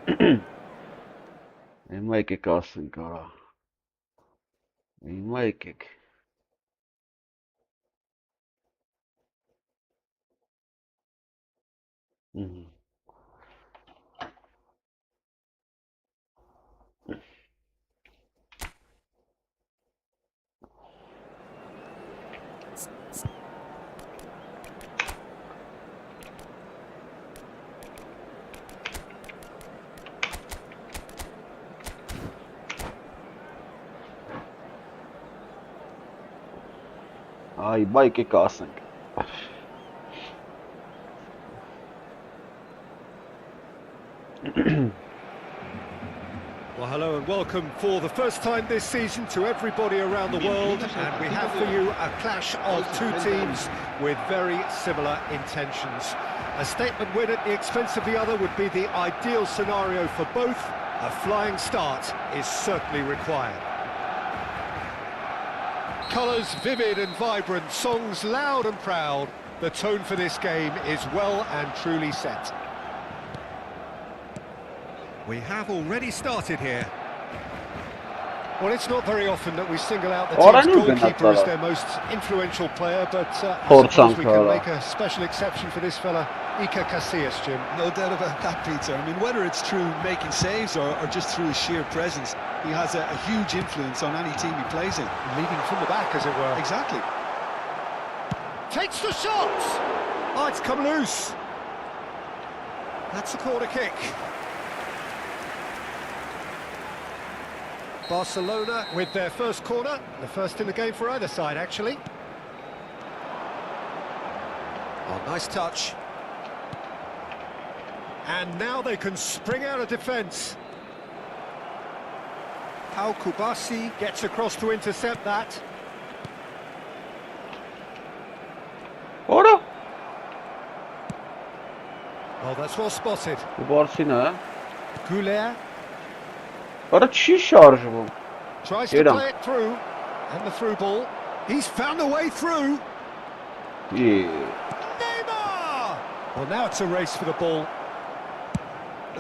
Հիմա եկեք ասենք արա։ Հիմա եկեք։ Ay, bay եկեք ասենք։ Well, hello and welcome for the first time this season to everybody around the world, and we have for you a clash of two teams with very similar intentions. A statement win at the expense of the other would be the ideal scenario for both. A flying start is certainly required. Colours vivid and vibrant, songs loud and proud. The tone for this game is well and truly set. We have already started here. Well, it's not very often that we single out the team's goalkeeper as their most influential player, but I suppose we can make a special exception for this fella, Iker Casillas, Jim. No doubt about that, Peter. I mean, whether it's through making saves or just through his sheer presence, he has a huge influence on any team he plays in. Leading from the back, as it were. Exactly. Takes the shot! Oh, it's come loose. That's a corner kick. Barcelona with their first corner, the first in the game for either side, actually. Oh, nice touch. And now they can spring out of defence. Pau Kubasi gets across to intercept that. Ora! Oh, that's well spotted. Kubasi nə? Goulet Ora չի շարժվում։ tries to play it through, and the through ball. He's found a way through. Yeah. Neymar! Well, now it's a race for the ball.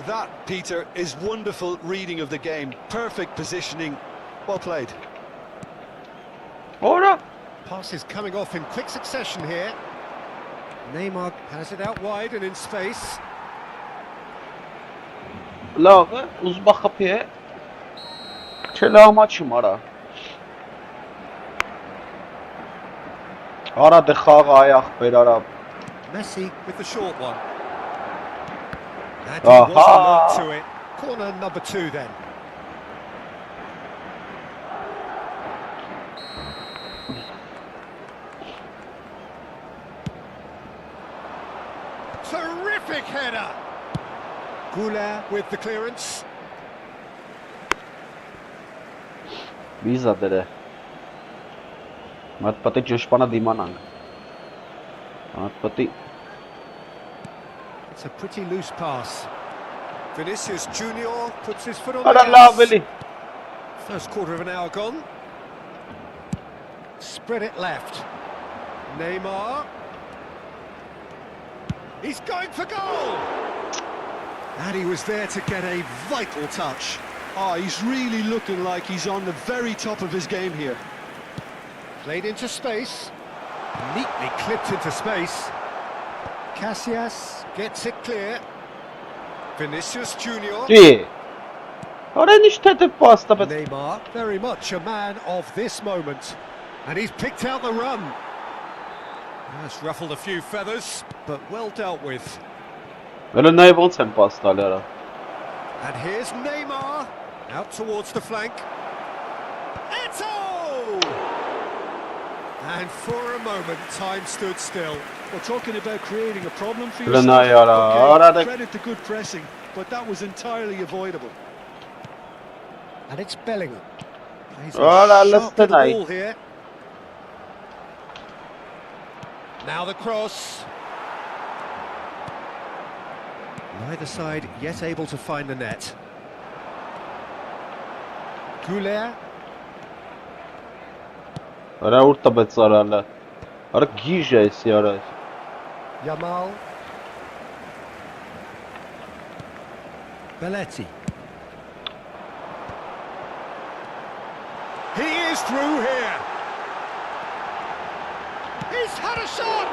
That, Peter, is wonderful reading of the game. Perfect positioning. Well played. Ora! Passes coming off in quick succession here. Neymar has it out wide and in space. Լավ է, ուզում խփի է։ Չէ լավ չում արա։ Արա դե խաղը այ ախպեր արա։ Messi with the short one. And he was alert to it. Corner number 2 then. Terrific header. Goulet with the clearance. Վիզա դերը։ Մատ պատի ճշպանա դիմանանք։ Մատ պատի։ It's a pretty loose pass. Vinicius Junior puts his foot on Արա the լավ gas. էլի։ First quarter of an hour gone. Spread it left. Neymar. He's going for goal. And he was there to get a vital touch. Oh, he's really looking like he's on the very top of his game here. Played into space. Neatly clipped into space. Casillas gets it clear. Vinicius Junior. Ջի։ Արա ինչ թեթև պաստա բայց։ Neymar, very much a man of this moment. And he's picked out the run. That's ruffled a few feathers, but well dealt with. Elə նայ ոնց են պաստալ արա։ And here's Neymar, out towards the flank. Eto! And for a moment, time stood still. We're talking about creating a problem for Elə yourself. նայ արա, Okay, credit to good pressing, but that was entirely avoidable. And it's Bellingham. He's Ora, let's sharp to the deny. ball here. Now the cross. Neither side yet able to find the net. Goulet. Արա ուր տպեց արալը։ Արա գիժ է էսի արա։ Yamal. Belletti. He is through here. He's had a shot,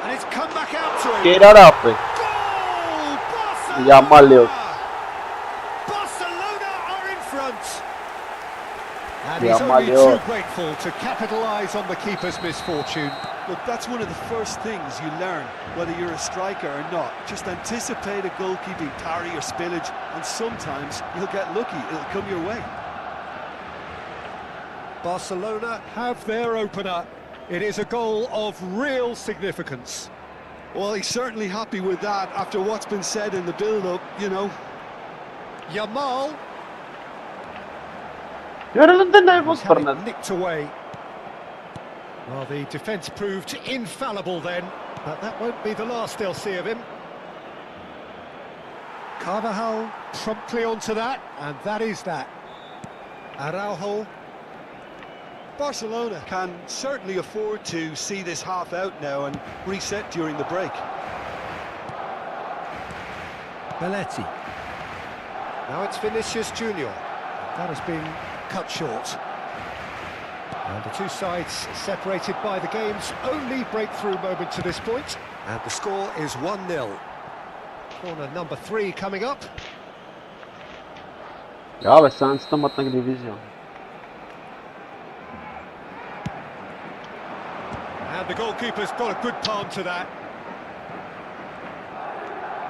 and it's come back out to him. Geri abi. Goal! Barcelona! Yamal yok. Barcelona are in front. And he's Yamal only yok. too grateful to capitalise on the keeper's misfortune. Look, that's one of the first things you learn, whether you're a striker or not. Just anticipate a goalkeeping parry or spillage, and sometimes you'll get lucky, it'll come your way. Barcelona have their opener. It is a goal of real significance. Well, he's certainly happy with that after what's been said in the build-up, you know. Yamal. Yarılında ne bu He's had it fırladı? nicked away. Well, the defence proved infallible then, but that won't be the last they'll see of him. Carvajal promptly onto that, and that is that. Araujo. Barcelona can certainly afford to see this half out now and reset during the break. Belletti. Now it's Vinicius Junior. That has been cut short. And the two sides separated by the game's only breakthrough moment to this point. And the score is 1-0. Corner number 3 coming up. Ya ve sen istematına Division. And the goalkeeper's got a good palm to that.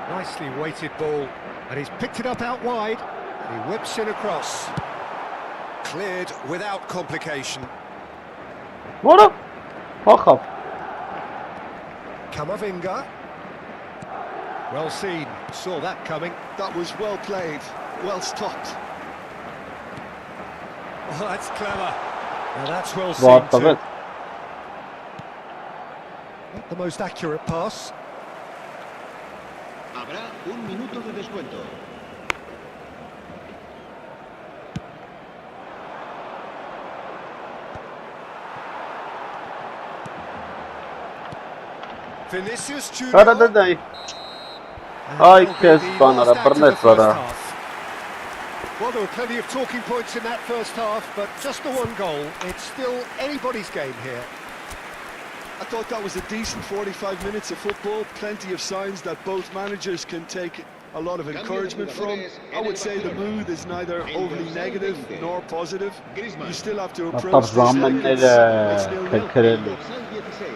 Nicely weighted ball. And he's picked it up out wide. And he whips it across. Cleared without complication. Vura. Bakap. Camavinga. Well seen. Saw that coming. That was well played, well stopped. Oh, that's clever. Now that's well Rahat seen too. evet. Not the most accurate pass. Habrá un minuto de descuento. Vinicius Junior. Arada değil. And Ay, that'll be kes the bana, last act of Bernat the first bana. half. Well, there were plenty of talking points in that first half, but just the one goal. It's still anybody's game here. I thought that was a decent 45 minutes of football, plenty of signs that both managers can take a lot of encouragement from. I would say the mood is neither overly negative nor positive. You still have to Hatta approach this like zamanları it's 0-0. kırıldı.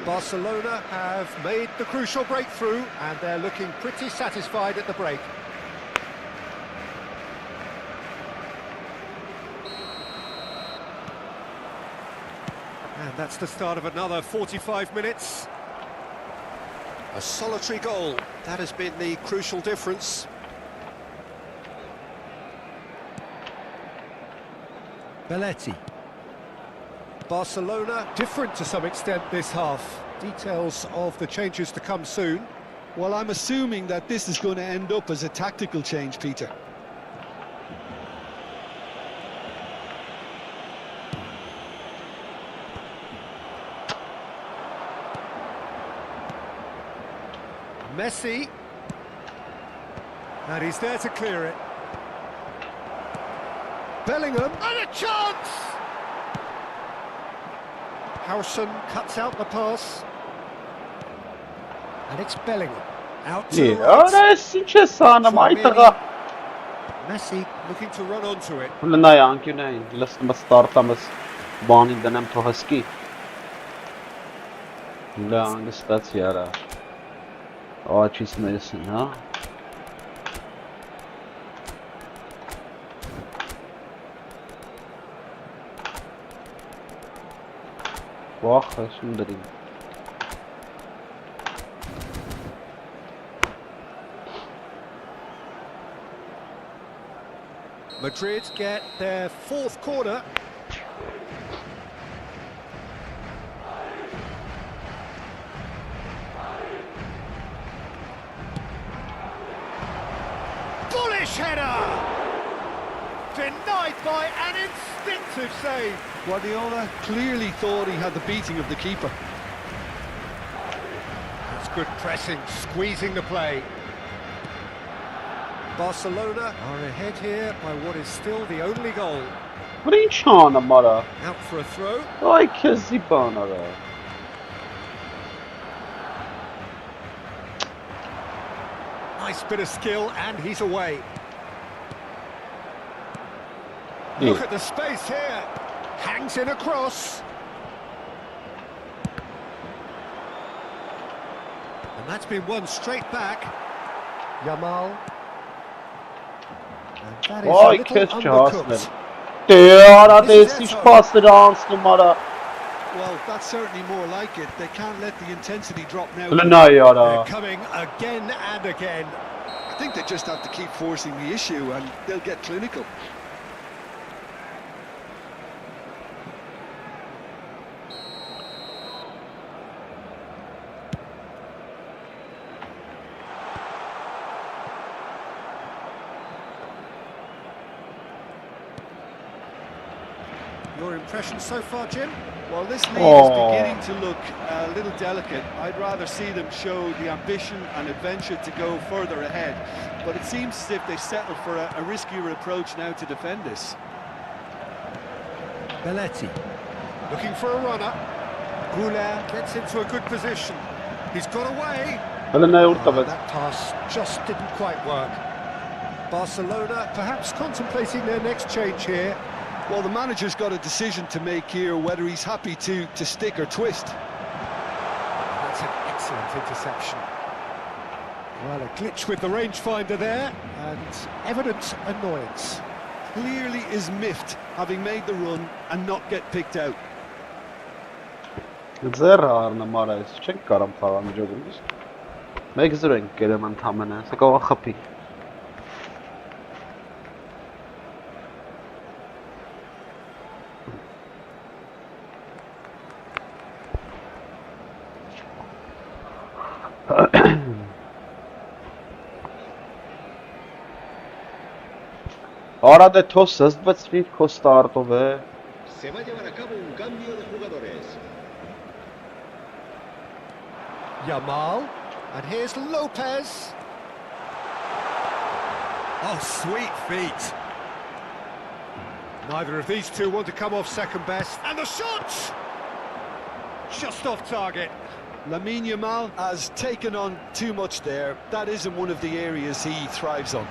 Barcelona have made the crucial breakthrough, and they're looking pretty satisfied at the break. And that's the start of another 45 minutes. A solitary goal, that has been the crucial difference. Belletti. Barcelona different to some extent this half. Details of the changes to come soon. Well, I'm assuming that this is going to end up as a tactical change, Peter. Messi. And he's there to clear it. Bellingham. And a chance! Howson cuts out the pass. And it's Bellingham. Out to İyi. the right. Öyle sinçe sana maytaga. Messi looking to run onto it. Lna yanki ne? Lasma starta mas bani denem tohaski. La angestat yara. O çismesin ha. Vah, şimdi değil. Madrid get their fourth corner. Bullish header! Denied by an instinctive save. Guardiola clearly thought he had the beating of the keeper. That's good pressing, squeezing the play. Barcelona are ahead here by what is still the only goal. Brinchana mara. Out for a throw. Ay kezi bana ra. Nice bit of skill, and he's away. Yeah. Look at the space here. Hangs in a cross. And that's been won straight back. Yamal. And that is a Ay little kes undercooked. çağısın. Değara desiş pası dans numara. Well, that's certainly more like it. They can't let the intensity drop now. Lena yara. They're coming again and again. I think they just have to keep forcing the issue and they'll get clinical. Your impression so far, Jim? Well, this league is beginning to look a little delicate. I'd rather see them show the ambition and adventure to go further ahead. But it seems as if they settled for a riskier approach now to defend this. Belletti. Looking for a runner. Goulart gets into a good position. He's got away. Lena Oh, yurtta that pass just didn't quite work. Barcelona perhaps contemplating their next change here. Well, the manager's got a decision to make here, whether he's happy to stick or twist. That's an excellent interception. Well, a glitch with the rangefinder there, and evident annoyance. Clearly is miffed, having made the run and not get picked out. Ձեռը առնամար այս չենք կարամ խաղա միջոցից։ Մեկ զրո ենք կերեմ ընդամենը, սա կողա խփի։ Ahora de tosas, but speed costart over. Se va a llevar a cabo un cambio de jugadores. Yamal, and here's Lopez. Oh, sweet feet. Neither of these two want to come off second best. And the shot! Just off target. Lamine Yamal has taken on too much there. That isn't one of the areas he thrives on.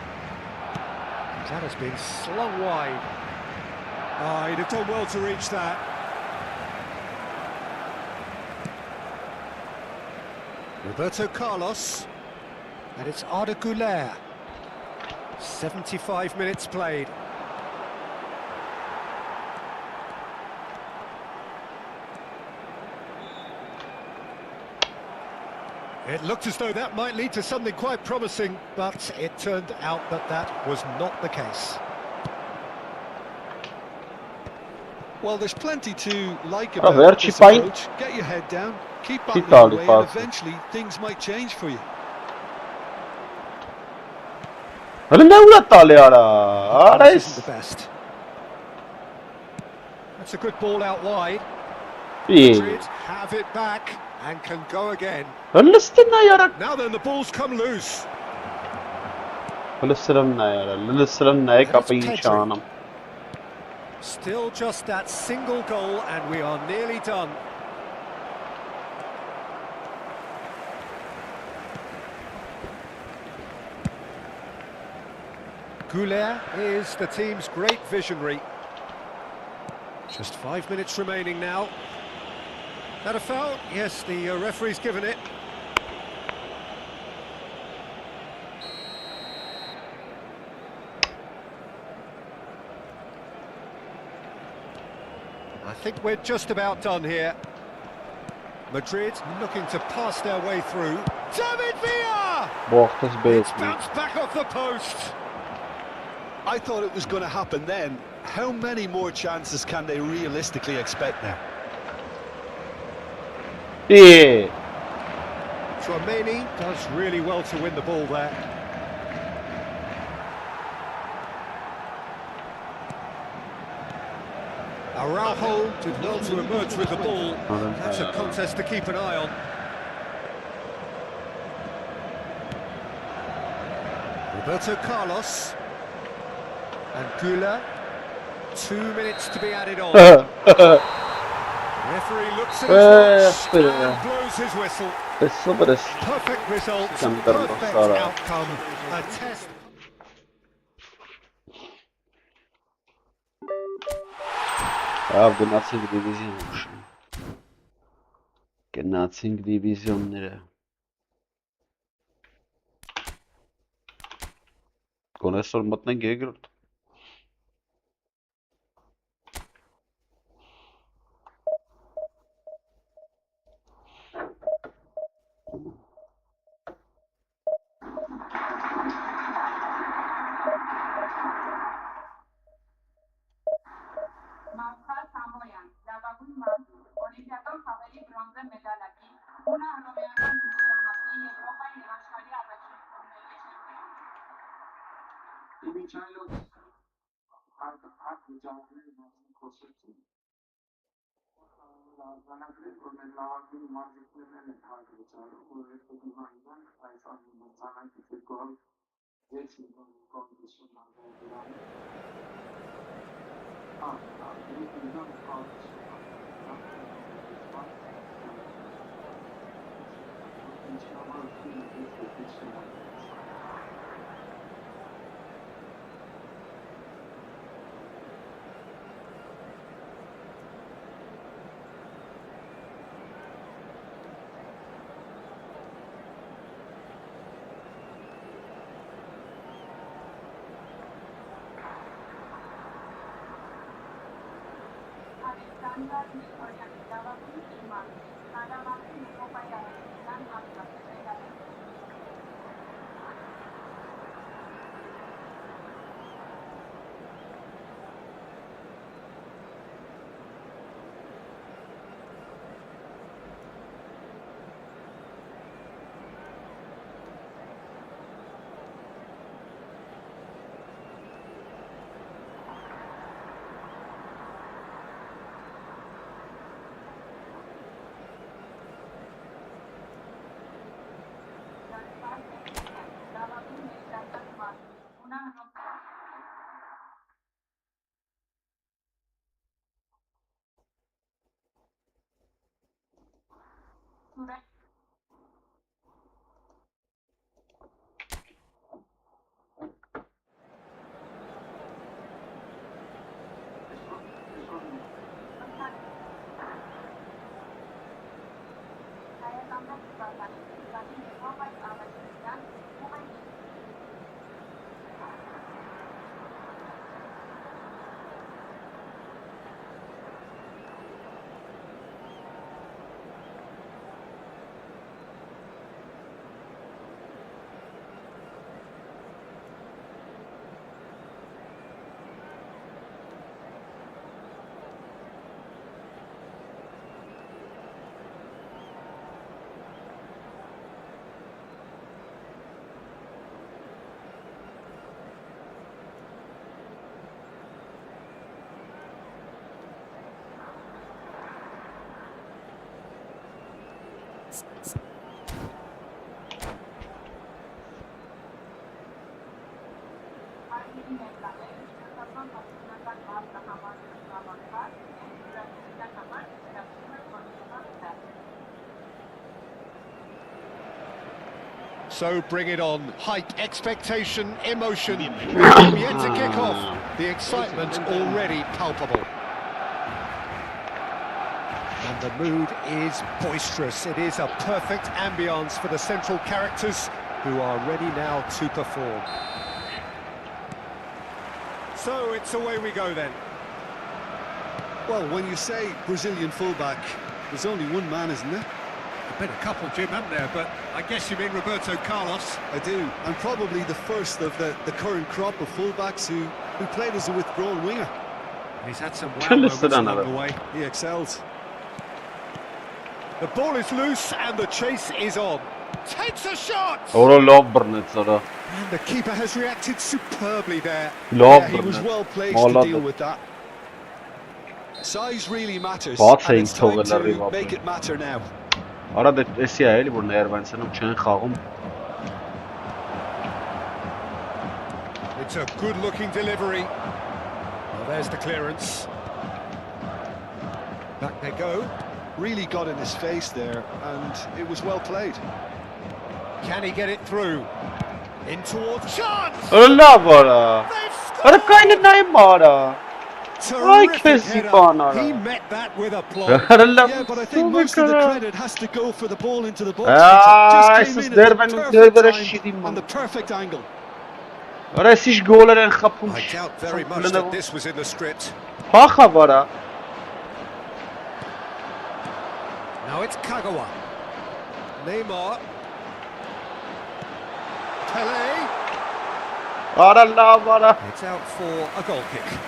That has been slung wide. Oh, he'd have done well to reach that. Roberto Carlos. And it's Arda Güler. 75 minutes played. It looked as though that might lead to something quite promising, but it turned out that that was not the case. Well, there's plenty to like about this Verci approach. Get your head down, keep battling Italy away, and pass. eventually things might change for you. Lena uratali ara. Ara This isn't the best. That's a good ball out wide. Madrid have it back and can go again. Listena yara. Now then, the ball's come loose. Listena yara. Listena kapı inşanım. Still just that single goal and we are nearly done. Goulart is the team's great visionary. Just 5 minutes remaining now. That a foul? Yes, the referee's given it. I think we're just about done here. Madrid looking to pass their way through. David Villa! Boxtas It's basement. bounced back off the post. I thought it was going to happen then. How many more chances can they realistically expect now? Yeah. Tchouaméni does really well to win the ball there. Araujo did well to emerge with the ball. That's a contest to keep an eye on. Roberto Carlos. And Güler. 2 minutes to be added on. Referee looks at his watch and blows his whistle. Perfect result, perfect outcome, a test. Գնացինք դիվիզիոն ուշ։ Գնացինք դիվիզիոնները։ Գոնեսոր մտնենք երկրորդ։ So bring it on. Hype, expectation, emotion. Yet to kick off. The excitement already palpable. And the mood is boisterous. It is a perfect ambience for the central characters who are ready now to perform. So it's away we go then. Well, when you say Brazilian fullback, there's only one man, isn't there? There's been a couple, Jim, haven't there? But I guess you mean Roberto Carlos. I do, and probably the first of the current crop of fullbacks who played as a withdrawn winger. He's had some wow moments along the way. He excels. The ball is loose and the chase is on. Takes a shot! And the keeper has reacted superbly there. Yeah, he was well placed to deal with that. Size really matters, and it's time to make it matter now. It's a good-looking delivery. Well, there's the clearance. Back they go. Really got in his face there, and it was well played. Can he get it through? In towards chance! Allah vara. Ara kayna Neymar. Terrific kesi header. bana. He met that with aplomb. Yeah, but I think most of the credit has to go for the ball into the box. Ay, Just siz came in at derben the üzerine perfect şidim time man. and the perfect angle. Ara siz goleren I kapmış. doubt very much that this was in the script. Paxa vara. Now it's Kagawa. Neymar. Pele. Allah vara. It's out for a goal kick.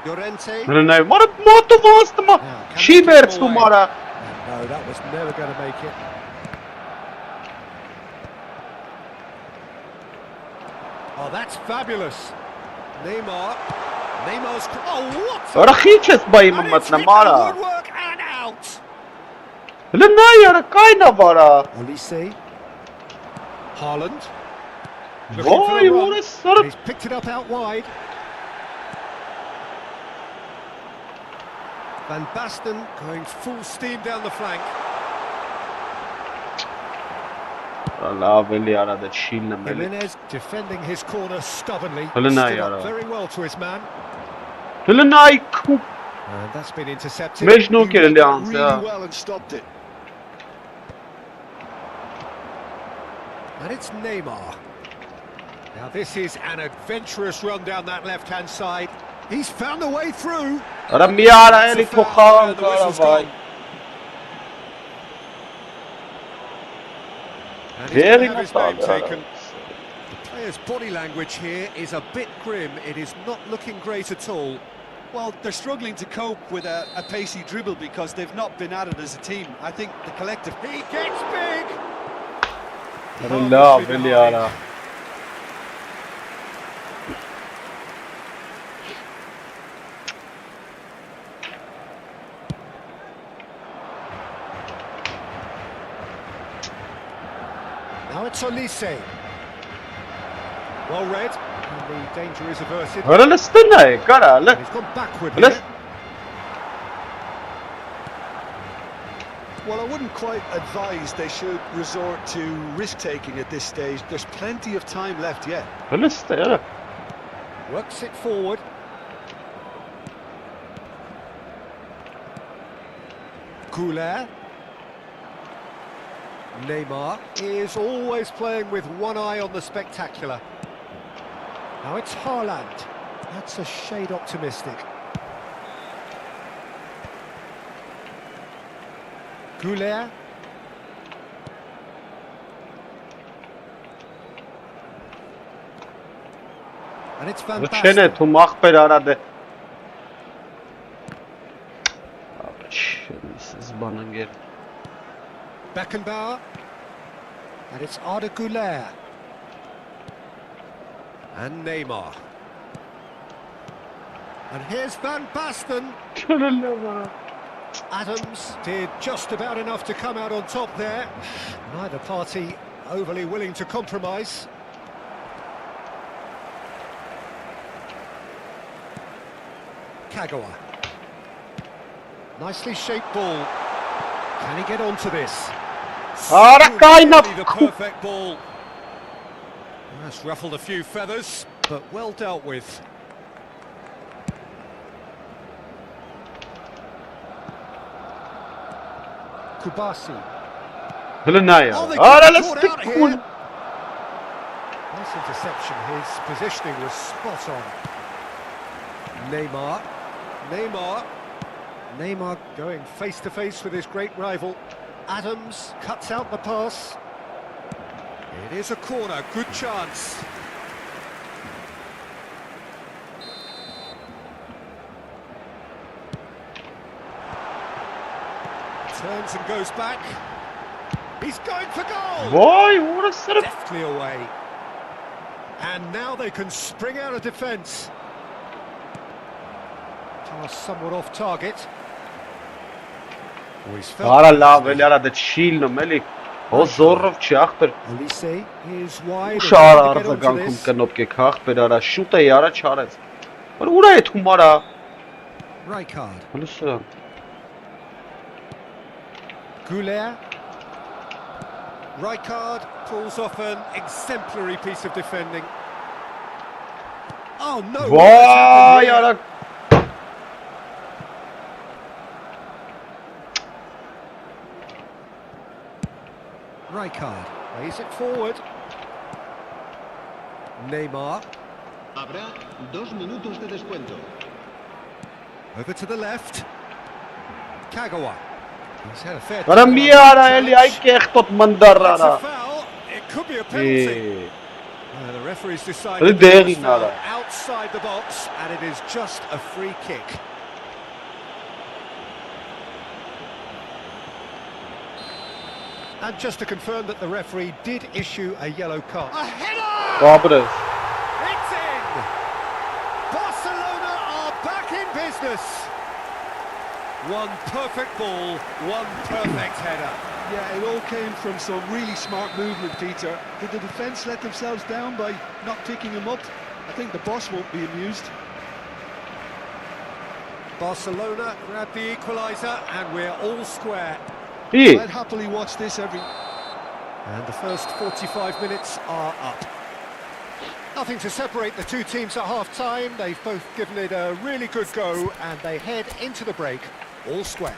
Llorente. Neymar moto vastma. Şiberts numara. No, that was never going to make it. Oh, that's fabulous. Neymar. Neymar's... Oh, what? Rahiches bayım And mat it's hit the namara. woodwork and out. Neymar kayna vara. Olise. Haaland. Vay orası sarı. He's picked it up out wide. Van Basten going full steam down the flank. Allah veli arada çiğnemeli. Jimenez defending his corner stubbornly. Helena Stood yara. up very well to his man. Neymar kup. And that's been intercepted. Mecnun He read kelli that ans really ya. well and stopped it. And it's Neymar. Now this is an adventurous run down that left-hand side. He's found a way through. Ara miara eli It's a foul, toxan and the whistle's vay. gone. And he's Very going to have his not name bad. taken. The player's body language here is a bit grim. It is not looking great at all. Well, they're struggling to cope with a pacey dribble because they've not been at it as a team. I think the collective... He gets big. Allah veli ara. Now it's Olise. Well read. And the danger is averted. Ara listana kara And le. he's gone backward Let's- here. Well, I wouldn't quite advise they should resort to risk-taking at this stage. There's plenty of time left yet. Listana. Works it forward. Goulet. Neymar is always playing with one eye on the spectacular. Now it's Haaland. That's a shade optimistic. Goulet. And it's Van Çene Basten. tu mahper aradı. Abi şerefsiz bana gel. Beckenbauer. And it's Arda Güler. And Neymar. And here's Van Basten. Adams did just about enough to come out on top there. Neither party overly willing to compromise. Kagawa. Nicely shaped ball. Can he get onto this? Ara kayna. Really the perfect ball. That's ruffled a few feathers, but well dealt with. Kubasi. Neymar. Oh, they Ara got caught out lastik. here. Nice interception. His positioning was spot on. Neymar. Neymar going face to face with his great rival. Adams cuts out the pass. It is a corner, good chance. Turns and goes back. He's going for goal! Vay orası sarı. Deftly away. And now they can spring out of defence. Pass somewhat off target. He's felt Արա լավ էլի արա դե չիլնում էլի Ո զորով չի ախպեր Elise is wide. Ուշ արա արձագանքում կնոպ կեք ախպեր արա շուտ է արա չարեց Որ ուր է եթում արա Rijkaard. Հլուսը Goulet. Rijkaard pulls off an exemplary piece of defending. Oh no! Վայ արա Rijkaard lays it forward. Neymar Habrá 2 minutos de descuento. over to the left. Kagawa. He's had a fair Արա time մի on արա the էլի touch. այ կեղտոտ մնդար That's արա a foul. It could be a penalty. The referee's Really decided daring it's foul nada. outside the box, and it is just a free kick. And just to confirm that the referee did issue a yellow card. A header! Կապրես It's in! Barcelona are back in business. One perfect ball, one perfect header. Yeah, it all came from some really smart movement, Peter. Did the defence let themselves down by not picking him up? I think the boss won't be amused. Barcelona grab the equaliser, and we're all square. Ի I'd happily watch this every... And the first 45 minutes are up. Nothing to separate the two teams at half-time. They've both given it a really good go, and they head into the break all square.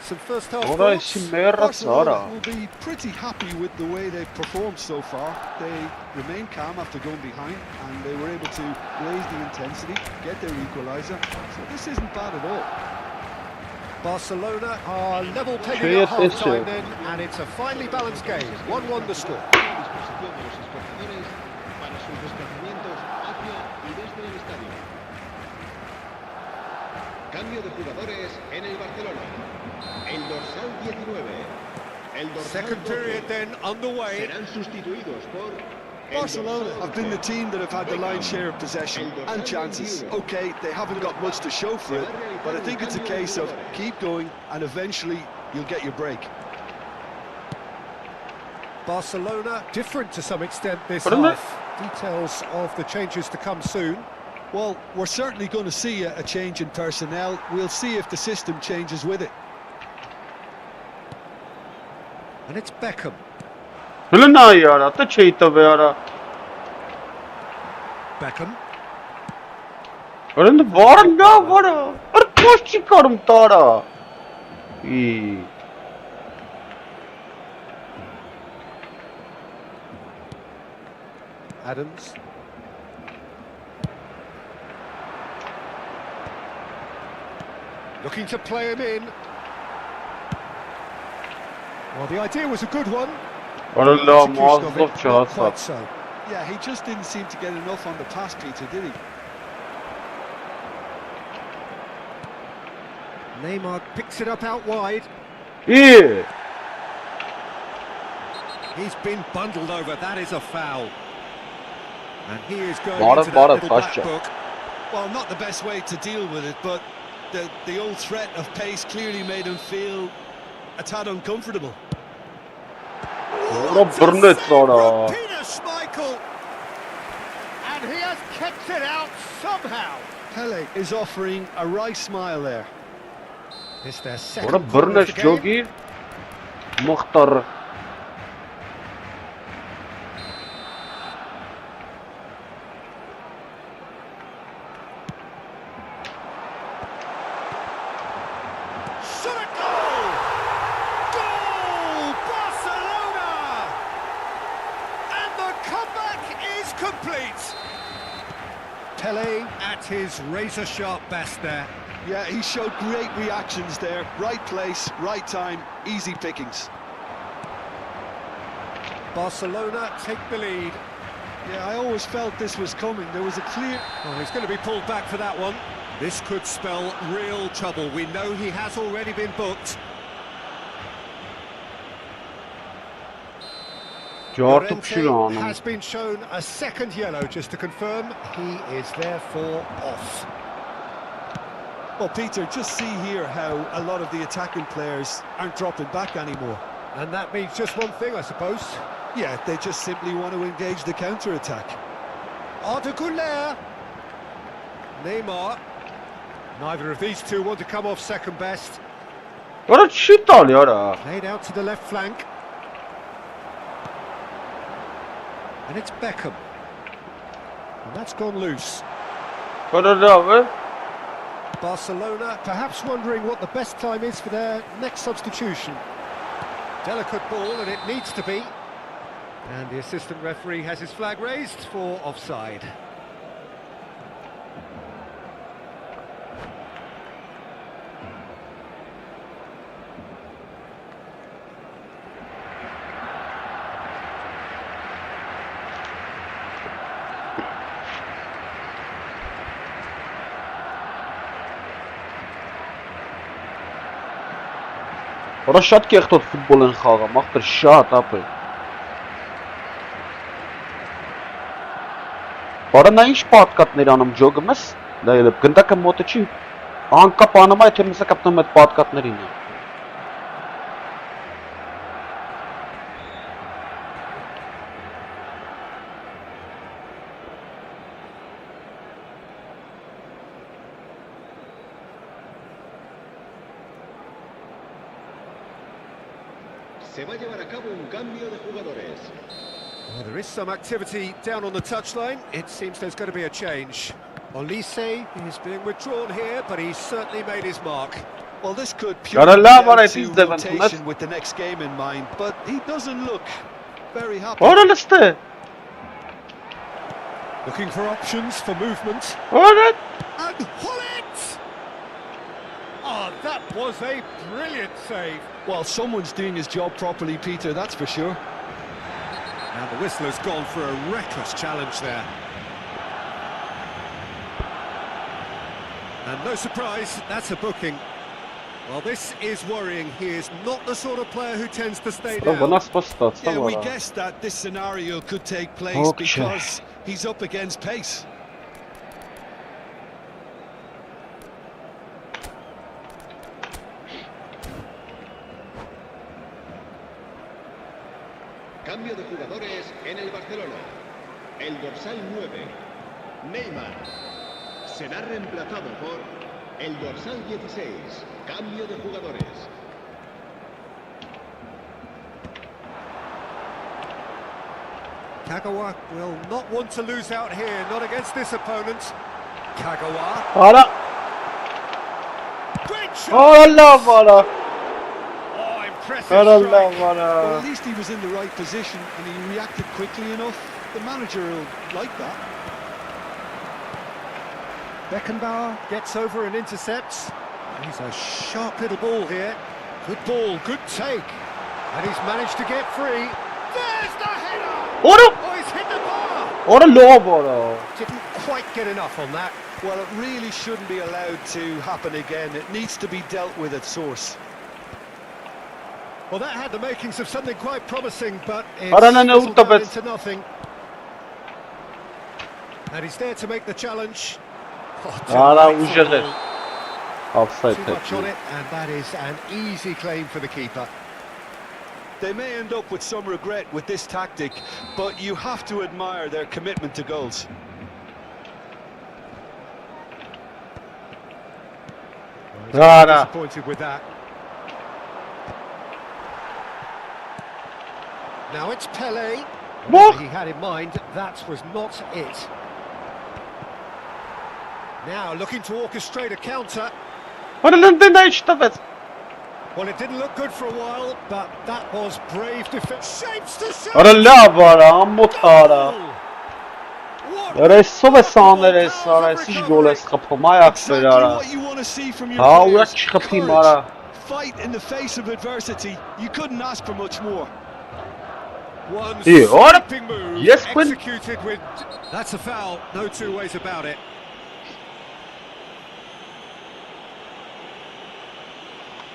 Some first-half Ora thoughts? եսի մերած արա Barcelona will be pretty happy with the way they've performed so far. They remained calm after going behind, and they were able to raise the intensity, get their equaliser. So this isn't bad at all. Barcelona are level pegging Cheers, at half-time Esther. then, and it's a finely balanced game. 1-1 the score. Disposición de los espectadores para sus desplazamientos hacia y desde el estadio. Cambio de jugadores en el Barcelona. El dorsal 19. El dorsal Second 12 period then underway. serán sustituidos por Barcelona have been the team that have had the lion's share of possession and chances. Okay, they haven't got much to show for it, but I think it's a case of keep going and eventually you'll get your break. Barcelona different to some extent this But isn't it- half. Details of the changes to come soon. Well, we're certainly going to see a change in personnel. We'll see if the system changes with it. And it's Beckham. Հլնայի արա տը չէի տվե արա Beckham. Օրենը վարը լավ արա Արկոս չի կարում տարա Ի Adams. Looking to play him in. Well, the idea was a good one. Արա լավ Execution of մազով it, not quite չհասավ so. Yeah, he just didn't seem to get enough on the pass, Peter, did he? Neymar picks it up out wide. Ի He's been bundled over. That is a foul. And he is going Bora, into bora, that little taşça. back book. Well, not the best way to deal with it, but the old threat of pace clearly made him feel a tad uncomfortable. Ora բռնեց արա Peter Schmeichel. And he has kept it out somehow. Pele is offering a right smile there. It's their second Ora corner of բռնեց the game. ջոգի Մոխտար Shot at goal! Goal! Barcelona! And the comeback is complete. Pele at his razor-sharp best there. Yeah, he showed great reactions there. Right place, right time, easy pickings. Barcelona take the lead. Yeah, I always felt this was coming. There was a clear... Oh, he's going to be pulled back for that one. This could spell real trouble. We know he has already been booked. Ջարդուկ չի Llorente անում has been shown a second yellow, just to confirm. He is therefore off. Well, Peter, just see here how a lot of the attacking players aren't dropping back anymore. And that means just one thing, I suppose. Yeah, they just simply want to engage the counter-attack. Arda Güler. Neymar. Neither of these two want to come off second best. What shit on yara. Played out to the left flank. And it's Beckham. And that's gone loose. What a love, Barcelona perhaps wondering what the best time is for their next substitution. Delicate ball, and it needs to be. And the assistant referee has his flag raised for offside. Ora շատ կեղտոտ ֆուտբոլ են խաղում, ախտեր շատ ապե։ Բարը նա ինչ պատկատներ անում ջոգում ես, դա ելებ գնդակը մոտը չի, անկապ անում է, թե մսը կապնում այդ պատկատներին է։ Se va a llevar a cabo un cambio de jugadores. Well, there is some activity down on the touchline. It seems there's going to be a change. Olise is being withdrawn here, but he's certainly made his mark. Well, this could purely be down to rotation with the next game in mind, but he doesn't look very happy. Ora liste. Looking for options for movement. Ora. And Hullet! Oh, that was a brilliant save. Well, someone's doing his job properly, Peter, that's for sure. Now the whistler's gone for a reckless challenge there. And no surprise, that's a booking. Well, this is worrying. He is not the sort of player who tends to stay down. Yeah, we guessed that this scenario could take place because he's up against pace. Cambio de jugadores en el Barcelona. El dorsal 9, Neymar, será reemplazado por el dorsal 16. Cambio de jugadores. Kagawa will not want to lose out here, not against this opponent. Kagawa. Ora. Great shot! Ora. Oh, impressive Ora strike. Well, at least he was in the right position and he reacted quickly enough. The manager will like that. Beckenbauer gets over and intercepts. He's a sharp little ball here. Good ball, good take. And he's managed to get free. There's the header! Ora. Oh, he's hit the bar! Ora low. Didn't quite get enough on that. Well, it really shouldn't be allowed to happen again. It needs to be dealt with at source. Well, that had the makings of something quite promising, but it's no, fizzled out into nothing. And he's there to make the challenge. Offside. Too much on it, and that is an easy claim for the keeper. They may end up with some regret with this tactic, but you have to admire their commitment to goals. Disappointed with that. Now it's Pele. What? He had in mind that was not it. Now looking to orchestrate a counter. Ora não. Well, it didn't look good for a while, but that was brave defense. Shapes to shoot. Ora amotara. Ora sove saneres, ora siz goles xapım Exactly ayaqlar. what you want to see from your Ha, players. urak xapım Courage, ara. fight in the face of adversity. You couldn't ask for much more. One ora. sweeping move Yes, Quinn. executed with... That's a foul, no two ways about it.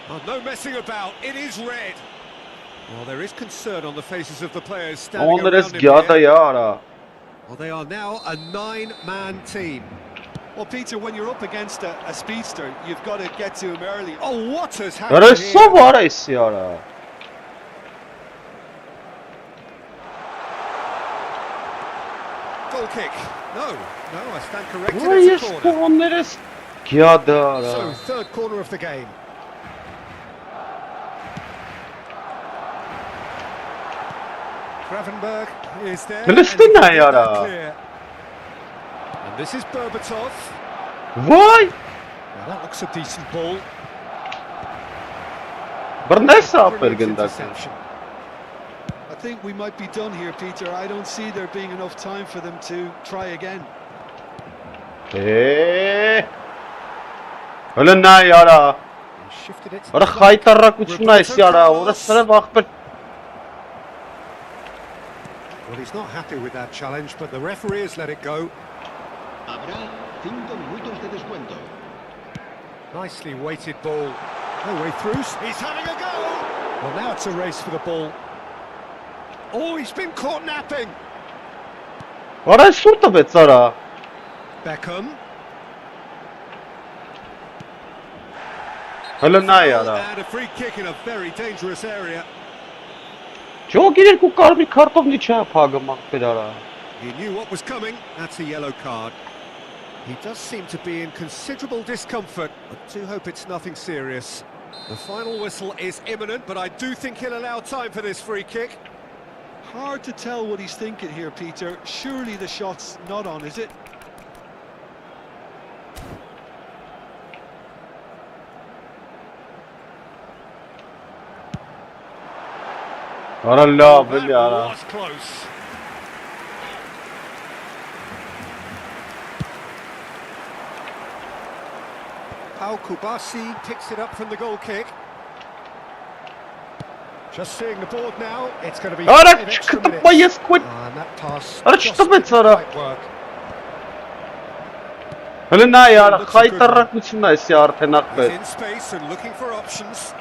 Oh, no messing about, it is red. Well, there is concern on the faces of the players standing Onlar around es him gyada here. yara. Well, they are now a 9-man team. Well, Peter, when you're up against a speedster, you've got to get to him early. Oh, what has Era happened só here? bora esse ara. Goal kick. No, I stand corrected. Uai, It's a este corner. corner que adora. So, third corner of the game. Gravenberg is there. Ele and está he can na get that área. clear. And this is Berbatov. Vai! Now that looks a decent ball. Bernessa Brilliant pergunta. interception. I think we might be done here, Peter. I don't see there being enough time for them to try again. Hele na yara. He shifted it. Ora xaytarraqությունna esi ara. Ora sara vaqt. Well, he's not happy with that challenge, but the referee has let it go. Habrá 5 minutos de descuento. Nicely weighted ball. No way through. He's having a go. Well, now it's a race for the ball. Oh, he's been caught napping. Ora shurta betsara. Beckham. Hele na yara. And a free kick in a very dangerous area. Ջոգիր երկու կարմիր քարտով նիչա փագում ախպեր արա։ He knew what was coming. That's a yellow card. He does seem to be in considerable discomfort. I do hope it's nothing serious. The final whistle is imminent, but I do think he'll allow time for this free kick. Hard to tell what he's thinking here, Peter. Surely the shot's not on, is it? Ora love yara. Was close. Pau Kubasi picks it up from the goal kick. Just seeing the board now, it's going to be Ora 5 extra çıktı minutes. bayız quit. And that pass Ora just çıktı didn't betsara. quite work. Hele na yara. Xaytarraqությունna esi արդեն He's ախպեր։ in space and looking for options.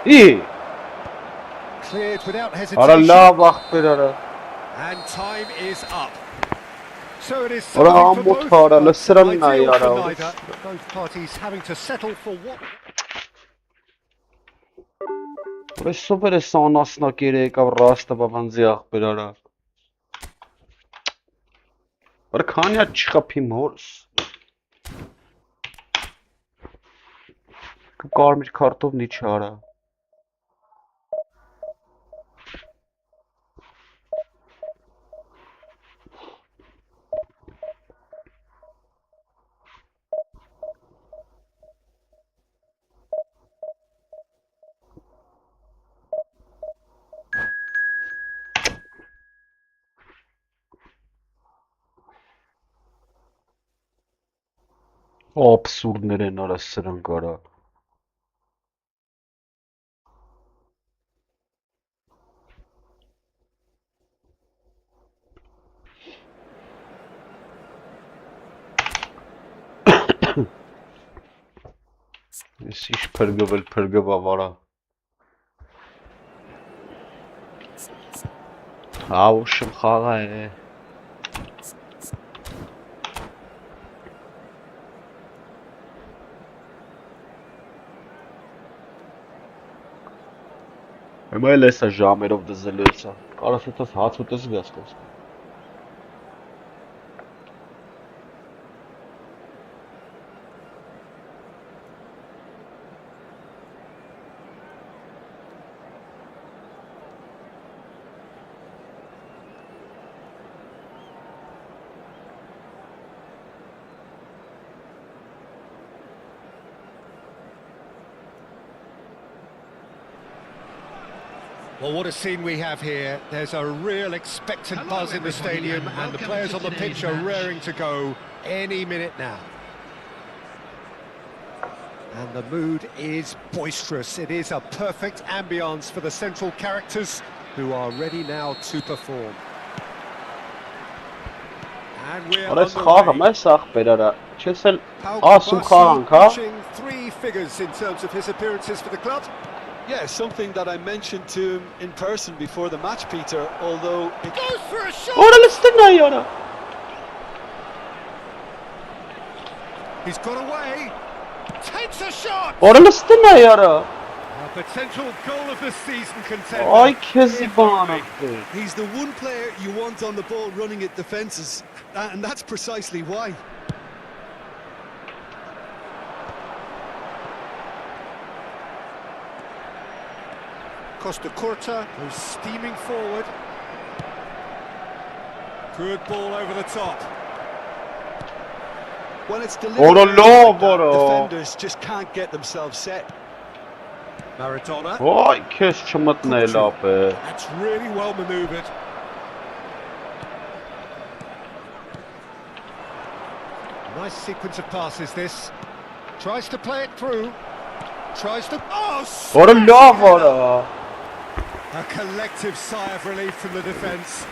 Ի։ Cleared without Ora hesitation. love ախպեր արա։ And time is up. So it is Ora something for ամոթ both, արա, but լսրան նա ideal յարա, for ora. neither. Both parties having to settle for what. Ora super է սանասնակերը եկավ ռաստը բավանձի ախպեր արա։ Ora քանյա չխփի մորս։ Կարմիր քարտով նիչա արա։ Absurdներ են արա սրանք արա։ Ես ինչ փրկվել արա։ Ավուշım խաղա է։ Հիմա էլ էսա ժամերով դզելու էսա։ Կարաս հետս հաց ուտես գաս կոս։ Well, what a scene we have here. There's a real expectant buzz in the stadium, and the players on the pitch are raring to go any minute now. And the mood is boisterous. It is a perfect ambience for the central characters who are ready now to perform. And we're Ora on the խաղը way. մեզ ախպեր արա։ Չես էլ Pau ասում խաղանք, հա։ reaching 3 figures in terms of his appearances for the club. Yeah, something that I mentioned to him in person before the match, Peter, although it Goes for a shot. Ora լստնա յարա։ He's got away. Takes a shot. Orası ne yara? A potential goal of the season contender. Ay kezi bana. He's the one player you want on the ball running at defences, and that's precisely why. Costa Curta, who's steaming forward. Good ball over the top. When it's delivered like that, defenders just can't get themselves set. Maradona. Ay kes çımıt ne la be. That's really well manoeuvred. Nice sequence of passes this. Tries to play it through. Tries to... Oh! Orada la var. A collective sigh of relief from the defence.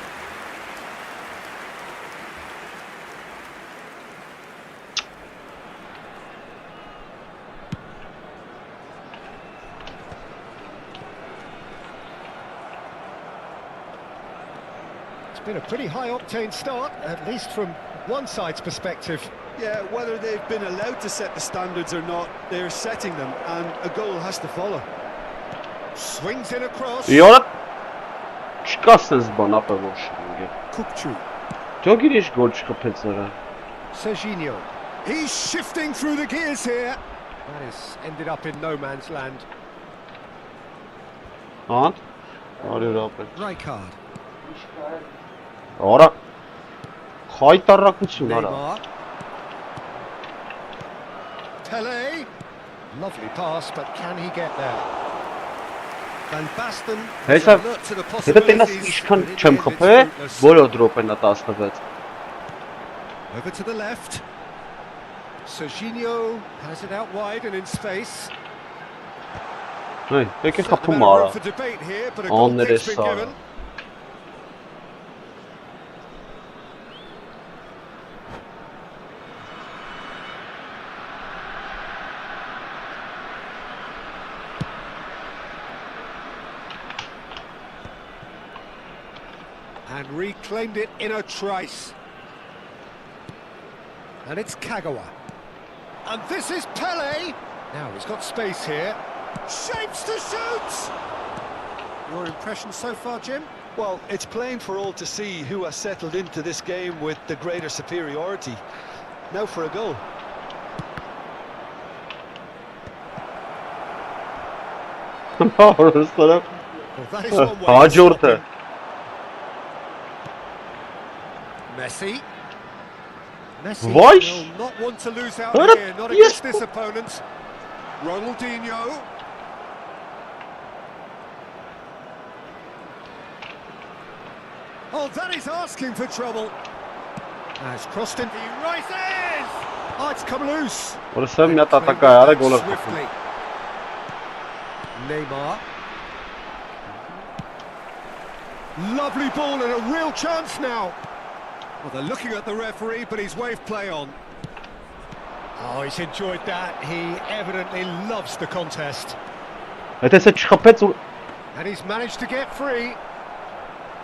It's been a pretty high-octane start, at least from one side's perspective. Yeah, whether they've been allowed to set the standards or not, they're setting them, and a goal has to follow. Swings in across. I ona çıkarsınız bana be boş. Kupçu. Çok giriş gol çıkıp sonra. Serginho. He's shifting through the gears here. That has ended up in no man's land. Ant. Arıyor abi. Rijkaard. Ora. Kaytarrak mısın ara? Neymar. Pele. Lovely pass, but can he get there? Van Basten. Hejsa, kiedy ty nas iskam czem HP, bolo dropę na tastavet. Over to the left. Serginho has it out wide and in space. Hey, peki Certain kapım amount of room ara. for debate here, but a goal Onları kick's been sağ. given. And reclaimed it in a trice. And it's Kagawa. And this is Pele. Now he's got space here. Shapes to shoot! Your impression so far, Jim? Well, it's plain for all to see who has settled into this game with the greater superiority. Now for a goal. Orası taraf. Well, that is one way to Hacı stop orta. him. Messi. Messi Vay! will not want to lose out Öyle- here, not Yes! against this opponent. Ronaldinho. Oh, that is asking for trouble. Has crossed in. He rises! Oh, it's come loose. Orası hem yat atak ayağına gol atıyor. Swiftly. Neymar. Lovely ball and a real chance now. Well, they're looking at the referee, but he's waved play on. Oh, he's enjoyed that. He evidently loves the contest. Ötesi çıkıp And he's managed to get free.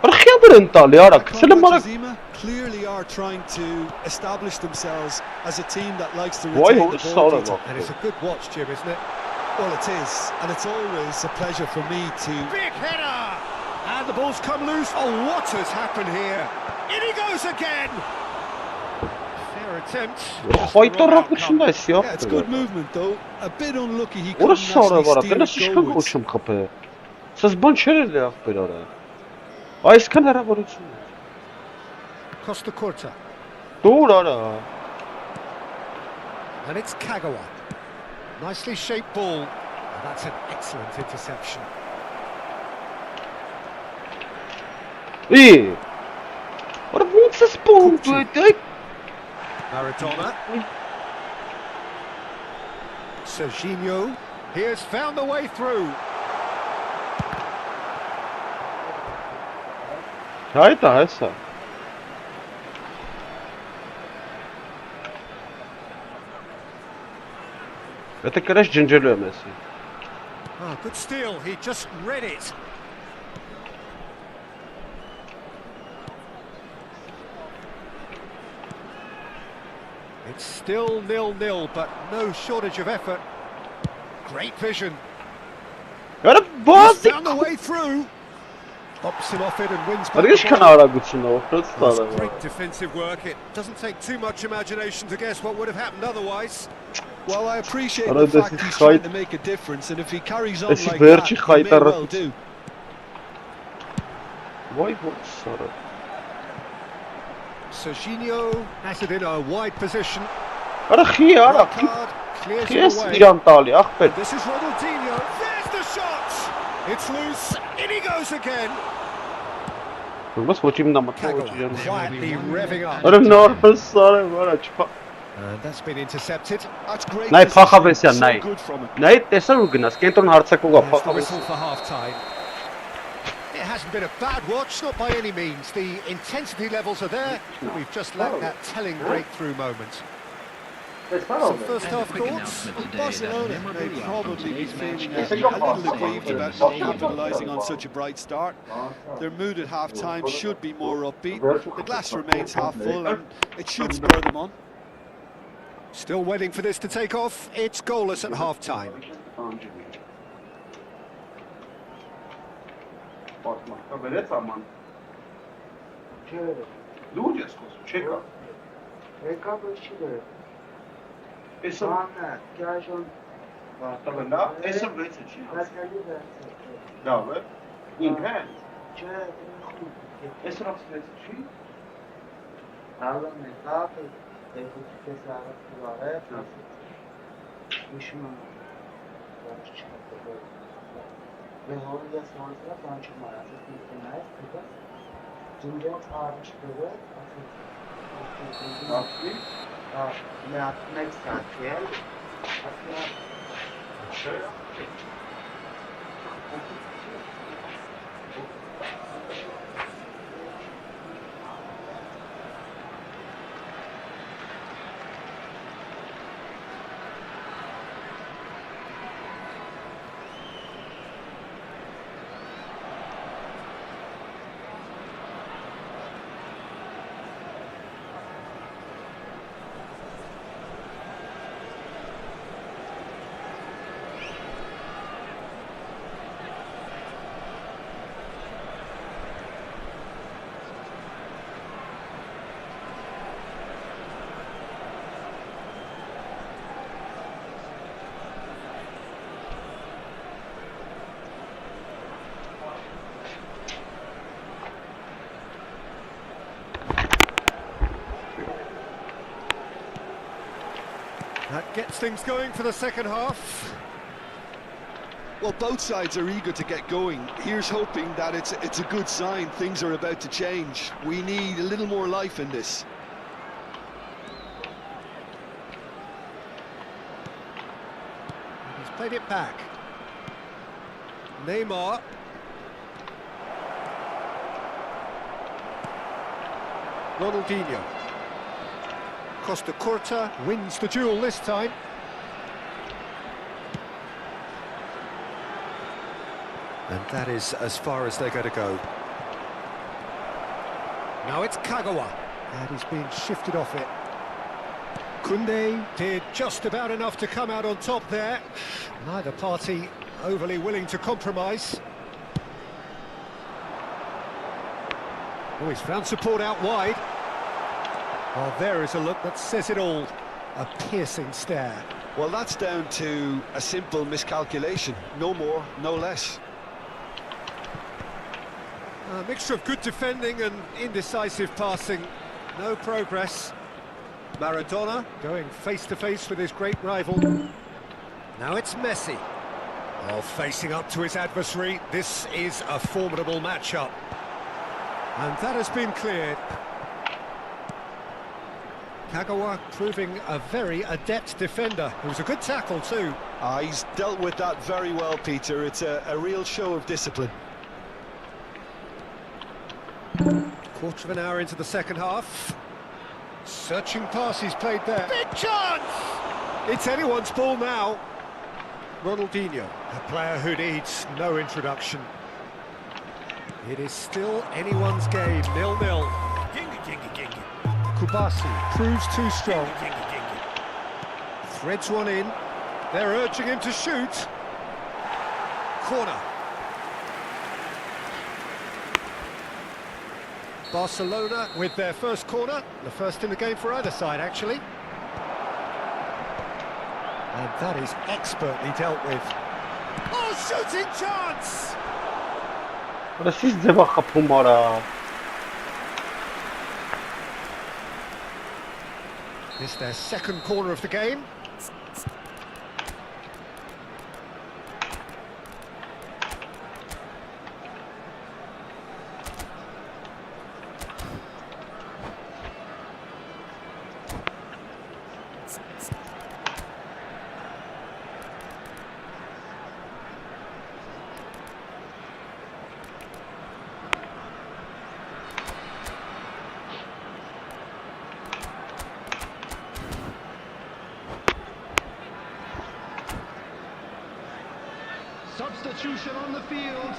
Rıkıyadırın tali ara. Kısılım bana. Zima clearly are trying to establish themselves as a team that likes to Vay retain the orası ball ara detail. bak. And it's a good watch, Jim, isn't it? Well, it is, and it's always a pleasure for me to... Big header! And the ball's come loose. Oh, what has happened here? In he goes again! Fair attempt. just the wrong Kaytarrak outcome. mısın Yeah, it's good movement though. A bit unlucky he couldn't Orası ara actually var. steer Ben it nasıl çıkan goalwards. uçum kapı. Siz ban çereli yap bir ara. Ay iskan ara var uçum. Costa Curta. Doğru ara. And it's Kagawa. Nicely shaped ball. And that's an excellent interception. İyi. Orada mutsuz spawn böyle. Maradona. Serginho. He has found the way through. Hayda haysa. Ötekiler cincirliyor mesela. Oh, good steal. He just read it. It's still 0-0, but no shortage of effort. Great vision. Göre He's bazı found the way through. Hops him off it and wins back Arış the ball. kanara güçünde o That's kırıklar. great defensive work. It doesn't take too much imagination to guess what would have happened otherwise. Well, I appreciate Arada the fact siz he's trying kayıt- to make a difference, and if he carries on Eski like Berçi that, he may kayıtlar well atmış. do. Vay vay sarı. Serginho has it in a wide position. Ara xi ara. Red card clears Yes, it away. İran tali ahbet. This is Ronaldinho. There's the shot. It's loose. In he goes again. Bas bakayım da mı? Kagawa quietly revving up. Ara normal sarı var açpa. And that's been intercepted. That's great. Nay position, փախավ էսյան so nay. good from him. Nay տեսար ու գնաս կենտրոն հարցակողա There's the փախավ։ whistle for half-time. It hasn't been a bad watch, not by any means. The intensity levels are there. We've just lacked that telling breakthrough moment. Some first half thoughts? Barcelona may probably be feeling a little aggrieved about not capitalising on such a bright start. Their mood at half-time should be more upbeat. The glass remains half full, and it should spur them on. Still waiting for this to take off. It's goalless at half-time. That gets things going for the second half. Well, both sides are eager to get going. Here's hoping that it's a good sign. Things are about to change. We need a little more life in this. He's played it back. Neymar. Ronaldinho. Costa Curta wins the duel this time. And that is as far as they're going to go. Now it's Kagawa. And he's being shifted off it. Koundé did just about enough to come out on top there. Neither party overly willing to compromise. Oh, he's found support out wide. Well, there is a look that says it all. A piercing stare. Well, that's down to a simple miscalculation. No more, no less. A mixture of good defending and indecisive passing. No progress. Maradona going face-to-face with his great rival. Now it's Messi. Oh, facing up to his adversary. This is a formidable matchup. And that has been cleared. Kagawa proving a very adept defender. It was a good tackle too. He's dealt with that very well, Peter. It's a real show of discipline. Quarter of an hour into the second half. Searching pass he's played there. Big chance! It's anyone's ball now. Ronaldinho, a player who needs no introduction. It is still anyone's game, 0-0. Kubasi proves too strong. Threads one in. They're urging him to shoot. Corner. Barcelona with their first corner, the first in the game for either side, actually. And that is expertly dealt with. Oh, shooting chance! This is the Khapumara. This is their second corner of the game. Substitution on the field.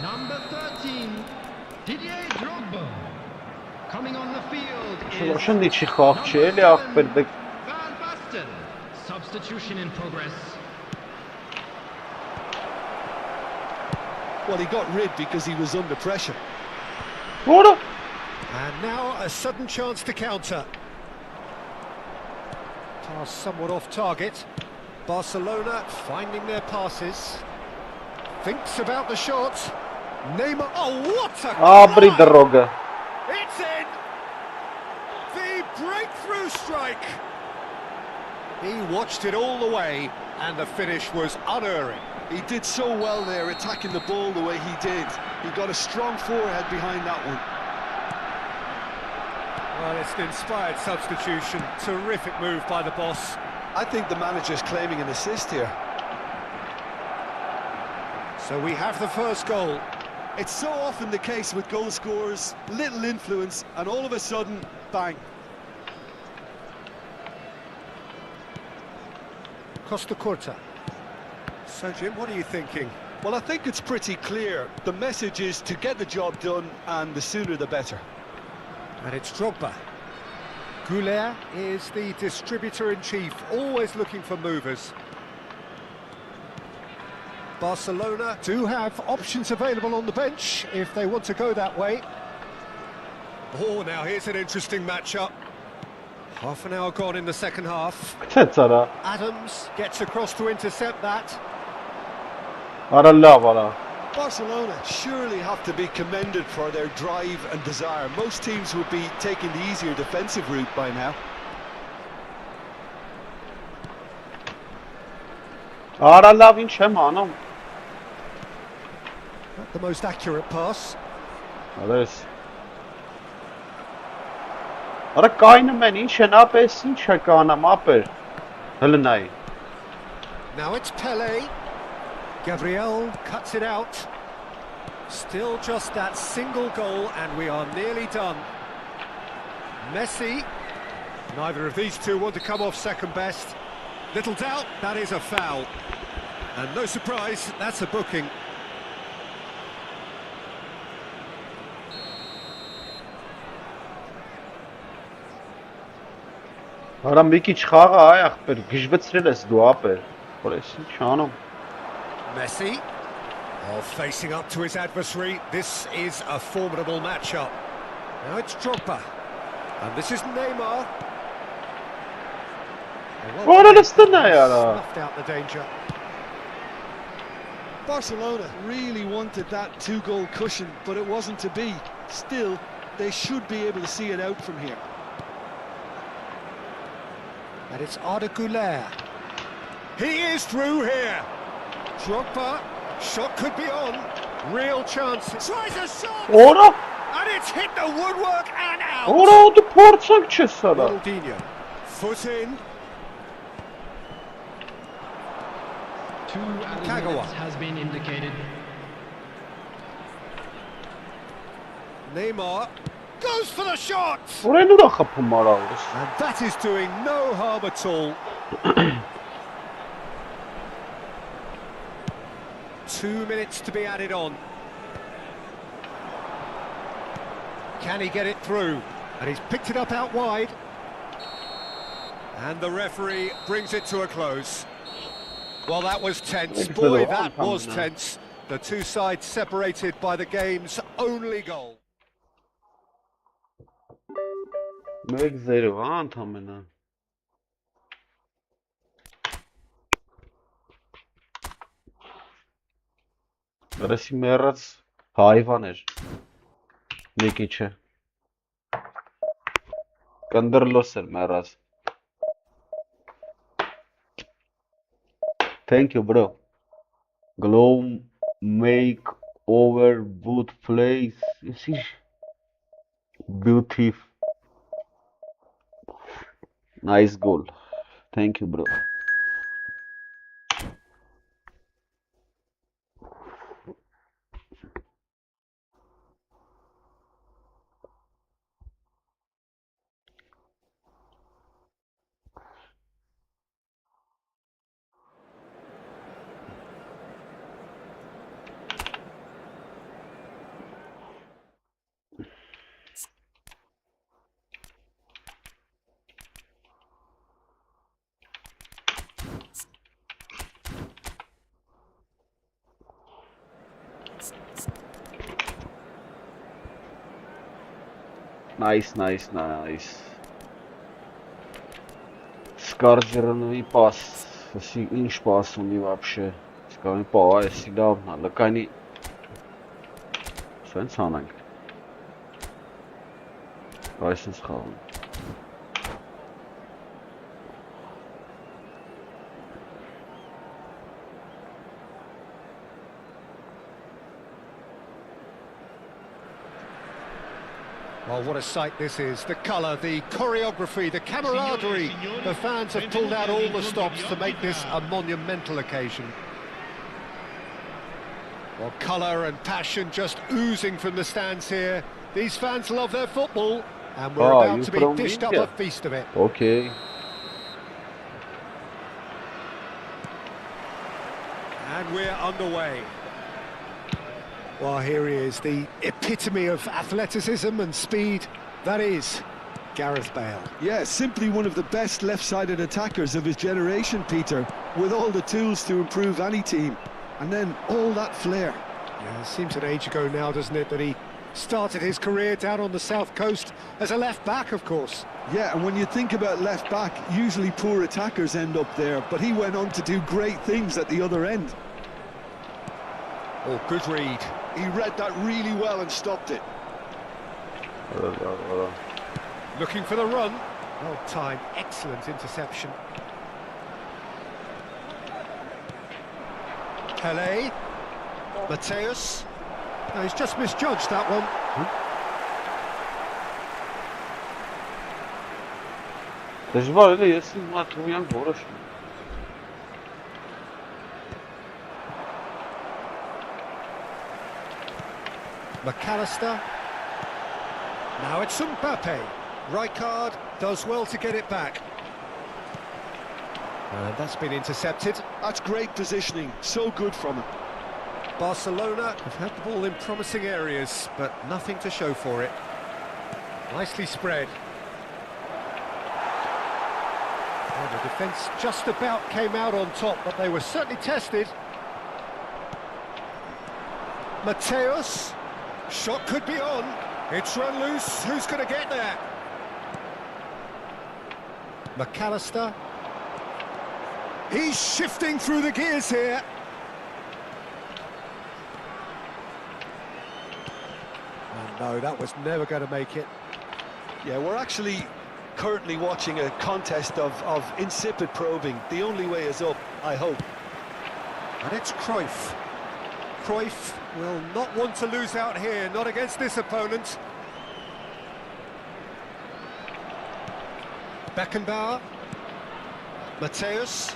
Number 13, Didier Drogba. Coming on the field is Շնչի չի խաղ չի էլի ախպեր դե Van Basten. Substitution in progress. Well, he got rid because he was under pressure. Որը And now a sudden chance to counter. Pass somewhat off target. Barcelona finding their passes. Thinks about the shot. Neymar. Oh, what a Աբրի try! դրոգը It's in! The breakthrough strike! He watched it all the way, and the finish was unerring. He did so well there, attacking the ball the way he did. He got a strong forehead behind that one. Well, it's an inspired substitution. Terrific move by the boss. I think the manager's claiming an assist here. So we have the first goal. It's so often the case with goal scorers, little influence, and all of a sudden, bang. Costa Curta. So, Jim, what are you thinking? Well, I think it's pretty clear. The message is to get the job done, and the sooner the better. And it's Drogba. Goulet is the distributor-in-chief, always looking for movers. Barcelona do have options available on the bench if they want to go that way. Oh, now here's an interesting matchup. Half an hour gone in the second half. Ցեցարա Adams gets across to intercept that. Արա լավ արա Barcelona surely have to be commended for their drive and desire. Most teams would be taking the easier defensive route by now. Արա լավ ինչ եմ անում Not the most accurate pass. Ալես Արա կայնում են ինչ են ապես ինչ է կանամ ապեր հլնայի Now it's Pele. Gabriel cuts it out. Still just that single goal and we are nearly done. Messi. Neither of these two want to come off second best. Little doubt, that is a foul. And no surprise, that's a booking. Արա մի քիչ խաղը այ ախպեր գժվեցրել ես դու ապեր որ ես ինչ անում Messi. Oh, facing up to his adversary. This is a formidable matchup. Now it's Drogba. And this is Neymar. Որը լստն է արա Snuffed out the danger. Barcelona really wanted that two-goal cushion, but it wasn't to be. Still, they should be able to see it out from here. And it's Arda Güler. He is through here. Drogba, shot could be on. Real chance. Tries a shot. Որը And it's hit the woodwork and out. որը դու փորձանք չես արա Ronaldinho. Foot in. Two added Kagawa. minutes has been indicated. Neymar goes for the shot. Որեն ուրա խփում արա ուրս And that is doing no harm at all. 2 minutes to be added on. Can he get it through? And he's picked it up out wide. And the referee brings it to a close. Well, that was tense. Boy, that was tense. The two sides separated by the game's only goal. 1-0 ընդամենը։ Գրասի մեռած հայվան էր։ Նիկիչը։ Կնդրլոս էր մեռած։ Thank you, bro. Glow make over wood place. You see? Beautiful. Nice goal. Thank you, bro. Nice. Скарджерный пас. Инш пас у него вообще. Скажем, по всегда на лакани. Свенсонанг. Райсен схаван. Well, what a sight this is. The colour, the choreography, the camaraderie. The fans have pulled out all the stops to make this a monumental occasion. Well, colour and passion just oozing from the stands here. These fans love their football, and we're about to be dished up a feast of it. Okay. And we're underway. Well, here he is, the epitome of athleticism and speed. That is Gareth Bale. Yeah, simply one of the best left-sided attackers of his generation, Peter, with all the tools to improve any team. And then all that flair. Yeah, it seems an age ago now, doesn't it, that he started his career down on the south coast as a left-back, of course. Yeah, and when you think about left-back, usually poor attackers end up there, but he went on to do great things at the other end. Oh, good read. He read that really well and stopped it. Looking for the run. Well timed, excellent interception. Pele. Mateus. No, he's just misjudged that one. Դժվար է, ես իմ մատրումյան որոշում։ McAllister. Now it's Mbappe. Rijkaard does well to get it back. And that's been intercepted. That's great positioning, so good from him. Barcelona have had the ball in promising areas, but nothing to show for it. Nicely spread. Well, the defence just about came out on top, but they were certainly tested. Mateus. Shot could be on. It's run loose. Who's going to get there? McAllister. He's shifting through the gears here. Oh no, that was never going to make it. Yeah, we're actually currently watching a contest of insipid probing. The only way is up, I hope. And it's Cruyff. Cruyff will not want to lose out here, not against this opponent. Beckenbauer. Mateus.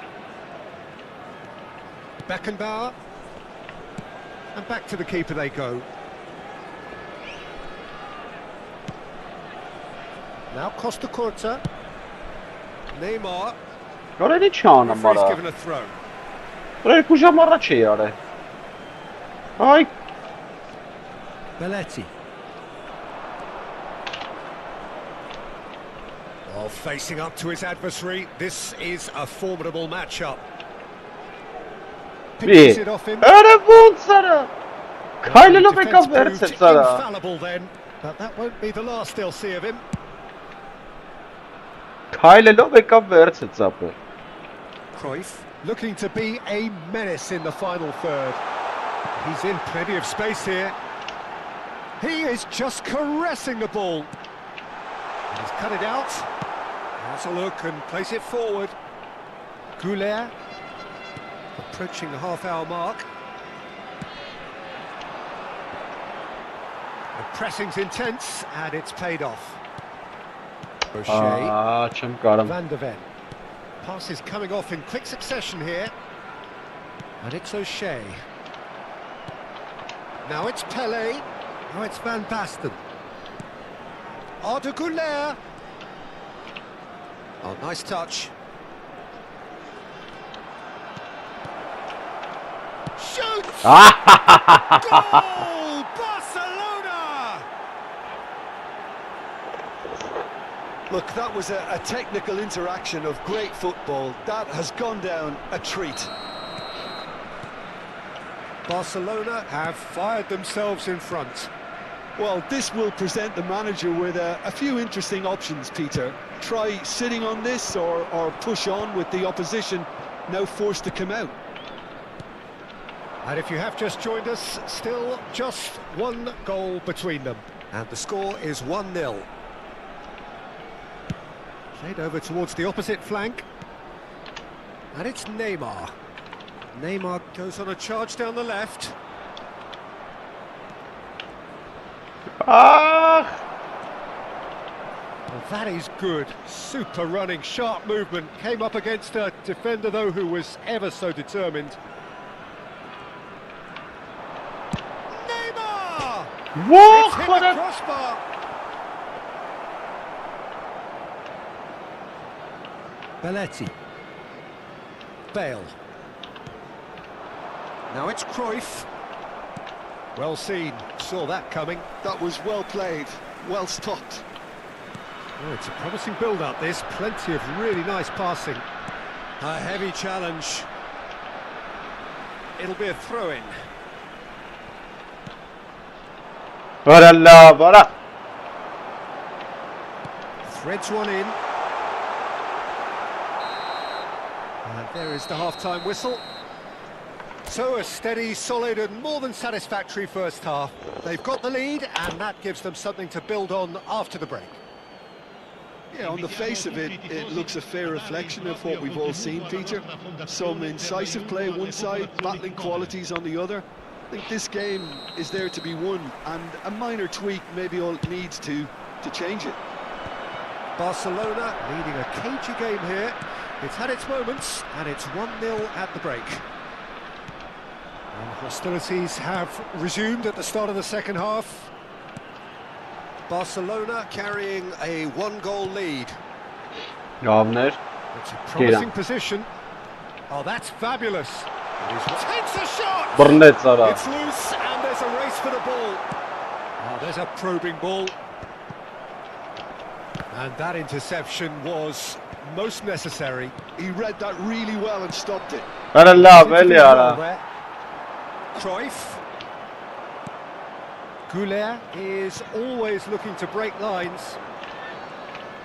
Beckenbauer. And back to the keeper they go. Now Costa Curta. Neymar. Ωραία είναι τσάνα Referee's μάρα. given a throw. Ωραία κουζά μάρα τσι άρε. Ay. Belletti. Oh, Well, facing up to his adversary, this is a formidable matchup. Picks it off him. Öyle sana. Kaylelo Defence beka proved versin sana. infallible then, but that won't be the last they'll see of him. Kaylelo beka versin sana. Cruyff looking to be a menace in the final third. He's in plenty of space here. He is just caressing the ball. And he's cut it out. Has a look and place it forward. Goulet approaching the half-hour mark. The pressing's intense and it's paid off. O'Shea. Çım Van der Ven. Pass is coming off in quick succession here. And it's O'Shea. Now it's Pelé. Now it's Van Basten. Arda Güler. Oh, nice touch. Shoots! Goal! Barcelona! Look, that was a technical interaction of great football. That has gone down a treat. Barcelona have fired themselves in front. Well, this will present the manager with a few interesting options, Peter. Try sitting on this or push on with the opposition now forced to come out. And if you have just joined us, still just one goal between them. And the score is 1-0. Played over towards the opposite flank. And it's Neymar. Neymar goes on a charge down the left. Well, that is good. Super running, sharp movement. Came up against a defender, though, who was ever so determined. Neymar! It's hit the crossbar. Belletti. Bale. Now it's Cruyff. Well seen, saw that coming. That was well played, well stopped. Oh, it's a promising build-up, this. Plenty of really nice passing. A heavy challenge. It'll be a throw-in. Voilà. Threads one in. And there is the half-time whistle. So a steady, solid and more than satisfactory first half. They've got the lead and that gives them something to build on after the break. Yeah, on the face of it, it looks a fair reflection of what we've all seen, Peter. Some incisive play one side, battling qualities on the other. I think this game is there to be won, and a minor tweak maybe all it needs to change it. Barcelona leading a cagey game here. It's had its moments, and it's 1-0 at the break. And hostilities have resumed at the start of the second half. Barcelona carrying a one-goal lead. Javner. It's a promising position. Oh, that's fabulous. Takes a shot! Burnett Zara. It's loose and there's a race for the ball. Oh, there's a probing ball. And that interception was most necessary. He read that really well and stopped it. Well, Cruyff. Goulet is always looking to break lines.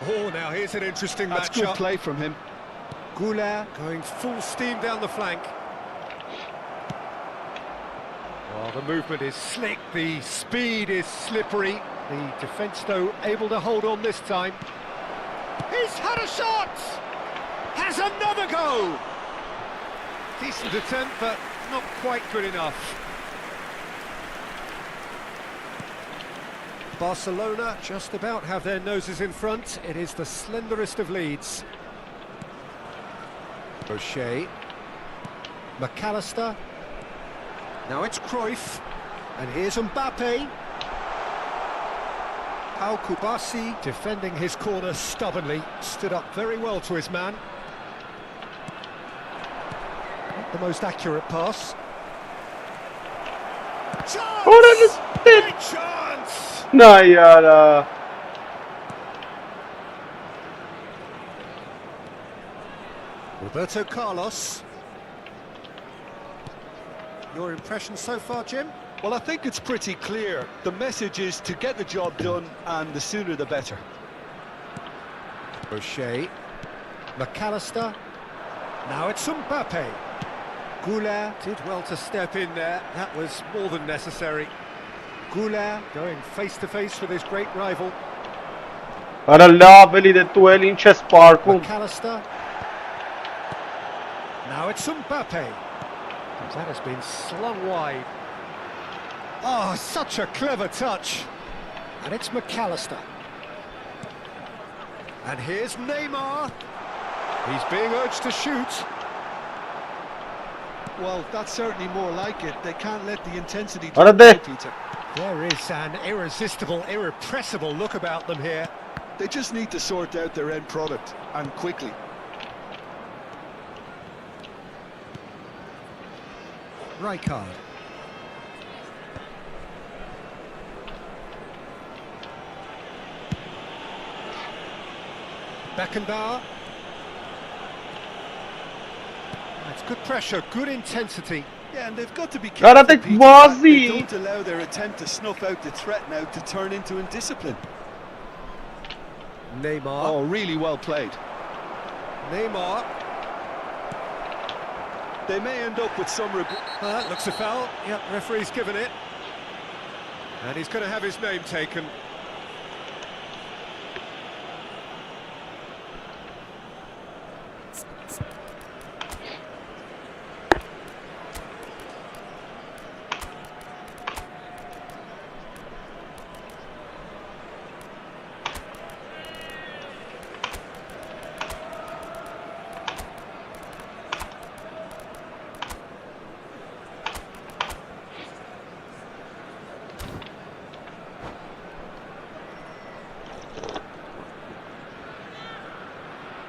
Oh, now here's an interesting That's matchup. good play from him. Goulet going full steam down the flank. Oh, the movement is slick, the speed is slippery. The defence, though, able to hold on this time. He's had a shot! Has another go! Decent attempt, but not quite good enough. Barcelona just about have their noses in front. It is the slenderest of leads. O'Shea. McAllister. Now it's Cruyff. And here's Mbappe. Pau Kubasi defending his corner stubbornly. Stood up very well to his man. Not the most accurate pass. Chance! Big chance! No, yeah. Roberto Carlos. Your impression so far, Jim? Well, I think it's pretty clear. The message is to get the job done, and the sooner the better. O'Shea. McAllister. Now it's Mbappe. Goulart did well to step in there. That was more than necessary. Goulart going face-to-face with his great rival. Արա լավ էլի դե դու էլ ինչ ես պարկում։ McAllister. Now it's Mbappe. That has been slung wide. Oh, such a clever touch. And it's McAllister. And here's Neymar. He's being urged to shoot. Well, that's certainly more like it. They can't let the intensity Are drop they? away, Peter. There is an irresistible, irrepressible look about them here. They just need to sort out their end product, and quickly. Rijkaard. Beckenbauer. It's good pressure, good intensity. Yeah, and they've got to be Gotta careful, take Peter, that Mozzie. they don't allow their attempt to snuff out the threat now to turn into indiscipline. Neymar. Oh, really well played. Neymar. They may end up with some regret. That looks a foul. Yep, referee's given it. And he's going to have his name taken.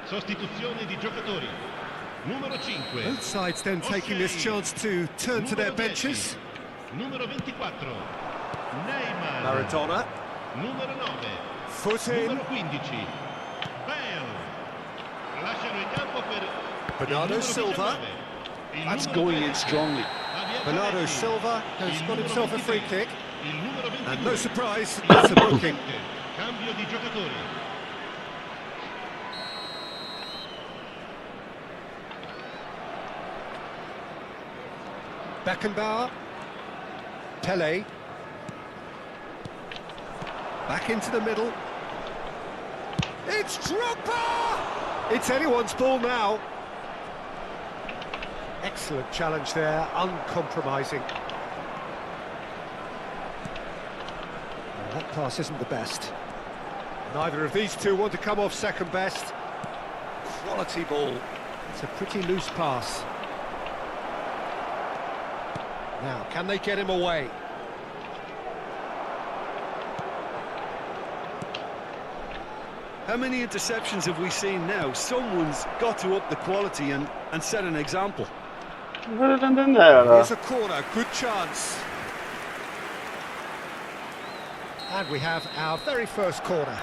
Sostituzione di giocatori. Numero 5. Both sides then taking this chance to turn to their benches. Numero 24. Neymar. Maradona. Numero 9. Foot in. Numero 15. Bale. Lasciano il campo per Bernardo Silva. That's going in strongly. Bernardo Silva has got himself a free kick. And no surprise, it's a booking. Cambio di giocatori. Beckenbauer. Pele. Back into the middle. It's Drogba! It's anyone's ball now. Excellent challenge there, uncompromising. Well, that pass isn't the best. Neither of these two want to come off second best. Quality ball. It's a pretty loose pass. Now, can they get him away? How many interceptions have we seen now? Someone's got to up the quality and set an example. Here's a corner, good chance. And we have our very first corner.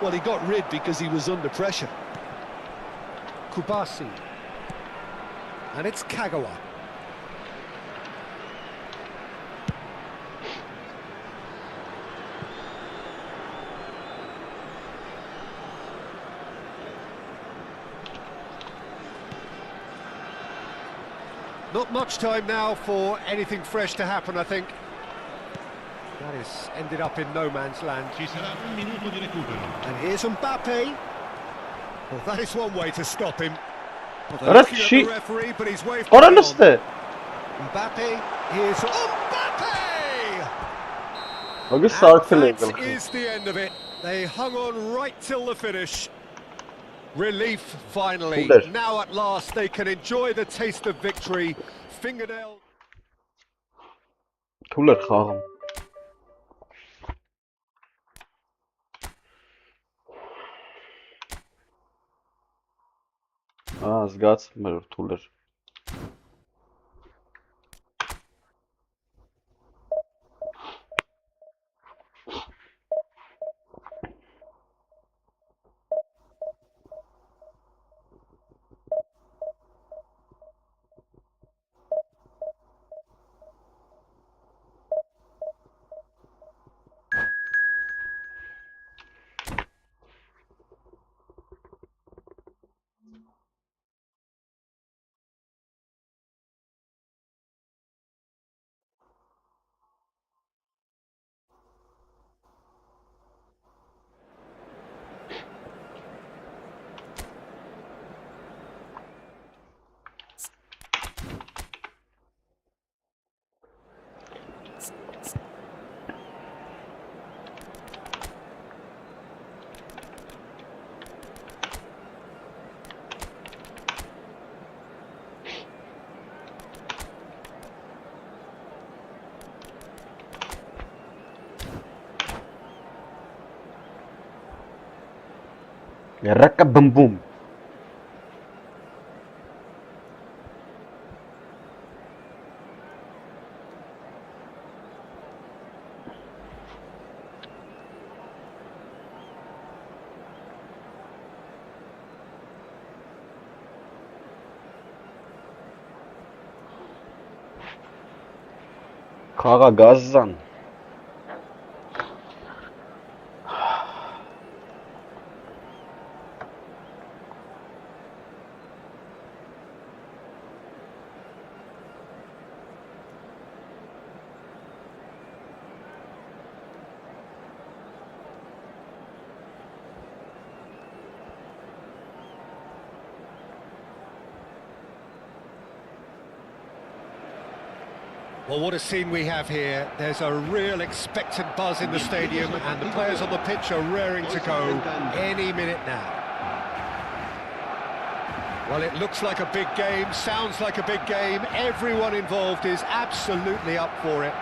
Well, he got rid because he was under pressure. Kubasi. And it's Kagawa. Not much time now for anything fresh to happen, I think. That is ended up in no man's land. Ci sarà un minuto di recupero. And here's Mbappe. Well, that is one way to stop him. Well, they're That's looking at shit. the referee, but he's waved Ora it on. niste. Mbappe, here's Mbappe! Aga sarkı And legal. that is the end of it. They hung on right till the finish. Relief, finally. Wonder. Now at last they can enjoy the taste of victory. Fingernail. Թուլեր խաղում։ Զգացում եմ որ թուլ էր։ Raka boom boom. Kaga gazdan. Well, what a scene we have here. There's a real expectant buzz in the stadium and the players on the pitch are raring to go any minute now. Well, it looks like a big game, sounds like a big game. Everyone involved is absolutely up for it.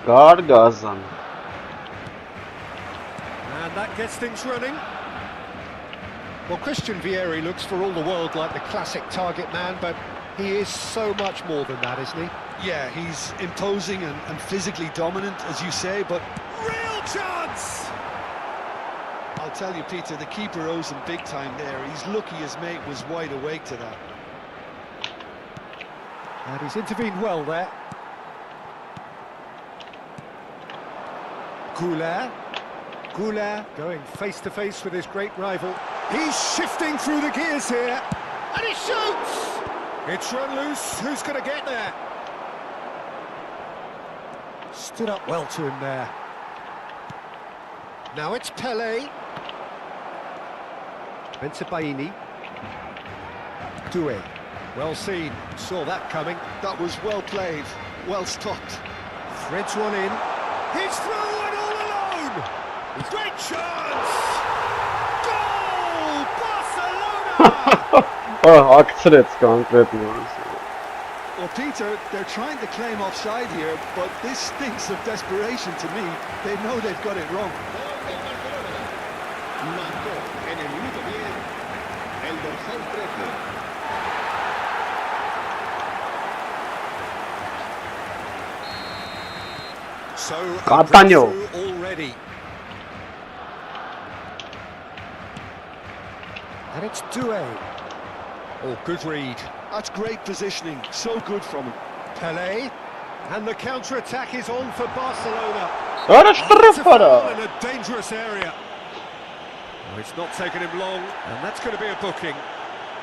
Guard gazdan. And that gets things running. Well, Christian Vieri looks for all the world like the classic target man, but he is so much more than that, isn't he? Yeah, he's imposing and physically dominant, as you say, but Real chance! I'll tell you, Peter, the keeper owes him big time there. He's lucky his mate was wide awake to that. And he's intervened well there. Goulart going face-to-face with his great rival. He's shifting through the gears here, and he shoots! It's run loose, who's going to get there? Stood up well to him there. Now it's Pelé. Bensebaini. Doué. Well seen, saw that coming. That was well played, well stopped. Threads one in. He's through and all alone! Great chance! Goal! Barcelona! Akcret konkretno. Well, Peter, they're trying to claim offside here, but this stinks of desperation to me. They know they've got it wrong. Marcó en el minuto 10 el dorsal 13. So, Catania. already. And it's Doué. Oh, good read. That's great positioning, so good from him. Pelé. And the counter-attack is on for Barcelona. Ara It's a foul shtrifara. in a dangerous area. Oh, it's not taken him long, and that's going to be a booking.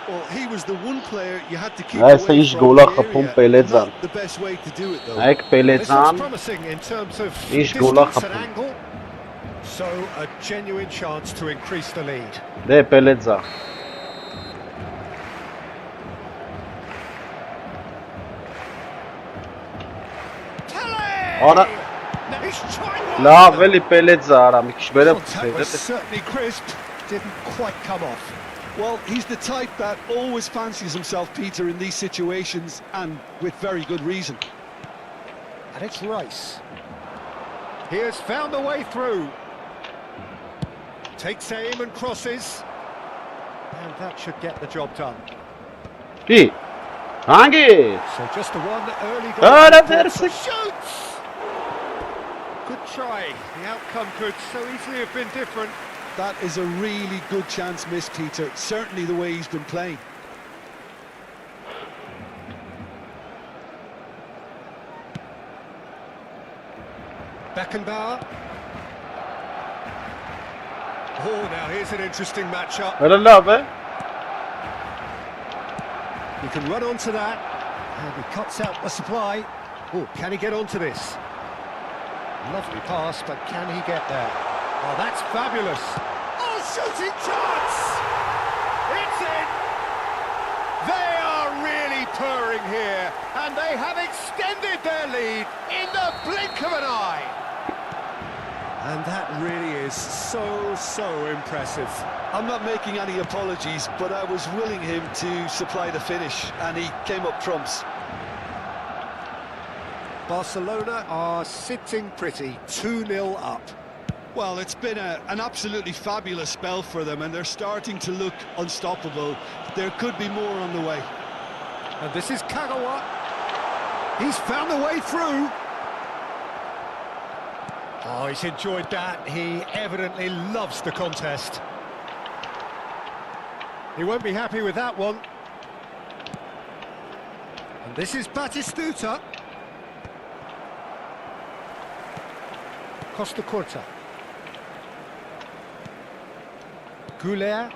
Well, he was the one player you had to keep Այս away ինչ from գոլա the խփում area. Պելեձան։ Not the best way to do it, though. Այք This looks Պելեձան, promising in terms of Ինչ գոլա distance and խփում։ angle. So, a genuine chance to increase the lead. դե Պելեձա։ Արա Now he's trying լավ էլի Պելեձա արա, մի քիչ վերև Well, that was certainly crisp. Didn't quite come off. Well, he's the type that always fancies himself, Peter, in these situations, and with very good reason. And it's Rice. He has found a way through. Takes aim and crosses. And that should get the job done. Ki. Hangi? So just the one early Öyle goal. dersin. Shoots! Good try. The outcome could so easily have been different. That is a really good chance missed, Peter. Certainly the way he's been playing. Beckenbauer. Oh, now here's an interesting matchup. Öyle abi. He can run onto that, and he cuts out the supply. Oh, can he get onto this? Lovely pass, but can he get there? Oh, that's fabulous. Oh, shooting chance! It's in! They are really purring here, and they have extended their lead in the blink of an eye. And that really is so impressive. I'm not making any apologies, but I was willing him to supply the finish, and he came up trumps. Barcelona are sitting pretty, 2-0 up. Well, it's been an absolutely fabulous spell for them, and they're starting to look unstoppable. There could be more on the way. And this is Kagawa. He's found a way through. Oh, he's enjoyed that. He evidently loves the contest. He won't be happy with that one. And this is Batistuta. Costa Corta. Goulet.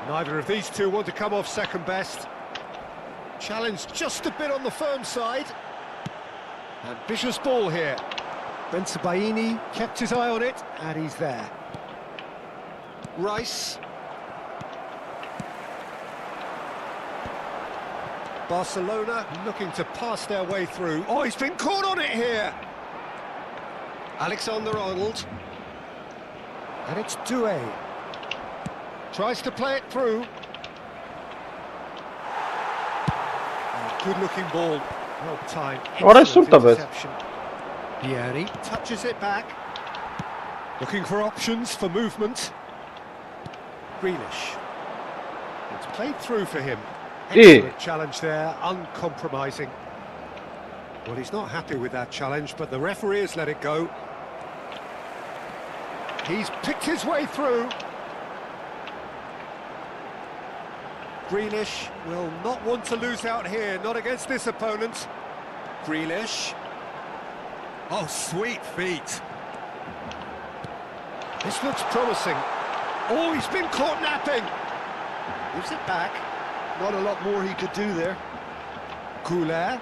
Neither of these two want to come off second best. Challenged just a bit on the firm side. Ambitious ball here. Bensebaini kept his eye on it, and he's there. Rice. Barcelona looking to pass their way through. Oh, he's been caught on it here. Alexander-Arnold. And it's Doué. Tries to play it through. Oh, good-looking ball. Well timed. Ora è Excellent sulta bes. interception. Pieri touches it back. Looking for options for movement. Grealish. It's played through for him. Excellent challenge there, uncompromising. Well, he's not happy with that challenge, but the referee has let it go. He's picked his way through. Grealish will not want to lose out here, not against this opponent. Grealish. Oh, sweet feet. This looks promising. Oh, he's been caught napping. Gives it back. Not a lot more he could do there. Goulet.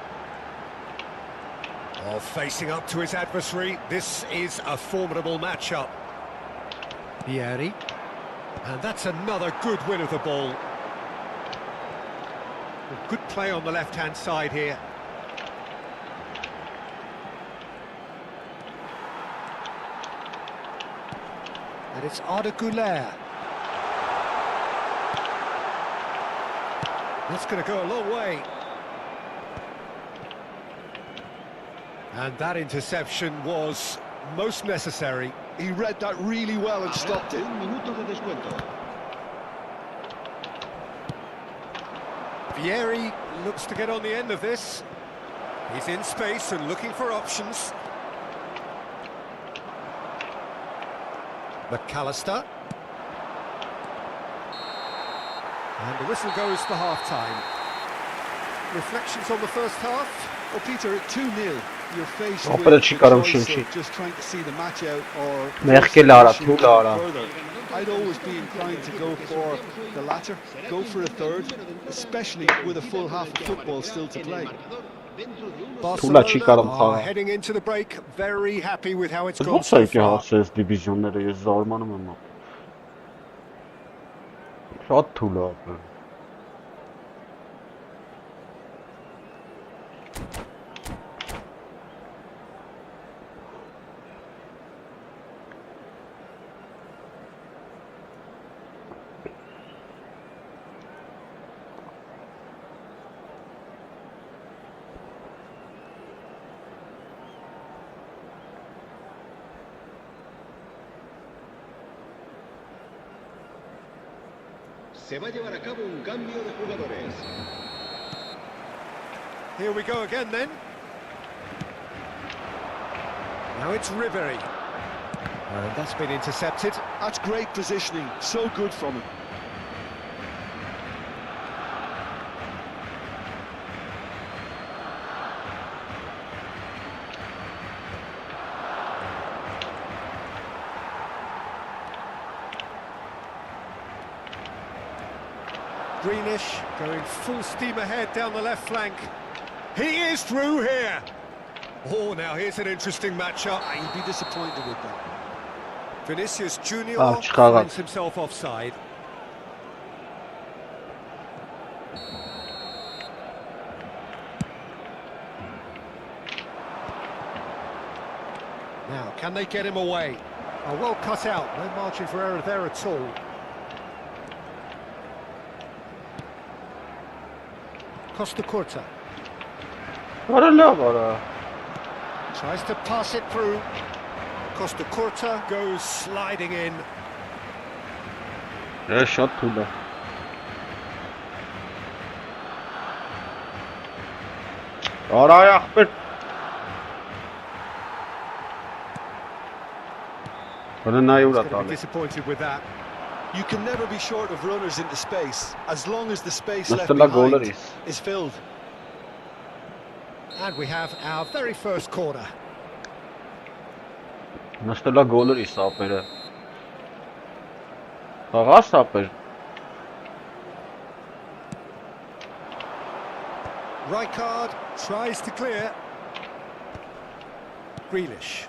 Oh, facing up to his adversary. This is a formidable matchup. Pieri. And that's another good win of the ball. Good play on the left-hand side here. And it's Arda Goulet. That's going to go a long way. And that interception was most necessary. He read that really well and stopped it. Un minuto de descuento. Pieri looks to get on the end of this. He's in space and looking for options. McAllister. And the whistle goes for half-time. Reflections on the first half? Oh, Peter, 2-0. You're faced Oh, with but the she got him, choice she- of just trying to see the match out or Merk Lara, pushing two Lara. further. I'd always be inclined to go for the latter, go for a third, especially with a full half of football still to play. Barcelona çıkarım are sana. heading into the break, very happy with how it's Bu gone so sayki far. hasres divizyonları yazarmanım ama. Rahat tuğla abi. Se va a llevar a cabo un cambio de jugadores. Here we go again then. Now it's Ribery. And that's been intercepted. That's great positioning, so good from him. Greenish going full steam ahead down the left flank. He is through here. Oh, now here's an interesting matchup. You'd be disappointed with that. Vinicius Junior Chicago. finds himself offside. Now, can they get him away? Oh, well cut out. No margin for error there at all. Costa Curta Ora lá, ora. tries to pass it through. Costa Curta goes sliding in. É shot tudo. Ora ayaq bir. Bana nay He's uğrat going to be abi. disappointed with that. You can never be short of runners into space, as long as the space left Nasıl la behind goller is filled. And we have our very first corner. Nasıl la goller sapere. Ağa saper. Rijkaard tries to clear. Grealish.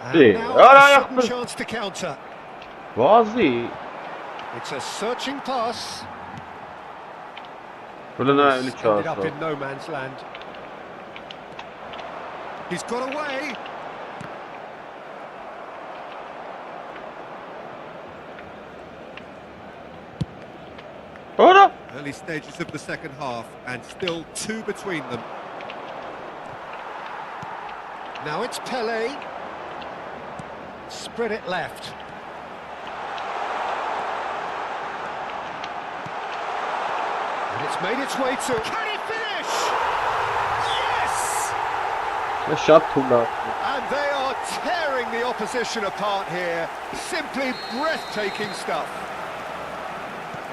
And Hey, now ara a yaptı. sudden chance to counter. Vazi. It's a searching pass. Böyle ne öyle It's ended up çağırsa. in no man's land. He's got away. Ora. Early stages of the second half, and still two between them. Now it's Pele. Spread it left. And it's made its way to... Can he finish? Yes! Ne shot tuğla. And they are tearing the opposition apart here. Simply breathtaking stuff.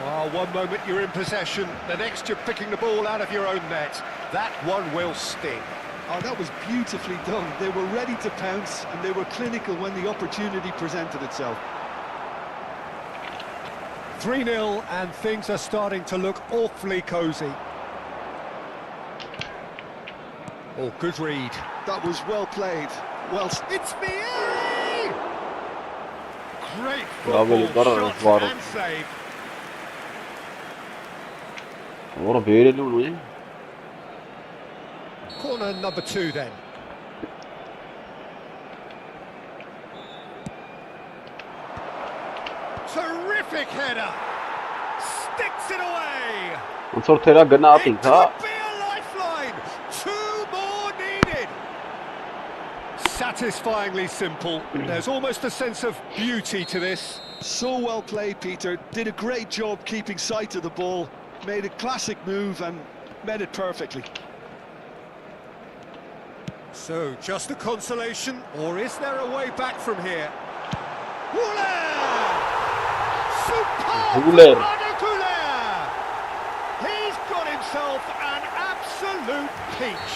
Oh, one moment you're in possession, the next you're picking the ball out of your own net. That one will sting. Oh, that was beautifully done. They were ready to pounce, and they were clinical when the opportunity presented itself. 3-0, and things are starting to look awfully cosy. Oh, good read. That was well played. Well, It's Vieri! Great böyle football var, shot var. and save. Ora böyle mi? Corner number 2 then. Terrific header. Sticks it away. Und so tera gana It ating ha. could be a lifeline. 2 more needed. Satisfyingly simple. There's almost a sense of beauty to this. so well played, Peter. Did a great job keeping sight of the ball. Made a classic move and met it perfectly. So, just a consolation, or is there a way back from here? Wooler! Superb! Wooler. Wooler! He's got himself an absolute peach.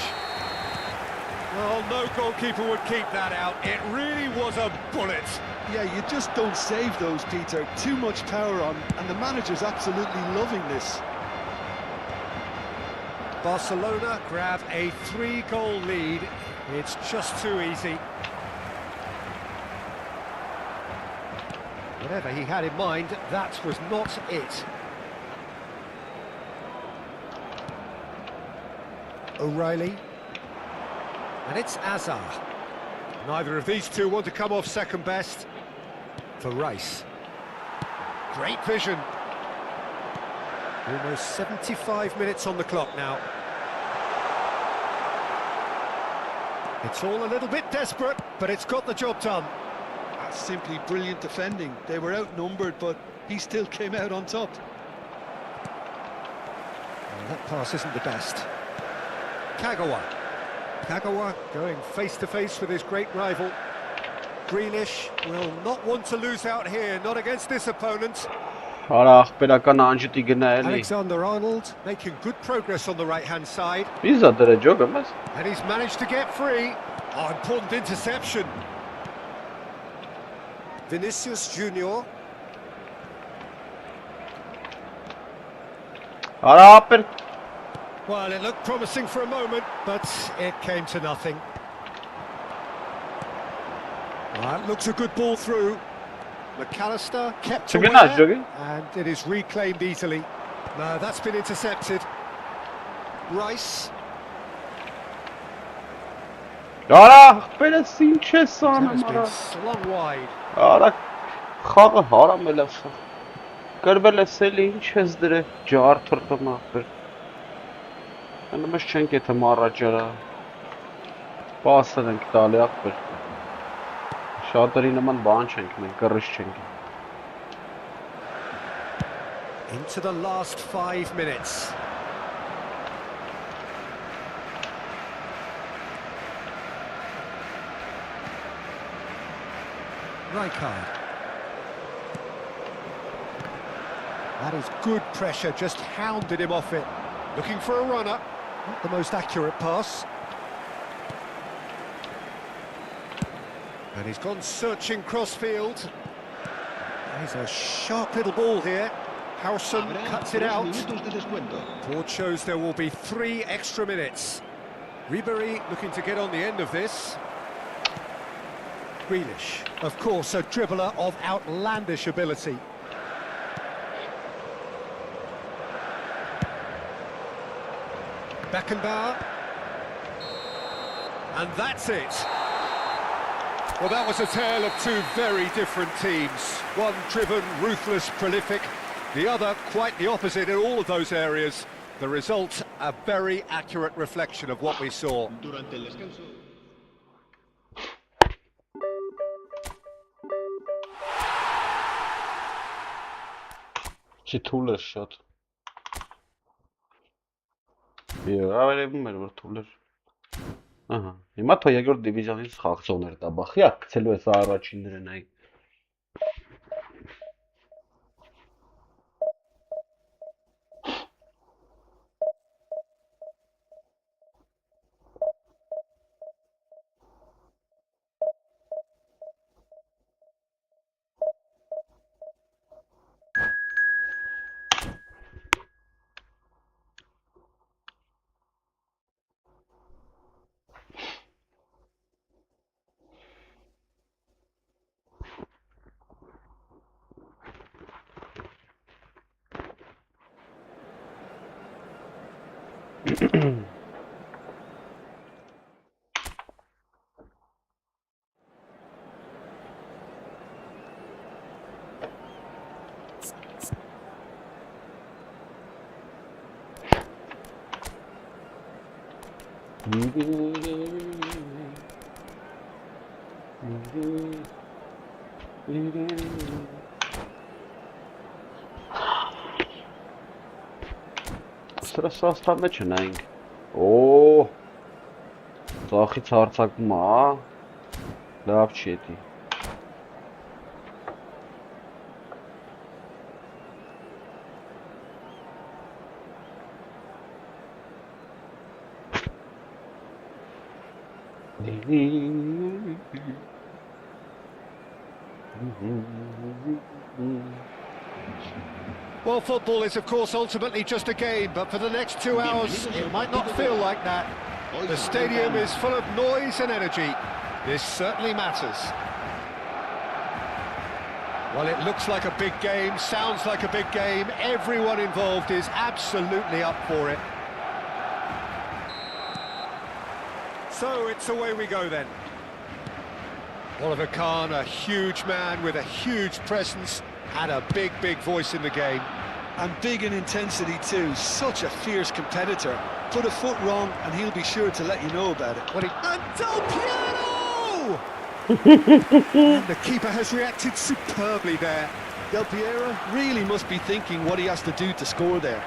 Well, no goalkeeper would keep that out. It really was a bullet. Yeah, you just don't save those, Peter. Too much power on, and the manager's absolutely loving this. Barcelona grab a 3-goal lead. It's just too easy. Whatever he had in mind, that was not it. O'Reilly. And it's Azar. Neither of these two want to come off second best. For Rice. Great vision. Almost 75 minutes on the clock now. It's all a little bit desperate, but it's got the job done. That's simply brilliant defending. They were outnumbered, but he still came out on top. Well, that pass isn't the best. Kagawa going face-to-face with his great rival. Grealish will not want to lose out here, not against this opponent. Արա ախպերական անջտի գնա էլի։ Alexander-Arnold making good progress on the right-hand side. Իզա դրե ջոգը մեզ։ And he's managed to get free. Oh, important interception. Vinicius Junior. Արա ախպեր։ Well, it looked promising for a moment, but it came to nothing. That looks a good ball through. McAllister kept away, and it is reclaimed easily. No, that's been intercepted. Rice. Արա ախպերս ինչ է սանը That has մարա։ been slung wide. Արա խաղը հարամել է սա։ Կրվել է սելի ինչ ես դրե ջարդրտում ախպեր։ Անմեջ չենք եթե մարաճարա։ Պասել ենք տալի ախպեր։ Շատերի նման բան չենք մենք, կռիչ չենք։ Into the last 5 minutes. Rijkaard. That is good pressure, just hounded him off it. Looking for a runner. Not the most accurate pass. And he's gone searching crossfield. There's a sharp little ball here. Howson cuts it out. Board shows there will be 3 extra minutes. Ribéry looking to get on the end of this. Grealish, of course, a dribbler of outlandish ability. Beckenbauer. And that's it. Well, that was a tale of 2 very different teams. One driven, ruthless, prolific. The other quite the opposite in all of those areas. The result, a very accurate reflection of what we saw. Durante el descanso. Չի թուլ էր շատ։ Ավերևում էր որ թուլ էր։ Ահա, հիմա թո երկրորդ դիվիզիոնից խաղացողներ տա բախի, գցելու է սա առաջինները նայ։ Սրասաստան մեջ նայինք։ Օ, ծախից հարցակում է, լավ չի էդի։ Well, football is, of course, ultimately just a game, but for the next 2 hours, it might not feel like that. The stadium is full of noise and energy. This certainly matters. Well, it looks like a big game, sounds like a big game. Everyone involved is absolutely up for it. So it's away we go then. Oliver Kahn, a huge man with a huge presence and a big, big voice in the game. And big in intensity too, such a fierce competitor. Put a foot wrong and he'll be sure to let you know about it. And Del Piero! And the keeper has reacted superbly there. Del Piero really must be thinking what he has to do to score there.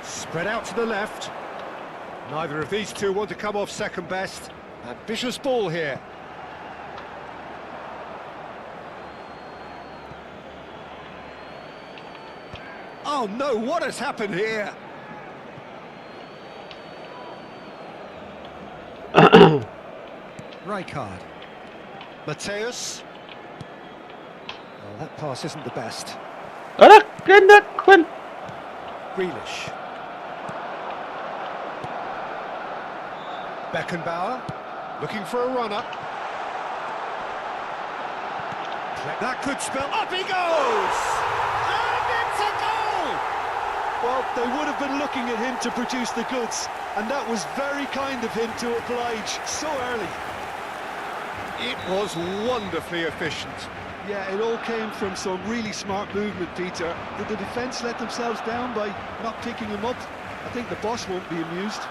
Spread out to the left. Neither of these two want to come off second best. Ambitious ball here. Oh no, what has happened here? Rijkaard. Mateus. Oh, that pass isn't the best. Grealish. Beckenbauer, looking for a runner. That could spell... Up he goes! And it's a goal! Well, they would have been looking at him to produce the goods, and that was very kind of him to oblige so early. It was wonderfully efficient. Yeah, it all came from some really smart movement, Peter. Did the defence let themselves down by not picking him up? I think the boss won't be amused.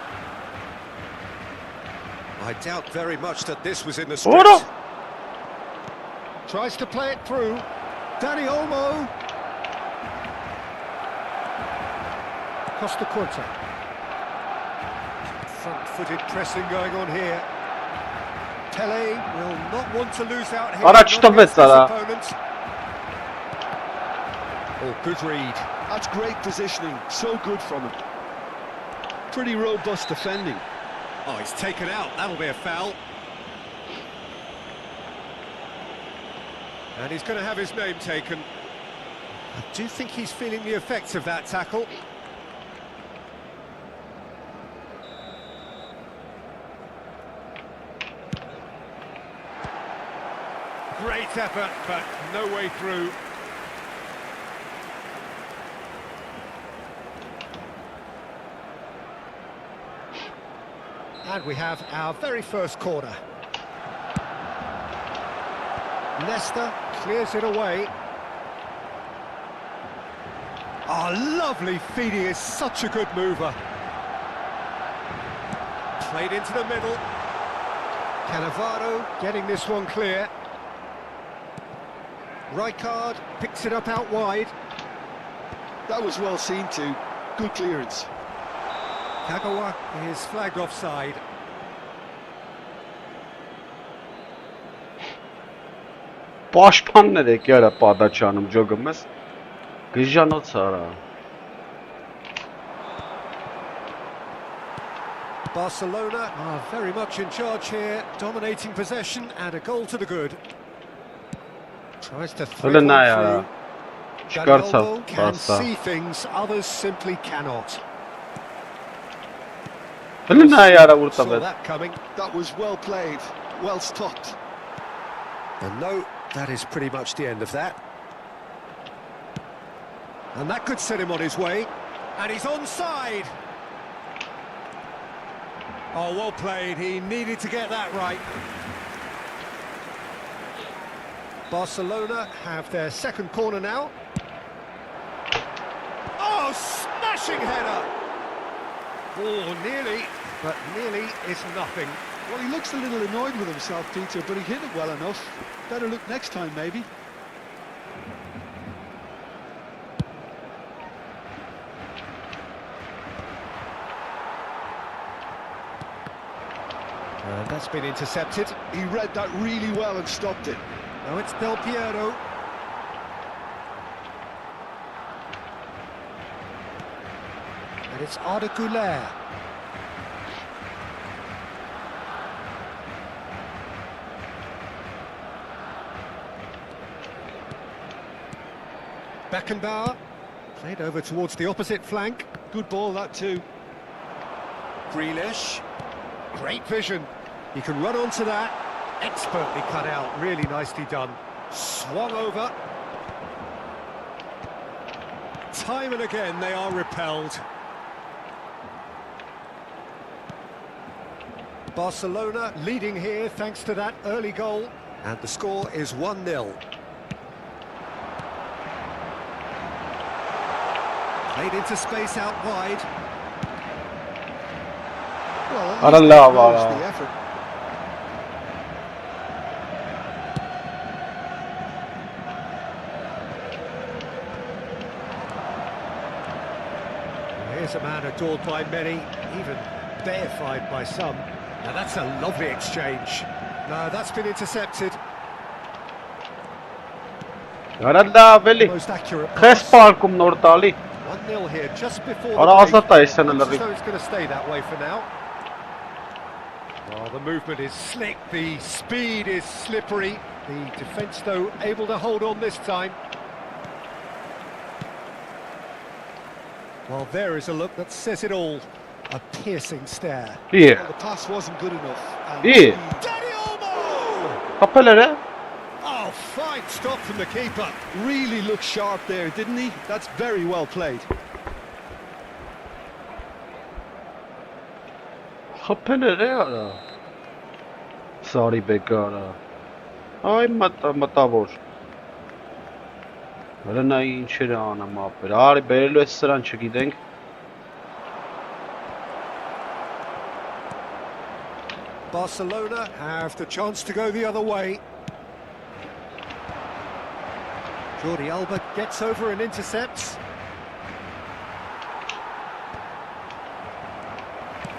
I doubt very much that this was in the script. Tries to play it through. Dani Olmo. Costa Curta. Front-footed pressing going on here. Pele will not want to lose out here. Opponents. Oh, good read. That's great positioning. So good from him. Pretty robust defending. Oh, he's taken out. That'll be a foul. And he's going to have his name taken. I do think he's feeling the effects of that tackle. Great effort, but no way through. And we have our very first corner. Leicester clears it away. Oh, lovely feed. He is such a good mover. Played into the middle. Cannavaro getting this one clear. Rijkaard picks it up out wide. That was well seen too. Good clearance. Kagawa is flagged offside. Պաշտպաններ եք յարա պատաչանում ջոգը մեզ գժանոց արա Barcelona are very much in charge here, dominating possession and a goal to the good. Tries to thread one through. Dani Olmo can see things others simply cannot. Saw that coming. That was well played, well stopped. And no, that is pretty much the end of that. And that could set him on his way. And he's onside. Oh, well played. He needed to get that right. Barcelona have their second corner now. Oh, smashing header! Oh, nearly, but nearly is nothing. Well, he looks a little annoyed with himself, Peter, but he hit it well enough. Better look next time, maybe. And that's been intercepted. He read that really well and stopped it. Now it's Del Piero. And it's Arda Güler. Beckenbauer played over towards the opposite flank. Good ball, that too. Grealish. Great vision. He can run onto that. Expertly cut out. Really nicely done. Swung over. Time and again they are repelled. Barcelona leading here thanks to that early goal. And the score is 1-0. Played into space out wide. Well, that the effort. There's a man adored by many, even deified by some. Now that's a lovely exchange. No, that's been intercepted. Arada veli. Most accurate Քես pass. պարկում նոր տալի։ 1-0 here, just before the Արա break. ազատ է այսան Looks as լրի։ though it's going to stay that way for now. Well, the movement is slick, the speed is slippery. The defence, though, able to hold on this time. Well, there is a look that says it all. A piercing stare. Yeah. Well, the pass wasn't good enough. And Yeah. Danny Olmo! Կապել էր։ Oh, fine stop from the keeper. really looked sharp there, didn't he? That's very well played. Կապել էր արա։ Sorry բեկարա։ Այ մտավոր։ Վրնա ինչեր է անում ապեր։ Արի բերելու է սրան չգիտենք։ Barcelona have the chance to go the other way. Jordi Alba gets over and intercepts.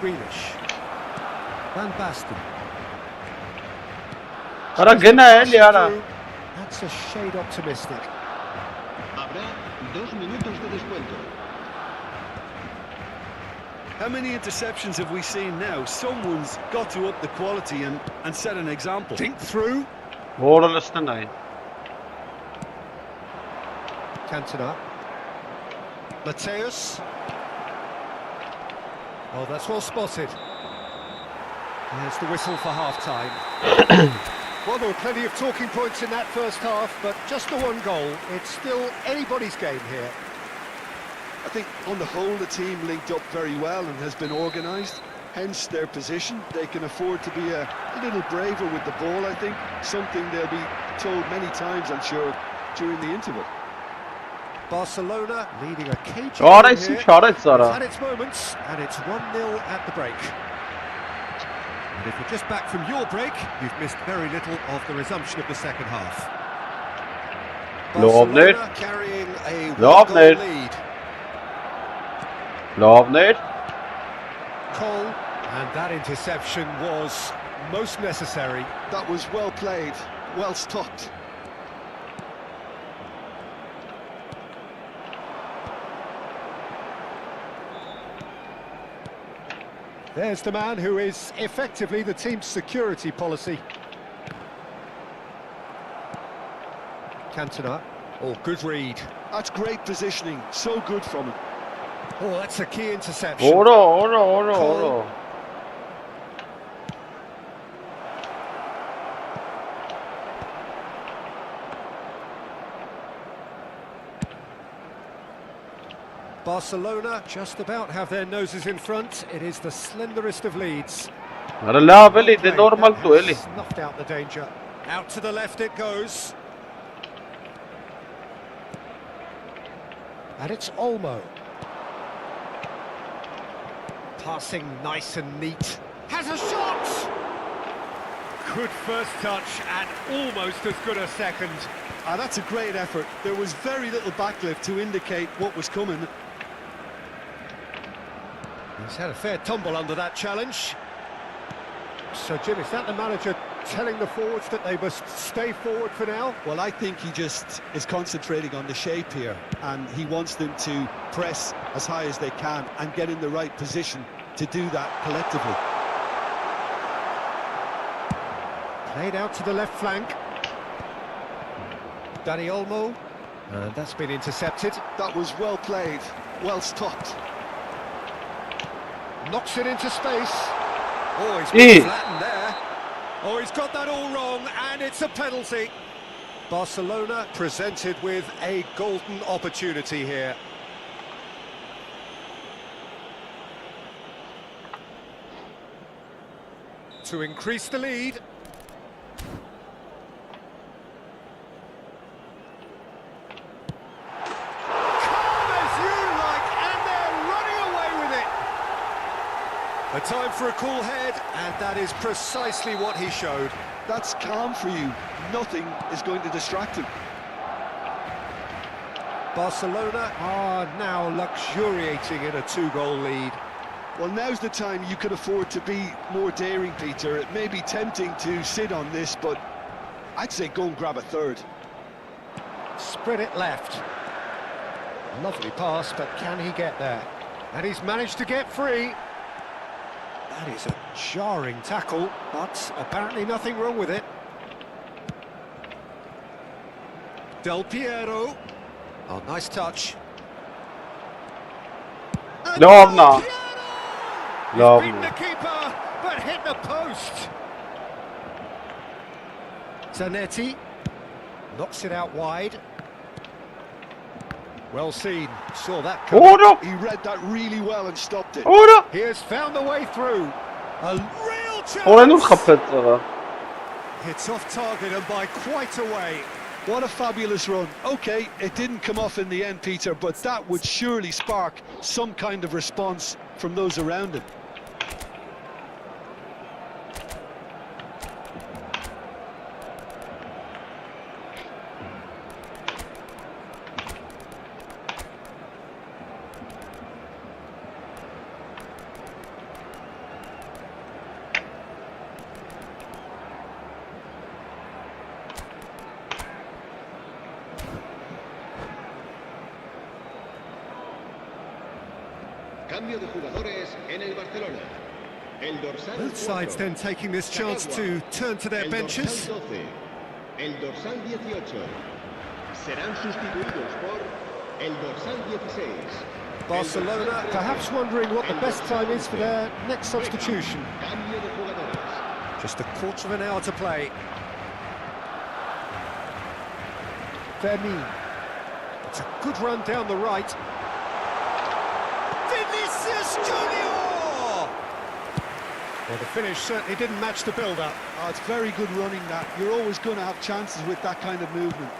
Grealish. Van Basten. Արա գնա էլի արա։ That's a shade optimistic. Habrá 2 minutos de descuento. How many interceptions have we seen now? Someone's got to up the quality and set an example. Think through. Որը լստանայ։ Cantona. Mateus. Oh, that's well spotted. There's the whistle for half-time. Well, there were plenty of talking points in that first half, but just the one goal. It's still anybody's game here. I think on the whole the team linked up very well and has been organised, hence their position. They can afford to be a little braver with the ball, I think, something they'll be told many times, I'm sure, during the interval. Barcelona leading a cagey Արա game ինչ here. արեց It's արա։ had its moments, and it's 1-0 at the break. And if you're just back from your break, you've missed very little of the resumption of the second half. Lovely. Barcelona carrying a Lovely. one-goal lead. Լավներ։ Cole, and that interception was most necessary. That was well played, well stopped. There's the man who is effectively the team's security policy. Cantona. Oh, good read. That's great positioning, so good from him. Oh, that's a key interception. Օրո։ Barcelona just about have their noses in front. It is the slenderest of leads. Արա լավ էլի, դե նորմալ դու էլի։ Snuffed out the danger. Out to the left it goes. And it's Olmo. Passing nice and neat. Has a shot! Good first touch and almost as good a second. That's a great effort. There was very little backlift to indicate what was coming. He's had a fair tumble under that challenge. So, Jim, is that the manager telling the forwards that they must stay forward for now? Well, I think he just is concentrating on the shape here, and he wants them to press as high as they can and get in the right position to do that collectively. Played out to the left flank. Danny Olmo, and that's been intercepted. That was well played, well stopped. Knocks it into space. Oh, he's been flattened there. Oh, he's got that all wrong, and it's a penalty. Barcelona presented with a golden opportunity here. To increase the lead. A time for a cool head, and that is precisely what he showed. That's calm for you. Nothing is going to distract him. Barcelona are now luxuriating in a 2-goal lead. Well, now's the time you could afford to be more daring, Peter. It may be tempting to sit on this, but I'd say go and grab a third. Spread it left. Lovely pass, but can he get there? And he's managed to get free. That is a jarring tackle, but apparently nothing wrong with it. Del Piero. Oh, nice touch. And Love Del now. Piero! Love He's beaten now. the keeper, but hit the post. Zanetti knocks it out wide. Well seen, saw that coming. Order! He read that really well and stopped it. Order! He has found a way through. A real Օրենուր chance. խփեց եղա։ Hits off target and by quite a way. What a fabulous run. OK, it didn't come off in the end, Peter, but that would surely spark some kind of response from those around him. Cambio de jugadores en el Barcelona. El dorsal Both sides 4. then taking this chance to turn to their El benches. dorsal 12. El dorsal 18. Serán sustituidos por el dorsal 16. Barcelona perhaps wondering what the best time is for their next substitution. Cambio de jugadores. Just a quarter of an hour to play. Fermin. It's a good run down the right. Vinicius Junior! Well, the finish certainly didn't match the build-up. Oh, it's very good running, that. You're always going to have chances with that kind of movement.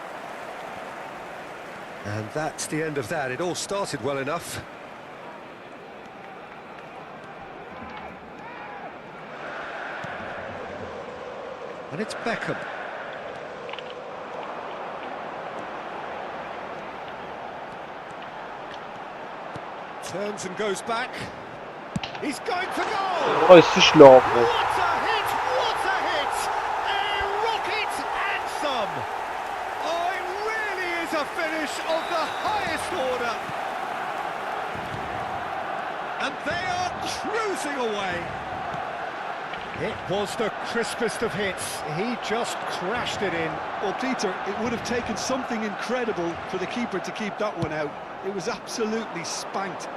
And that's the end of that. It all started well enough. And it's Beckham. Turns and goes back. He's going for goal! Ой, սիշ լավ է։ What a hit! What a hit! A rocket and some! Oh, it really is a finish of the highest order. And they are cruising away. It was the crispest of hits. He just crashed it in. Well, Peter, it would have taken something incredible for the keeper to keep that one out. It was absolutely spanked.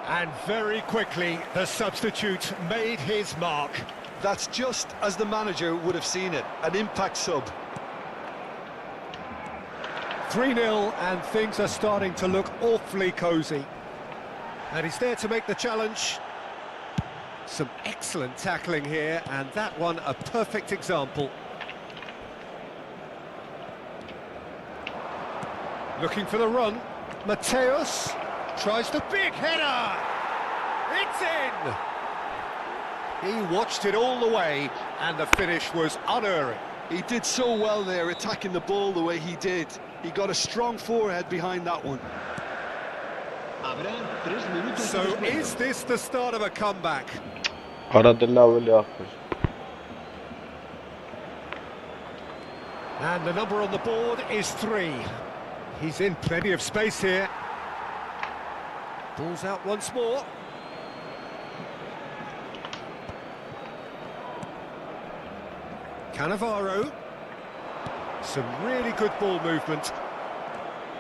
And very quickly, the substitute made his mark. That's just as the manager would have seen it, an impact sub. 3-0, and things are starting to look awfully cosy. And he's there to make the challenge. Some excellent tackling here, and that one a perfect example. Looking for the run. Mateus tries the big header. It's in. He watched it all the way, and the finish was unerring. He did so well there, attacking the ball the way he did. He got a strong forehead behind that one. Habrá 3 minutos. So is this the start of a comeback? Արա դե լավ էլի ախր։ And the number on the board is 3. He's in plenty of space here. Ball's out once more. Cannavaro. Some really good ball movement.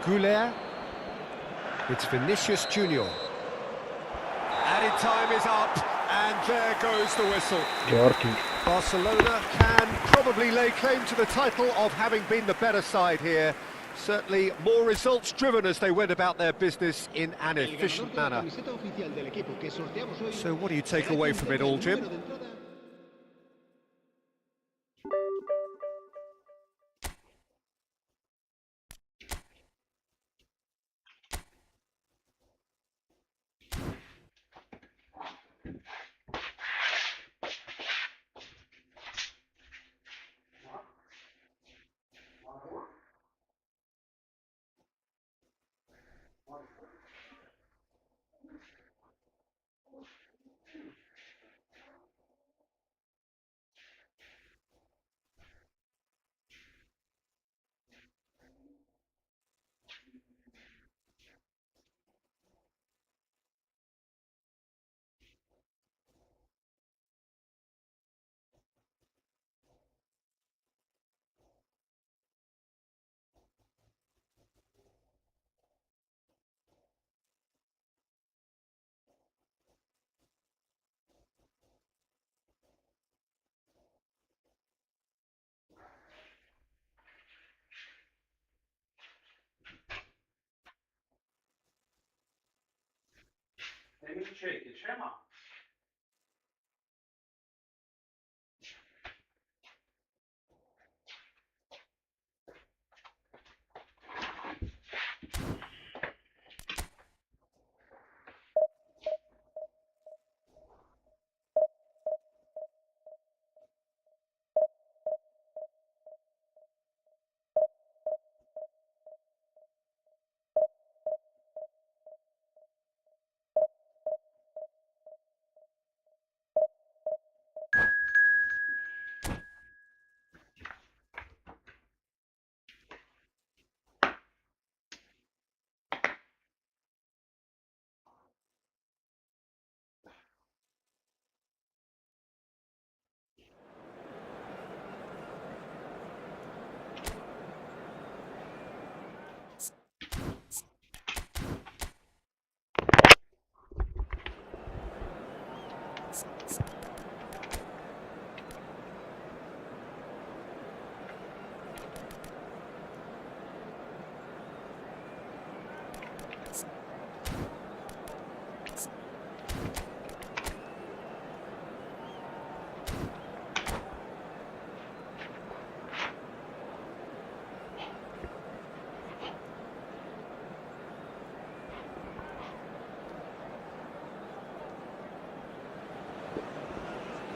Goulet. It's Vinicius Junior. Added time is up, and there goes the whistle. Գեորգի։ Barcelona can probably lay claim to the title of having been the better side here. Certainly more results driven as they went about their business in an efficient manner. So what do you take away from it all, Jim?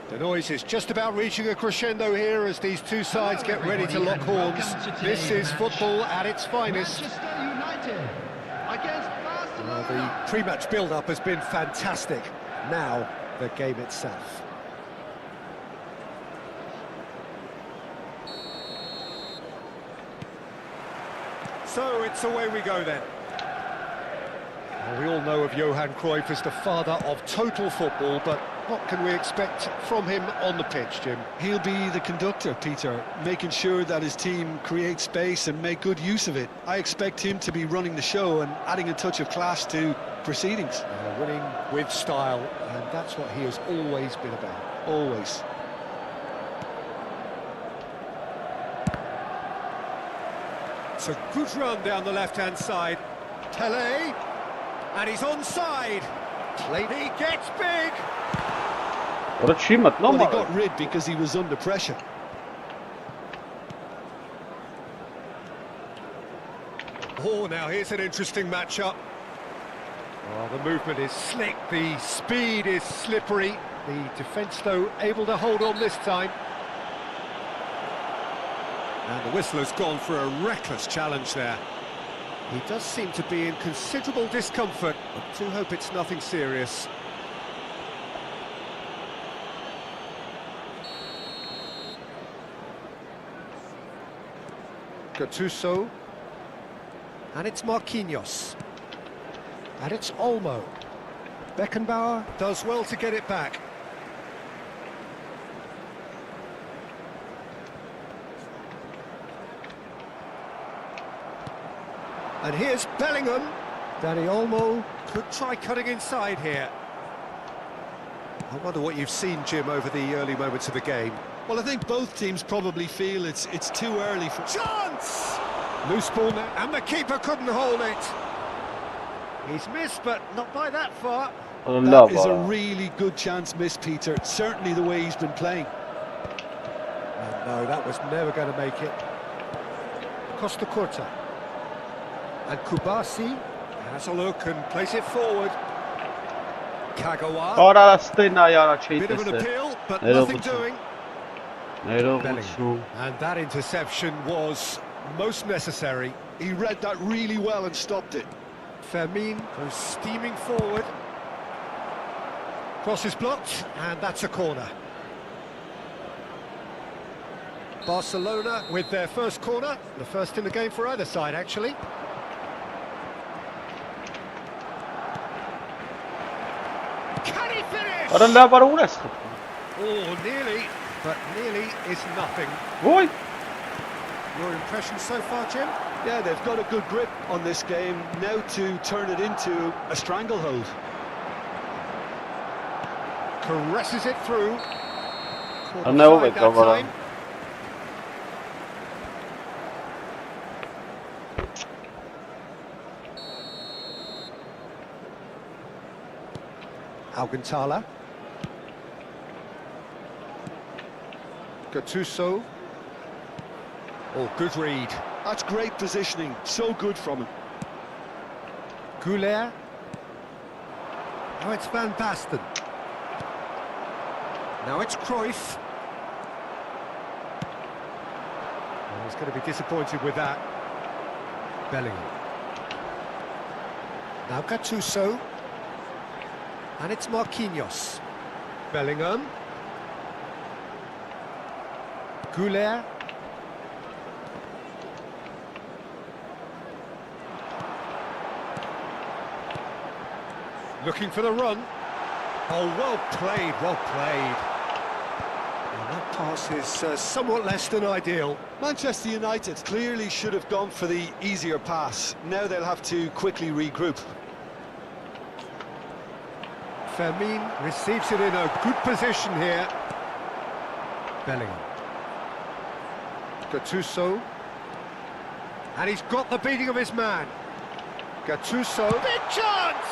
The noise is just about reaching a crescendo here as these two sides get ready to lock horns. This is football at its finest. Manchester United against Barcelona. The pre-match build-up has been fantastic. Now, the game itself. So it's away we go then. Well, we all know of Johan Cruyff as the father of total football, but what can we expect from him on the pitch, Jim? He'll be the conductor, Peter, making sure that his team creates space and make good use of it. I expect him to be running the show and adding a touch of class to proceedings. Winning with style, and that's what he has always been about. Always. It's a good run down the left-hand side. Tele, and he's onside. He gets big. What a shimmer, no Well, more. he got rid because he was under pressure. Oh, now here's an interesting matchup. Oh, the movement is slick, the speed is slippery. The defence, though, able to hold on this time. And the whistle has gone for a reckless challenge there. He does seem to be in considerable discomfort, but do hope it's nothing serious. Gattuso. And it's Marquinhos. And it's Olmo. Beckenbauer does well to get it back. And here's Bellingham. Danny Olmo could try cutting inside here. I wonder what you've seen, Jim, over the early moments of the game. Well, I think both teams probably feel it's too early for... Chance! Loose ball now, and the keeper couldn't hold it. He's missed, but not by that far. That is a really good chance miss, Peter. Certainly the way he's been playing. And no, that was never going to make it. Costa Curta. And Kubasi has a look and plays it forward. Kagawa. Bit of an appeal, but nothing doing. Bellingham. And that interception was most necessary. He read that really well and stopped it. Fermin goes steaming forward. Cross is blocked, and that's a corner. Barcelona with their first corner, the first in the game for either side, actually. Can he finish? Oh, nearly, but nearly is nothing. Boy. Your impression so far, Jim? Yeah, they've got a good grip on this game. Now to turn it into a stranglehold. Caresses it through. I know it, that time. Alcantara. Gattuso. Oh, good read. That's great positioning, so good from him. Goulet. Now it's Van Basten. Now it's Cruyff. Oh, he's going to be disappointed with that. Bellingham. Now Gattuso. And it's Marquinhos. Bellingham. Goulet. Looking for the run. Oh, well played, well played. And that pass is somewhat less than ideal. Manchester United clearly should have gone for the easier pass. Now they'll have to quickly regroup. Fermin receives it in a good position here. Bellingham. Gattuso. And he's got the beating of his man. Gattuso. Big chance!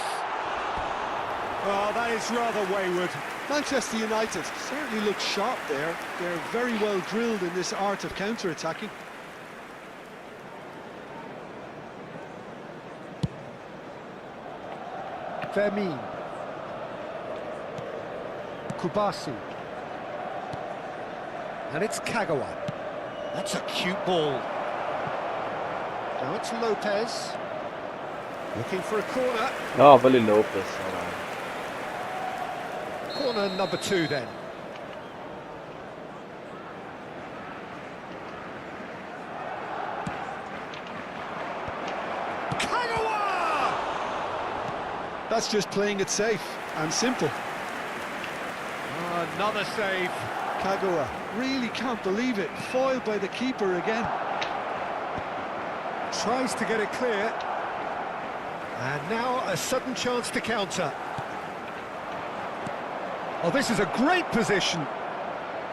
Oh, that is rather wayward. Manchester United certainly look sharp there. They're very well drilled in this art of counter-attacking. Fermin. Kubasi. And it's Kagawa. That's a cute ball. Now it's Lopez. Looking for a corner. Oh, Billy Lopez. Corner number 2 then. Kagawa! That's just playing it safe and simple. Another save. Kagawa really can't believe it. Foiled by the keeper again. Tries to get it clear. And now a sudden chance to counter. Oh, this is a great position.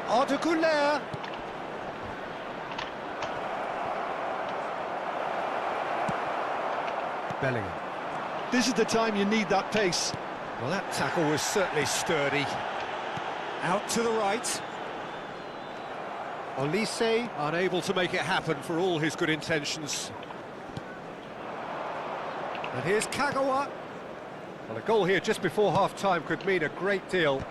Arda Güler. Bellingham. This is the time you need that pace. Well, that tackle was certainly sturdy. Out to the right. Olise unable to make it happen for all his good intentions. And here's Kagawa. Well, a goal here just before half-time could mean a great deal.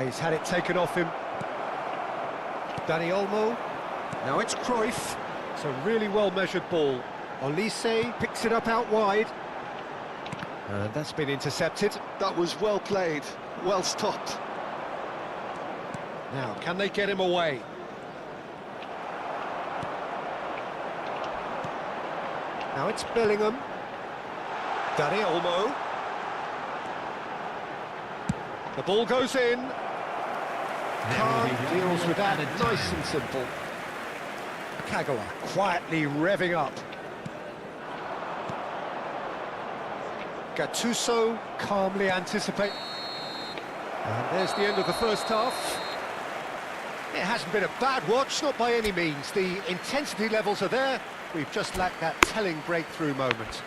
He's had it taken off him. Dani Olmo. Now it's Cruyff. It's a really well-measured ball. Olise picks it up out wide. And that's been intercepted. That was well played, well stopped. Now, can they get him away? Now it's Bellingham. Dani Olmo. The ball goes in. Khan deals with that nice and simple. Kagawa quietly revving up. Gattuso calmly anticipate. And there's the end of the first half. It hasn't been a bad watch, not by any means. The intensity levels are there. We've just lacked that telling breakthrough moment.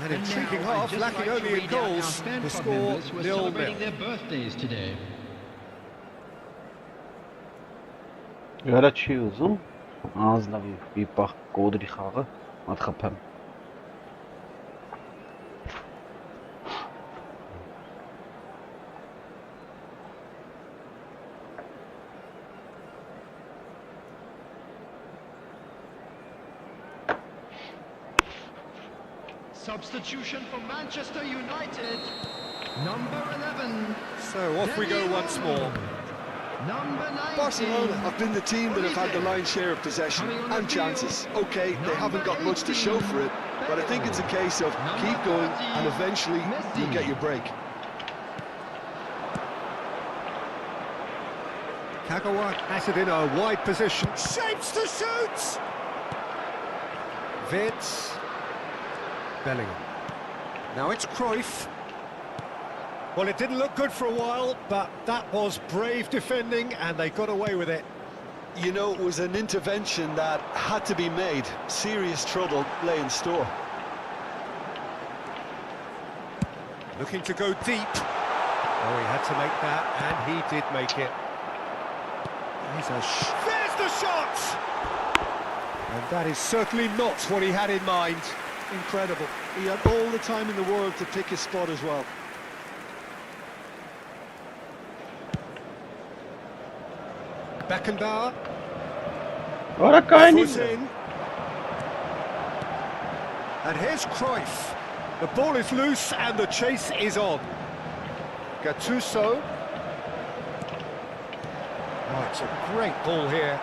An intriguing half, lacking only in goals. The score 0-0. Celebrating their birthdays today. Երա չի ուզում անձնավի մի պահ կոդրի խաղը մատխափեմ։ Substitution for Manchester United. Number 11. So off we go once more. Number 19. Barcelona have been the team that have had the lion's share of possession and chances. Okay, they haven't got much to show for it, but I think it's a case of keep going and eventually you'll get your break. Kagawa has it in a wide position. Shapes to shoot! Vitz. Bellingham. Now it's Cruyff. Well, it didn't look good for a while, but that was brave defending, and they got away with it. You know, it was an intervention that had to be made. Serious trouble lay in store. Looking to go deep. Oh, he had to make that, and he did make it. There's the shot! And that is certainly not what he had in mind. Incredible. He had all the time in the world to pick his spot as well. Beckenbauer. Ora keine. Foot in. And here's Cruyff. The ball is loose and the chase is on. Gattuso. Oh, it's a great ball here.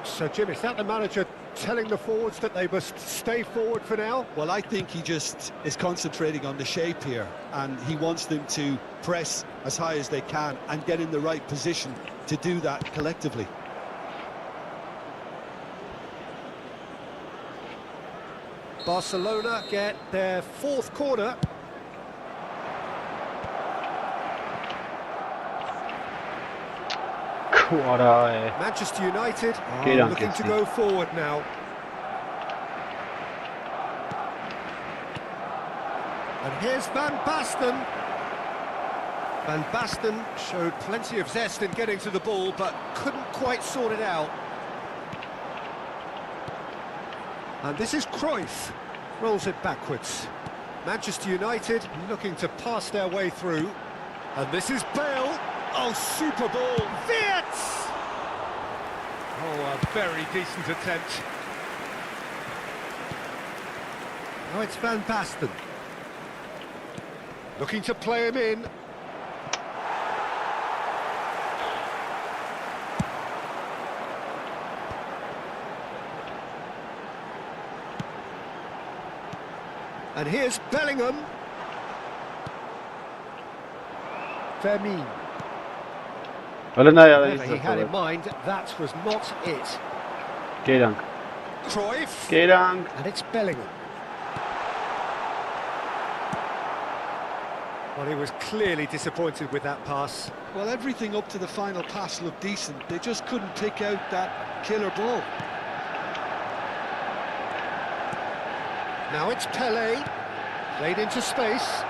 So, Jim, is that the manager telling the forwards that they must stay forward for now? Well, I think he just is concentrating on the shape here, and he wants them to press as high as they can and get in the right position to do that collectively. Barcelona get their fourth corner. Manchester United are looking to go forward now. And here's Van Basten. Van Basten showed plenty of zest in getting to the ball, but couldn't quite sort it out. And this is Cruyff. Rolls it backwards. Manchester United looking to pass their way through. And this is Bale. Oh, super ball. Wirtz! Oh, a very decent attempt. Now it's Van Basten. Looking to play him in. And here's Bellingham. Vermeer. Whatever he had in mind, that was not it. Cruyff. And it's Bellingham. Well, he was clearly disappointed with that pass. Well, everything up to the final pass looked decent. They just couldn't pick out that killer ball. Now it's Pelé. Played into space.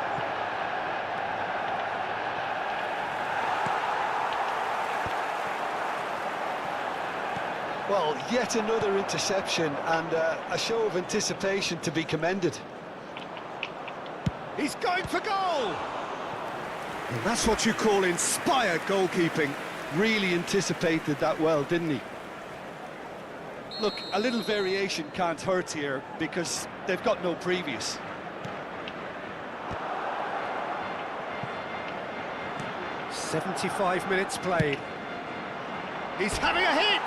Well, yet another interception and a show of anticipation to be commended. He's going for goal! And that's what you call inspired goalkeeping. Really anticipated that well, didn't he? Look, a little variation can't hurt here because they've got no previous. "75 minutes played. He's having a hit!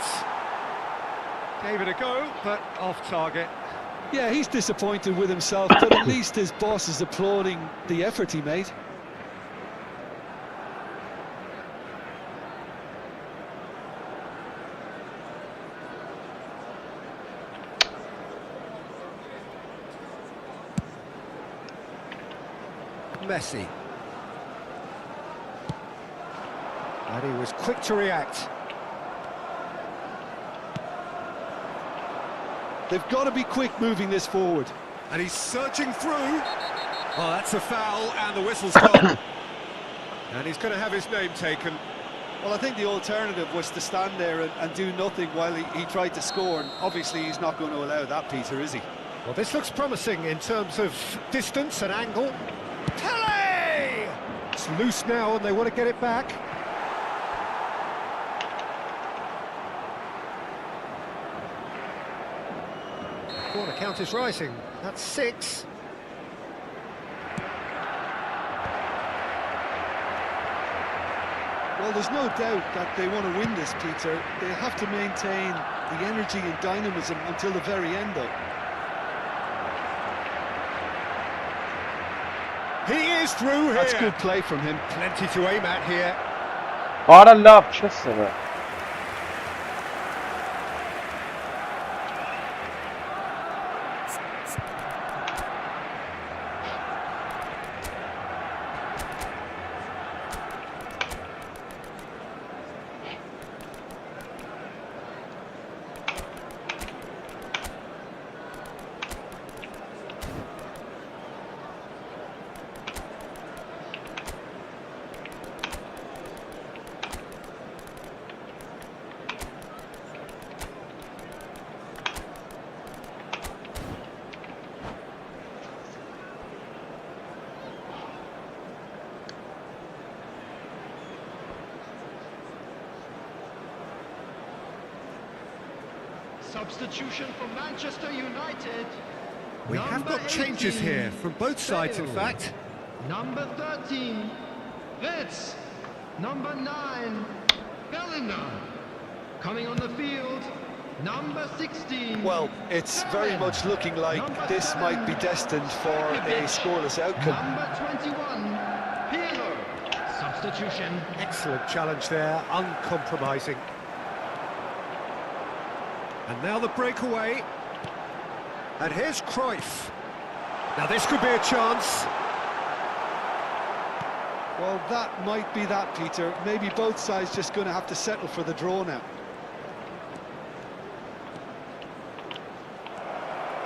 Gave it a go, but off target. Yeah, he's disappointed with himself, but at least his boss is applauding the effort he made. Messi. And he was quick to react. They've got to be quick moving this forward. And he's surging through. Oh, that's a foul, and the whistle's gone. And he's going to have his name taken. Well, I think the alternative was to stand there and do nothing while he tried to score, and obviously he's not going to allow that, Peter, is he? Well, this looks promising in terms of distance and angle. Pelé! It's loose now, and they want to get it back. Corner count is rising. That's 6. Well, there's no doubt that they want to win this, Peter. They have to maintain the energy and dynamism until the very end, though. He is through here. That's good play from him. Plenty to aim at here. Ora love, just a Substitution for Manchester United. We have got changes here from both sides, in fact. Number 13, Ritz. Number 9, Bellingham. Coming on the field, number 16. Well, it's very much looking like this might be destined for a scoreless outcome. Number 21, Pirlo. Substitution. Excellent challenge there, uncompromising. And now the breakaway. And here's Cruyff. Now this could be a chance. Well, that might be that, Peter. Maybe both sides just going to have to settle for the draw now.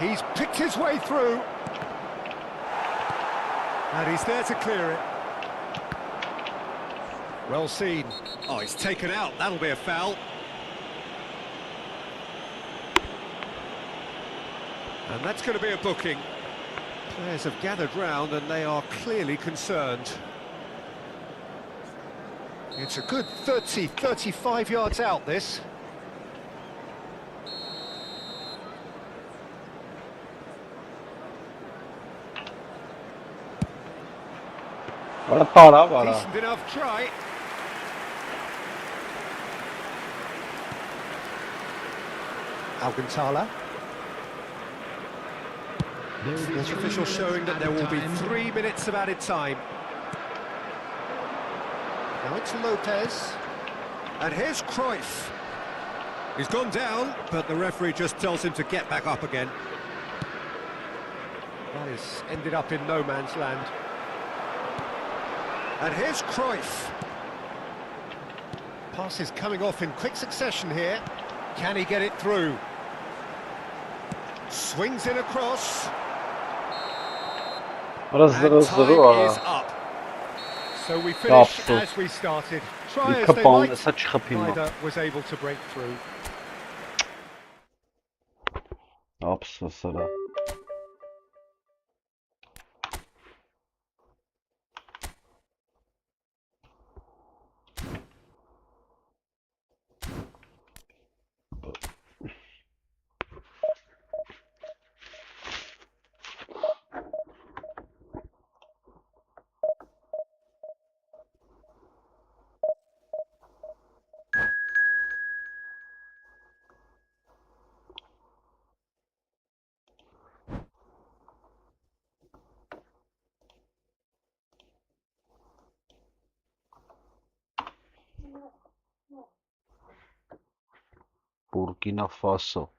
He's picked his way through. And he's there to clear it. Well seen. Oh, he's taken out. That'll be a foul. And that's going to be a booking. Players have gathered round and they are clearly concerned. It's a good 30, 35 yards out, this. Decent enough try. Alcantara. This official showing that there will be 3 minutes of added time. Now it's Lopez. And here's Cruyff. He's gone down, but the referee just tells him to get back up again. That has ended up in no man's land. And here's Cruyff. Pass is coming off in quick succession here. Can he get it through? Swings in across. And time is up. So we finish as we started. Try as they might, neither was able to break through. Absolutely. Burkina Faso.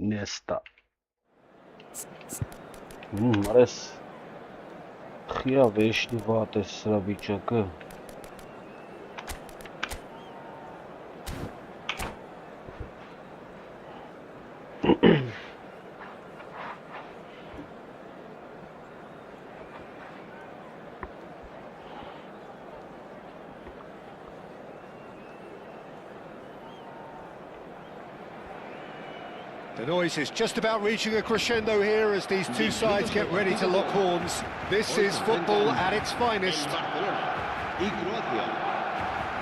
Nesta. Արես խիա վեշնի վատ է սրա վիճակը։ The noise is just about reaching a crescendo here as these two sides get ready to lock horns. This is football at its finest.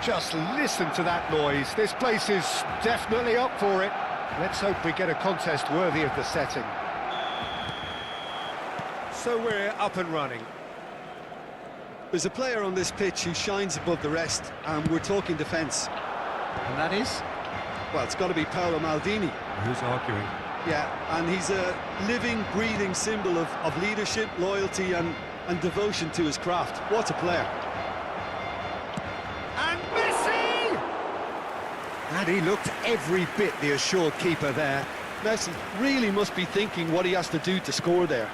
Just listen to that noise. This place is definitely up for it. Let's hope we get a contest worthy of the setting. So we're up and running. There's a player on this pitch who shines above the rest, and we're talking defence. And that is? Well, it's got to be Paolo Maldini. Who's arguing? Yeah, and he's a living, breathing symbol of leadership, loyalty and and devotion to his craft. What a player. And Messi! And he looked every bit the assured keeper there. Messi really must be thinking what he has to do to score there.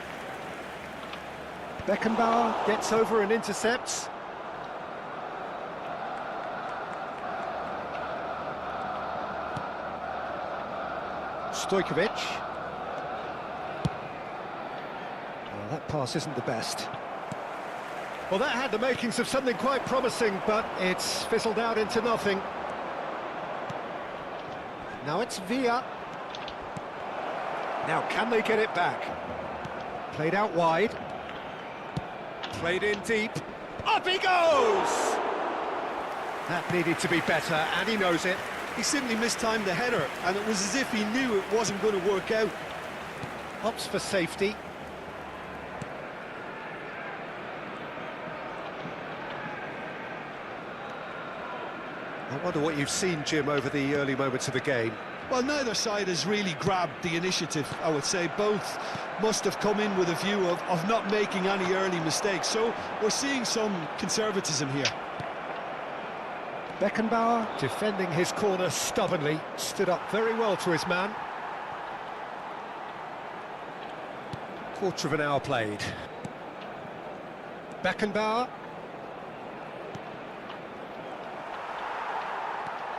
Beckenbauer gets over and intercepts. Stojkovic. Well, that pass isn't the best. Well, that had the makings of something quite promising, but it's fizzled out into nothing. Now it's Villa. Now, can they get it back? Played out wide. Played in deep. Up he goes! That needed to be better, and he knows it. He simply mistimed the header, and it was as if he knew it wasn't going to work out. Opts for safety. I wonder what you've seen, Jim, over the early moments of the game. Well, neither side has really grabbed the initiative, I would say. Both must have come in with a view of not making any early mistakes. So we're seeing some conservatism here. Beckenbauer, defending his corner stubbornly, stood up very well to his man. Quarter of an hour played. Beckenbauer.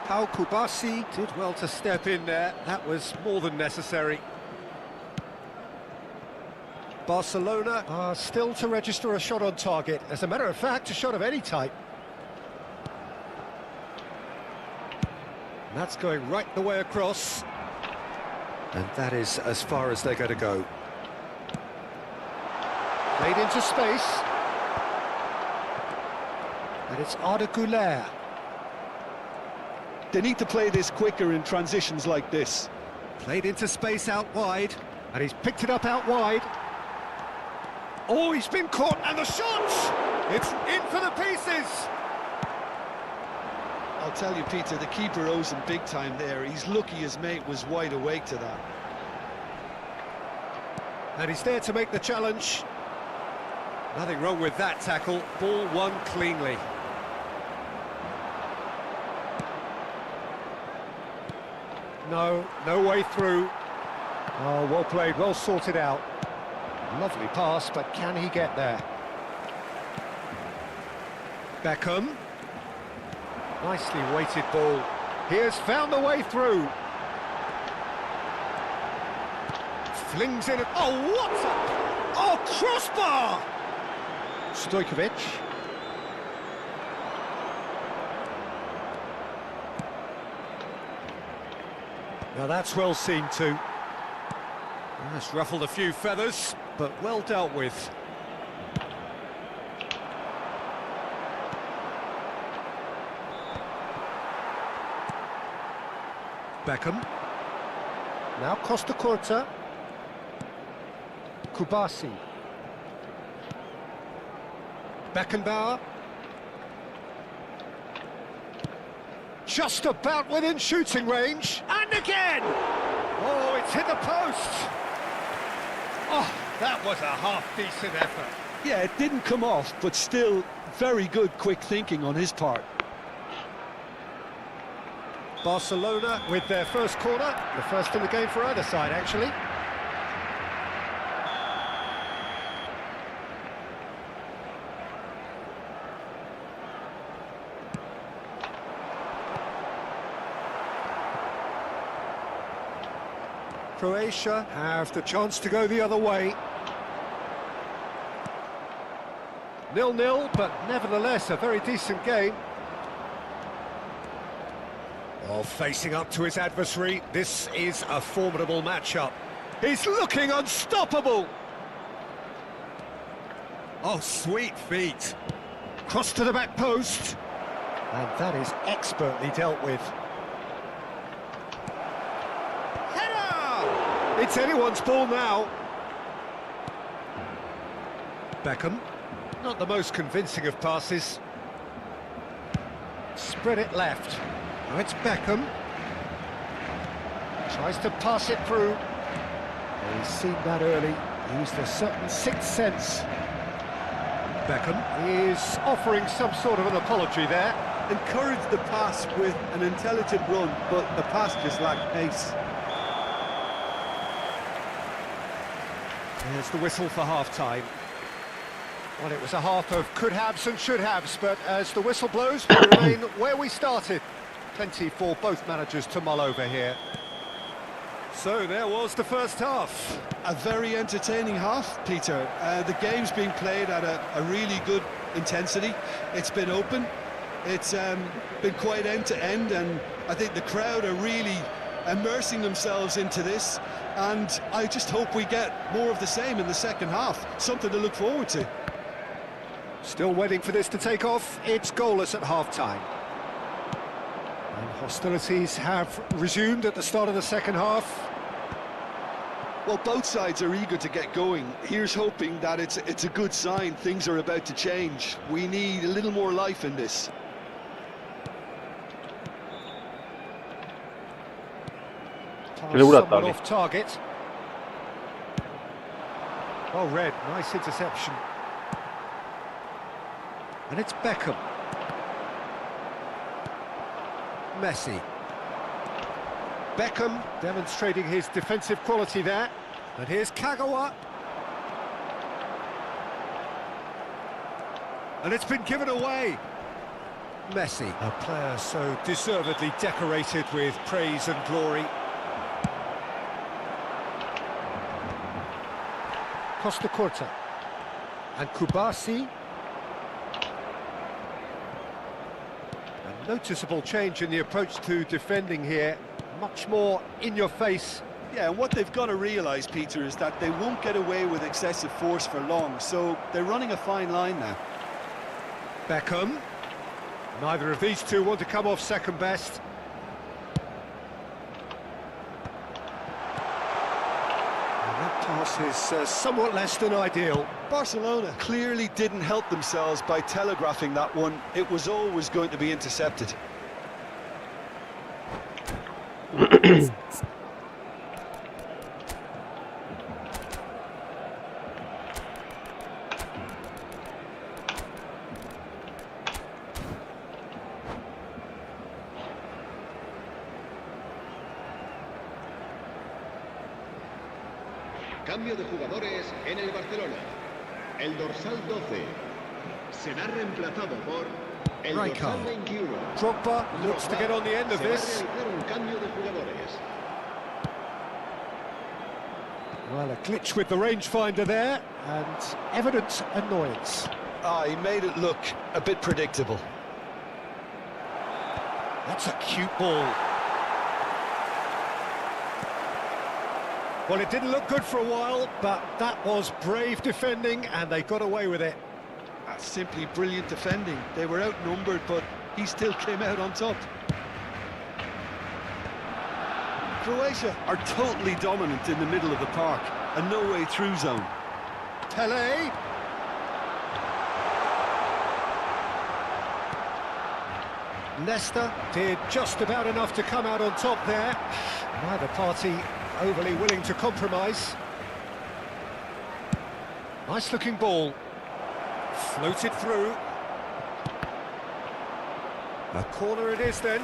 Pau Kubasi did well to step in there. That was more than necessary. Barcelona are still to register a shot on target. As a matter of fact, a shot of any type. And that's going right the way across. And that is as far as they're going to go. Played into space. And it's Arda Güler. They need to play this quicker in transitions like this. Played into space out wide, and he's picked it up out wide. Oh, he's been caught, and the shot! It's in for the pieces! I'll tell you, Peter, the keeper owes him big time there. He's lucky his mate was wide awake to that. And he's there to make the challenge. Nothing wrong with that tackle. Ball won cleanly. No way through. Oh, well played, well sorted out. Lovely pass, but can he get there? Beckham. Nicely weighted ball. He has found the way through. Flings in. Oh, what a... Oh, crossbar! Stojkovic. Now that's well seen too. That's ruffled a few feathers, but well dealt with. Beckham. Now Costa Curta. Kubasi. Beckenbauer. Just about within shooting range. And again! Oh, it's hit the post! Oh, that was a half-decent effort. Yeah, it didn't come off, but still very good quick thinking on his part. Barcelona with their first corner, the first in the game for either side, actually. Croatia have the chance to go the other way. 0-0, but nevertheless a very decent game. Well, facing up to his adversary, this is a formidable matchup. He's looking unstoppable! Oh, sweet feet. Cross to the back post. And that is expertly dealt with. Header! It's anyone's ball now. Beckham. Not the most convincing of passes. Spread it left. Now it's Beckham. Tries to pass it through. Well, he's seen that early. Used a certain sixth sense. Beckham is offering some sort of an apology there. Encouraged the pass with an intelligent run, but the pass just lacked pace. There's the whistle for half-time. Well, it was a half of could-haves and should-haves, but as the whistle blows, we remain where we started. Plenty for both managers to mull over here. So there was the first half. A very entertaining half, Peter. The game's being played at a really good intensity. It's been open. It's been quite end-to-end, and I think the crowd are really immersing themselves into this. And I just hope we get more of the same in the second half. Something to look forward to. Still waiting for this to take off. It's goalless at half-time. And hostilities have resumed at the start of the second half. Well, both sides are eager to get going. Here's hoping that it's a good sign. Things are about to change. We need a little more life in this. Someone off target. Well read, nice interception. And it's Beckham. Messi. Beckham demonstrating his defensive quality there. And here's Kagawa. And it's been given away. Messi, a player so deservedly decorated with praise and glory. Costa Corta. And Kubasi. A noticeable change in the approach to defending here. Much more in your face. Yeah, and what they've got to realise, Peter, is that they won't get away with excessive force for long, so they're running a fine line now. Beckham. Neither of these two want to come off second best. And that pass is somewhat less than ideal. Barcelona clearly didn't help themselves by telegraphing that one. It was always going to be intercepted. Cambio de jugadores en el Barcelona. El dorsal 12 será reemplazado por el dorsal 21. Drogba looks to get on the end of this. Se va a realizar un cambio de jugadores. Well, a glitch with the rangefinder there, and evident annoyance. He made it look a bit predictable. That's a cute ball. Well, it didn't look good for a while, but that was brave defending, and they got away with it. That's simply brilliant defending. They were outnumbered, but he still came out on top. Croatia are totally dominant in the middle of the park, a no-way through zone. Pelé. Leicester did just about enough to come out on top there. Neither party overly willing to compromise. Nice looking ball. Floated through. A corner it is then.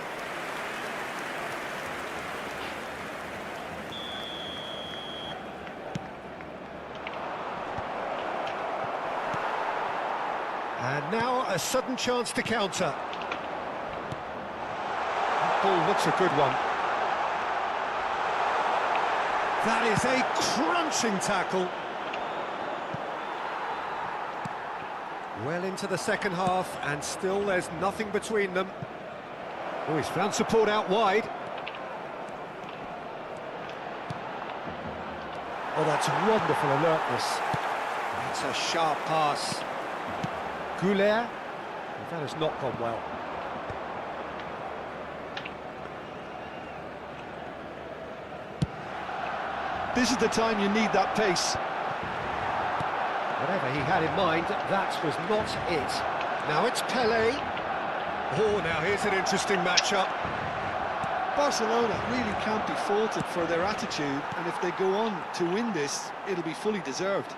And now a sudden chance to counter. That ball looks a good one. That is a crunching tackle. Well into the second half, and still there's nothing between them. Oh, he's found support out wide. Oh, that's wonderful alertness. That's a sharp pass. Goulet. That has not gone well. This is the time you need that pace. Whatever he had in mind, that was not it. Now it's Pelé. Oh, now here's an interesting matchup. Barcelona really can't be faulted for their attitude, and if they go on to win this, it'll be fully deserved.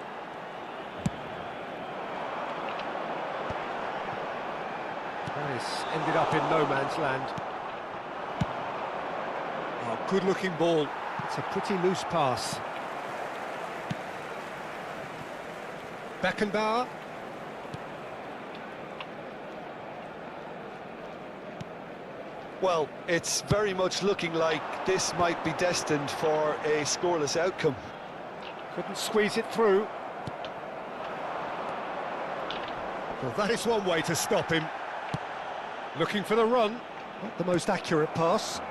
This ended up in no man's land. Oh, good-looking ball. It's a pretty loose pass. Beckenbauer. Well, it's very much looking like this might be destined for a scoreless outcome. Couldn't squeeze it through. Well, that is one way to stop him. Looking for the run. Not the most accurate pass.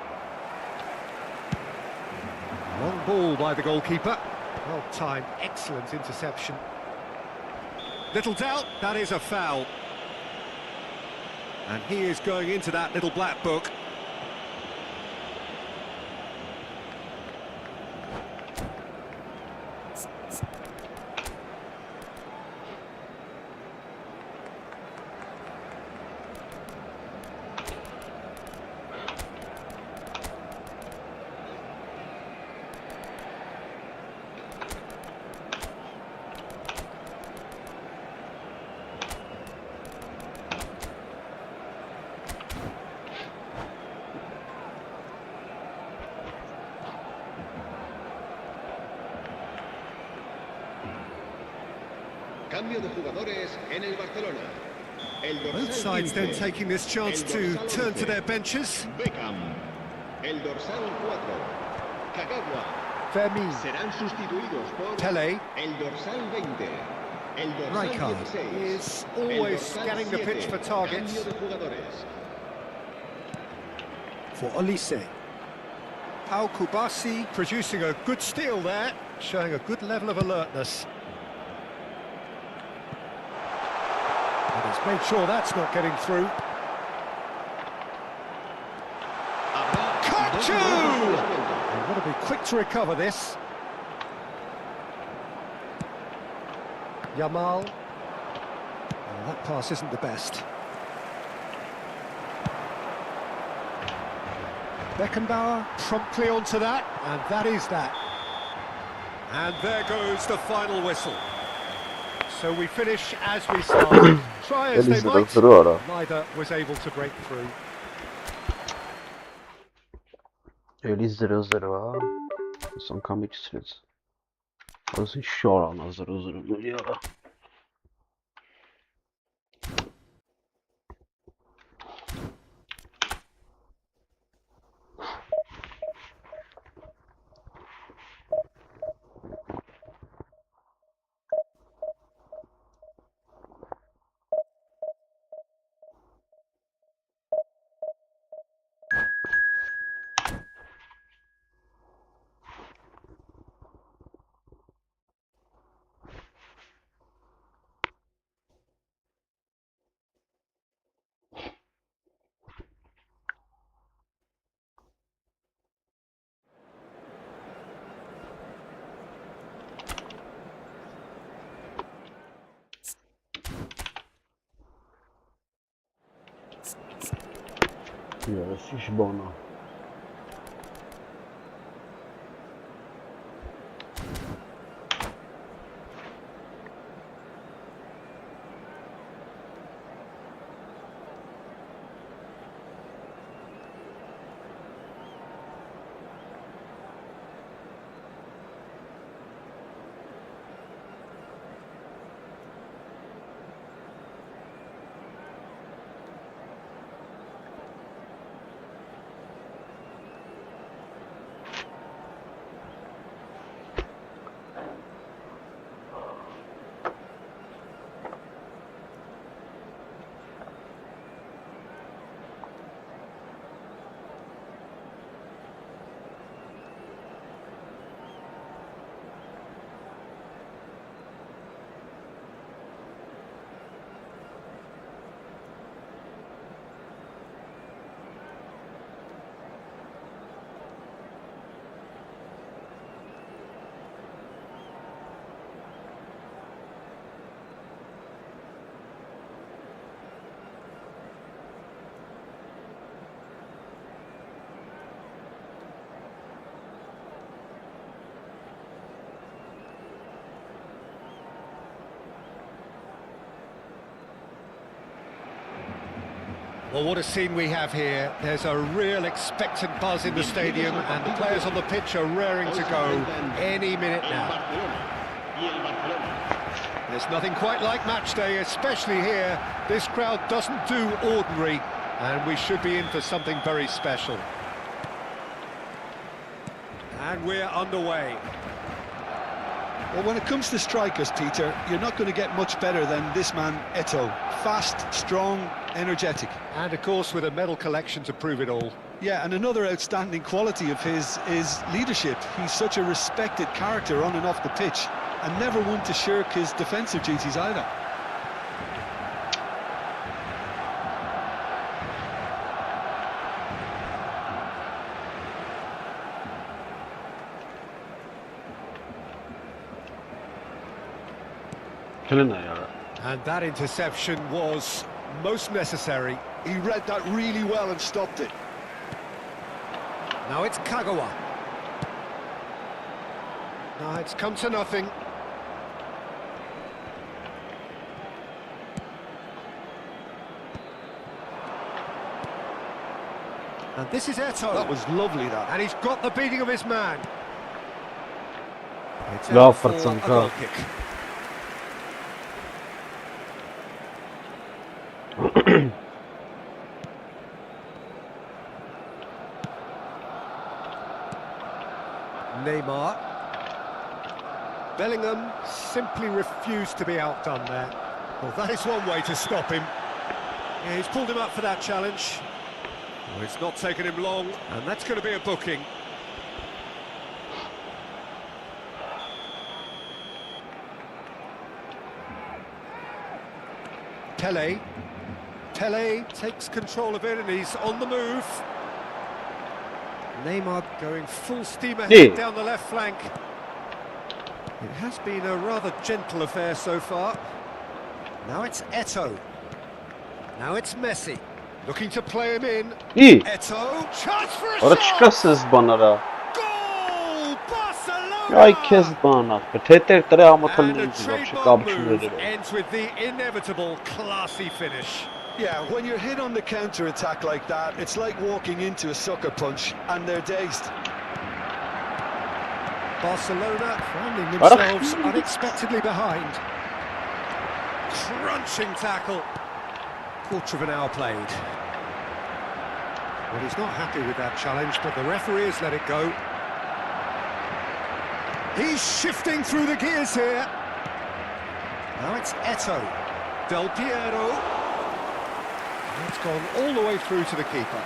Long ball by the goalkeeper. Well timed, excellent interception. Little doubt, that is a foul. And he is going into that little black book. Cambio de jugadores en el Barcelona. Both sides then taking this chance to turn to their benches. Beckham. El dorsal 4. Kagawa. Fermin. Serán sustituidos por Pele. el dorsal 20. El dorsal Rijkaard 16. is El always dorsal scanning the 7. pitch for targets. Cambio de jugadores. For Olise. Al Kubasi producing a good steal there, showing a good level of alertness. And he's made sure that's not getting through. Kachu! They've got to be quick to recover this. Yamal. Oh, that pass isn't the best. Beckenbauer promptly onto that, and that is that. And there goes the final whistle. So we finish as we started. Try as they might, neither was able to break through. Eli 0-0 Son kam içsiniz. Az inşallah 0-0 ya. Jesteś bona. Well, what a scene we have here. There's a real expectant buzz in the stadium, and the players on the pitch are raring to go any minute now. There's nothing quite like match day, especially here. This crowd doesn't do ordinary, and we should be in for something very special. And we're underway. Well, when it comes to strikers, Peter, you're not going to get much better than this man, Eto'o. Fast, strong, energetic. And, of course, with a medal collection to prove it all. Yeah, and another outstanding quality of his is leadership. He's such a respected character on and off the pitch, and never one to shirk his defensive duties either. And that interception was most necessary. He read that really well and stopped it. Now it's Kagawa. Now it's come to nothing. And this is Eto'o. That was lovely, that. And he's got the beating of his man. It's No, out for for some a goal kick. Neymar. Bellingham simply refused to be outdone there. Well, that is one way to stop him. Yeah, he's pulled him up for that challenge. Well, it's not taken him long, and that's going to be a booking. Pele. Pele takes control of it, and he's on the move. Neymar going full steam ahead down the left flank. It has been a rather gentle affair so far. Now it's Eto'o. Now it's Messi. Looking to play him in. Eto'o. Chance for a Ora shot! çıkasız bana da. Goal! Barcelona! Ay kes bana. Tetek tere ama And a tanıyıcı var. trademark move ends with the inevitable classy finish. Yeah, when you're hit on the counter-attack like that, it's like walking into a sucker punch, and they're dazed. Barcelona finding themselves unexpectedly behind. Crunching tackle. Quarter of an hour played. Well, he's not happy with that challenge, but the referee has let it go. He's shifting through the gears here. Now it's Eto'o. Del Piero. It's gone all the way through to the keeper.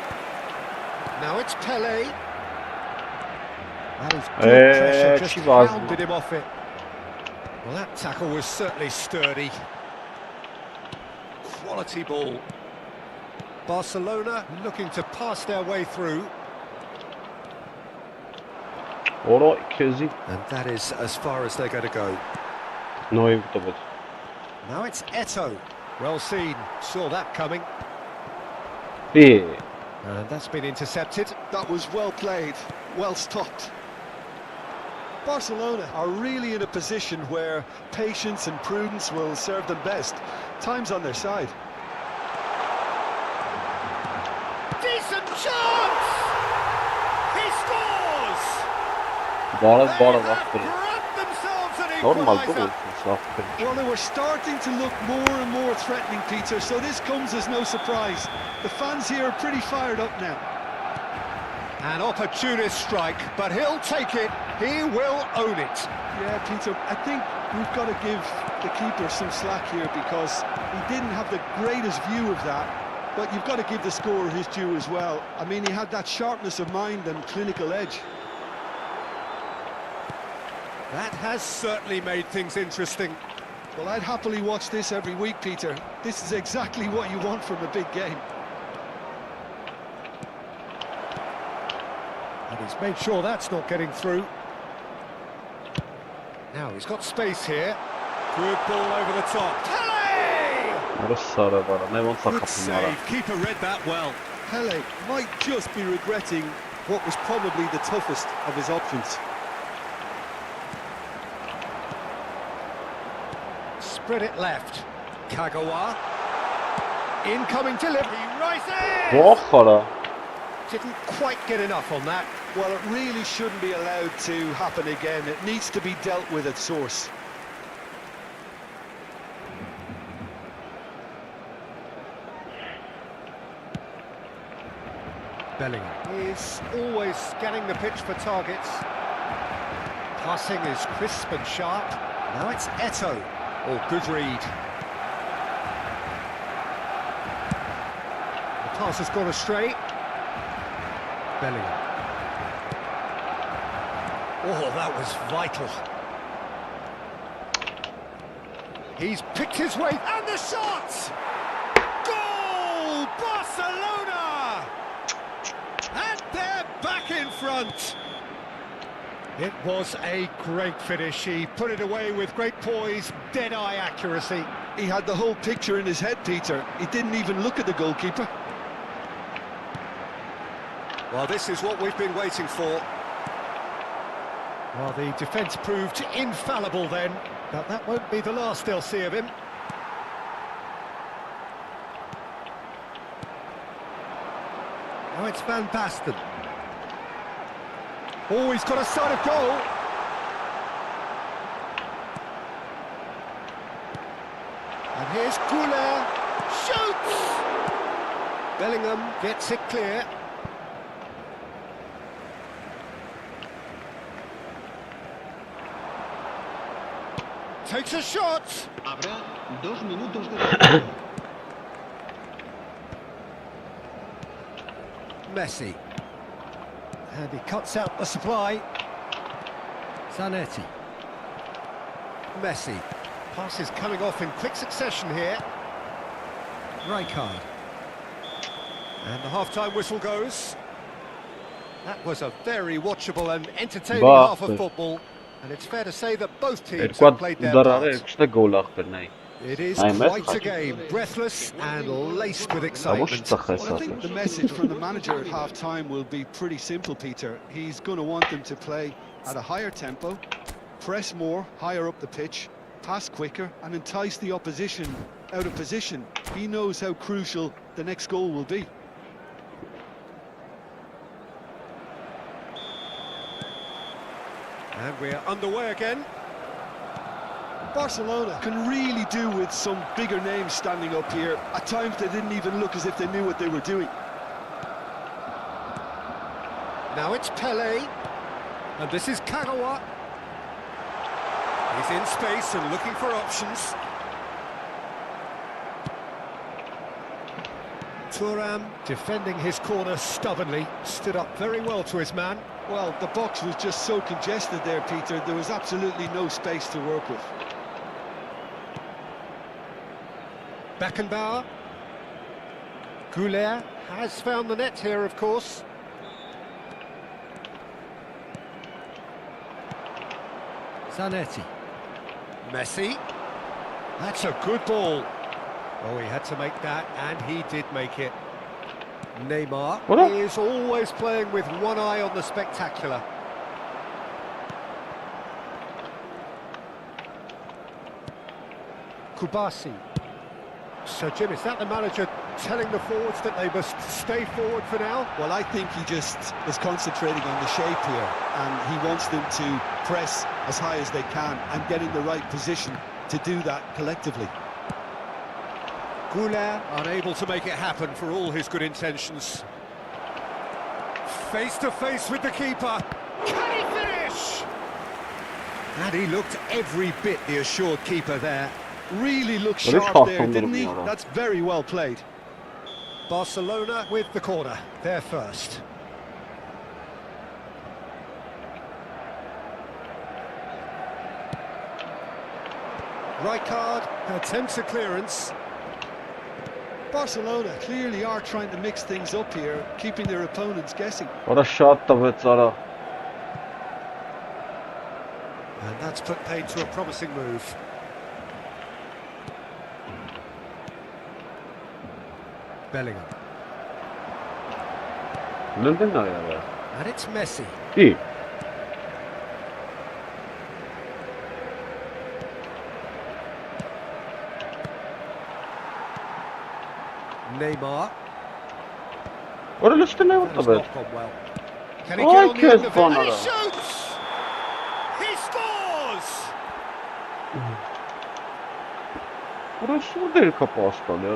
Now it's Pele. That is good pressure, just hounded him off it. Well, that tackle was certainly sturdy. Quality ball. Barcelona looking to pass their way through. Ora kezi. And that is as far as they're going to go. No iyi bu Now it's Eto'o. Well seen, saw that coming. And that's been intercepted. That was well played, well stopped. Barcelona are really in a position where patience and prudence will serve them best. Time's on their side. Decent chance! He scores! Bora They bora have aferin. grabbed themselves an Normal bu equaliser. aferin. Well, they were starting to look more and more threatening, Peter, so this comes as no surprise. The fans here are pretty fired up now. An opportunist strike, but he'll take it. He will own it. Yeah, Peter, I think we've got to give the keeper some slack here because he didn't have the greatest view of that, but you've got to give the scorer his due as well. I mean, he had that sharpness of mind and clinical edge. That has certainly made things interesting. Well, I'd happily watch this every week, Peter. This is exactly what you want from a big game. And he's made sure that's not getting through. Now he's got space here. Good ball over the top. Pele! Orası sarı bana. Ne olsa Good kapım var. save. Keeper read that well. Pele might just be regretting what was probably the toughest of his options. Spread it left. Kagawa. Incoming delivery, rises! Բոխարա։ Didn't quite get enough on that. Well, it really shouldn't be allowed to happen again. It needs to be dealt with at source. Bellingham is always scanning the pitch for targets. Passing is crisp and sharp. Now it's Eto'o. Oh, good read. The pass has gone astray. Bellingham. Oh, that was vital. He's picked his way, and the shot! Goal! Barcelona! And they're back in front. It was a great finish. He put it away with great poise, dead-eye accuracy. He had the whole picture in his head, Peter. He didn't even look at the goalkeeper. Well, this is what we've been waiting for. Well, the defence proved infallible then, but that won't be the last they'll see of him. Now it's Van Basten. Oh, he's got a sight of goal. And here's Goulet. Shoots! Bellingham gets it clear. Takes a shot. Habrá 2 minutos de tiempo. Messi. And he cuts out the supply. Zanetti. Messi. Passes coming off in quick succession here. Rijkaard. And the half-time whistle goes. That was a very watchable and entertaining half of football. And it's fair to say that both teams have played their part. It is quite a game, breathless and laced with excitement. Well, I think the message from the manager at half-time will be pretty simple, Peter. He's going to want them to play at a higher tempo, press more, higher up the pitch, pass quicker and entice the opposition out of position. He knows how crucial the next goal will be. And we're underway again. Barcelona can really do with some bigger names standing up here. At times they didn't even look as if they knew what they were doing. Now it's Pelé, and this is Kagawa. He's in space and looking for options. Thuram defending his corner stubbornly, stood up very well to his man. Well, the box was just so congested there, Peter. There was absolutely no space to work with. Beckenbauer. Goulet has found the net here, of course. Zanetti. Messi. That's a good ball. Oh, he had to make that, and he did make it. Neymar is always playing with one eye on the spectacular. Kubasi. So, Jim, is that the manager telling the forwards that they must stay forward for now? Well, I think he just is concentrating on the shape here, and he wants them to press as high as they can and get in the right position to do that collectively. Goulet unable to make it happen for all his good intentions. Face to face with the keeper. Can he finish? And he looked every bit the assured keeper there. Really looked sharp there, didn't he? That's very well played. Barcelona with the corner, they're first. Rijkaard attempts a clearance. Barcelona clearly are trying to mix things up here, keeping their opponents guessing. What a shot of it, Zara. And that's put paid to a promising move. Bellingham. And it's Messi. Neymar. Ora liste ne That has vurdu be? not gone well. Can he Oh, get on the end of it? Kesman And he adam. shoots! He scores! Burası mı değil kapı aslan ya?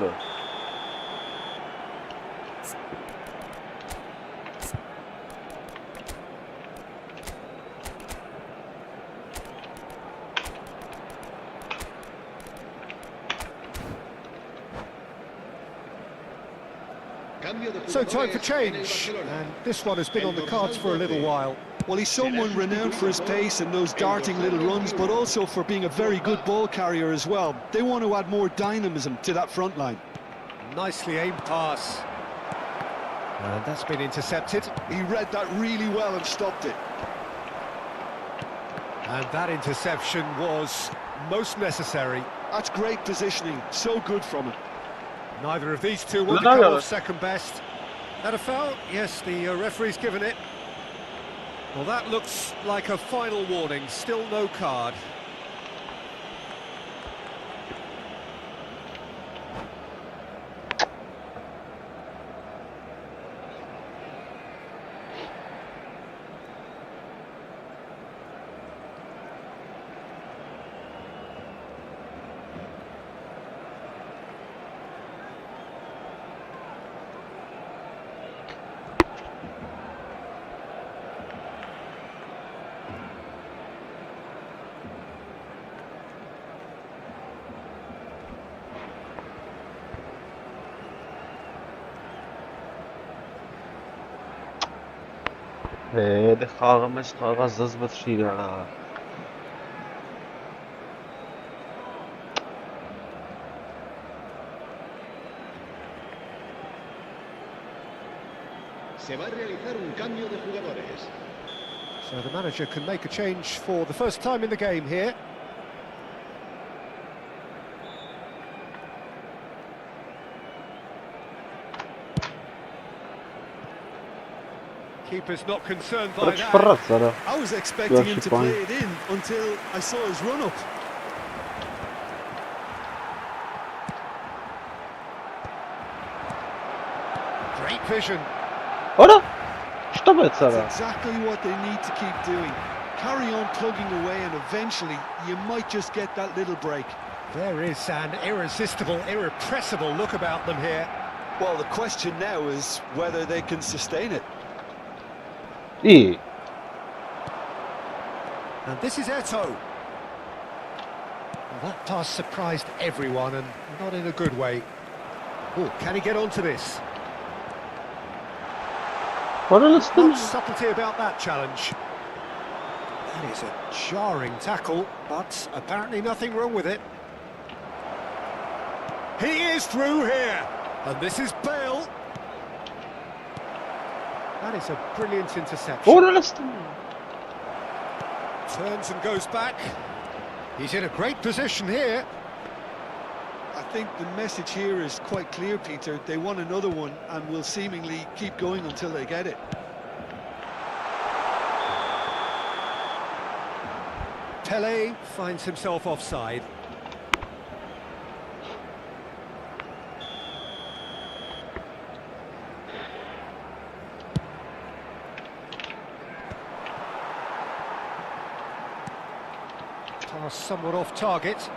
So time for change, and this one has been on the cards for a little while. Well, he's someone renowned for his pace and those darting little runs, but also for being a very good ball carrier as well. They want to add more dynamism to that front line. Nicely aimed pass. And that's been intercepted. He read that really well and stopped it. And that interception was most necessary. That's great positioning, so good from him. Neither of these two want to No, come no. off second best. That a foul? Yes, the referee's given it. Well, that looks like a final warning. Still no card. ده خواهمش خواهد زد شیرا. Se va a realizar un cambio de jugadores. So the manager can make a change for the first time in the game here. Keeper's not concerned by Bırak that. fırlat sana. I was expecting him to fine. play it in until I saw his run-up. Great vision. Ora! Что бы That's sana? exactly what they need to keep doing. Carry on plugging away and eventually you might just get that little break. There is an irresistible, irrepressible look about them here. Well, the question now is whether they can sustain it. İyi. And this is Eto'o. Well, that pass surprised everyone, and not in a good way. Oh, can he get onto this? Ora liste Not mi? subtlety about that challenge. That is a jarring tackle, but apparently nothing wrong with it. He is through here, and this is Bale. That is a brilliant interception. Ora liste mi? Turns and goes back. He's in a great position here. I think the message here is quite clear, Peter. They want another one and will seemingly keep going until they get it. Pele finds himself offside. Pass somewhat off target.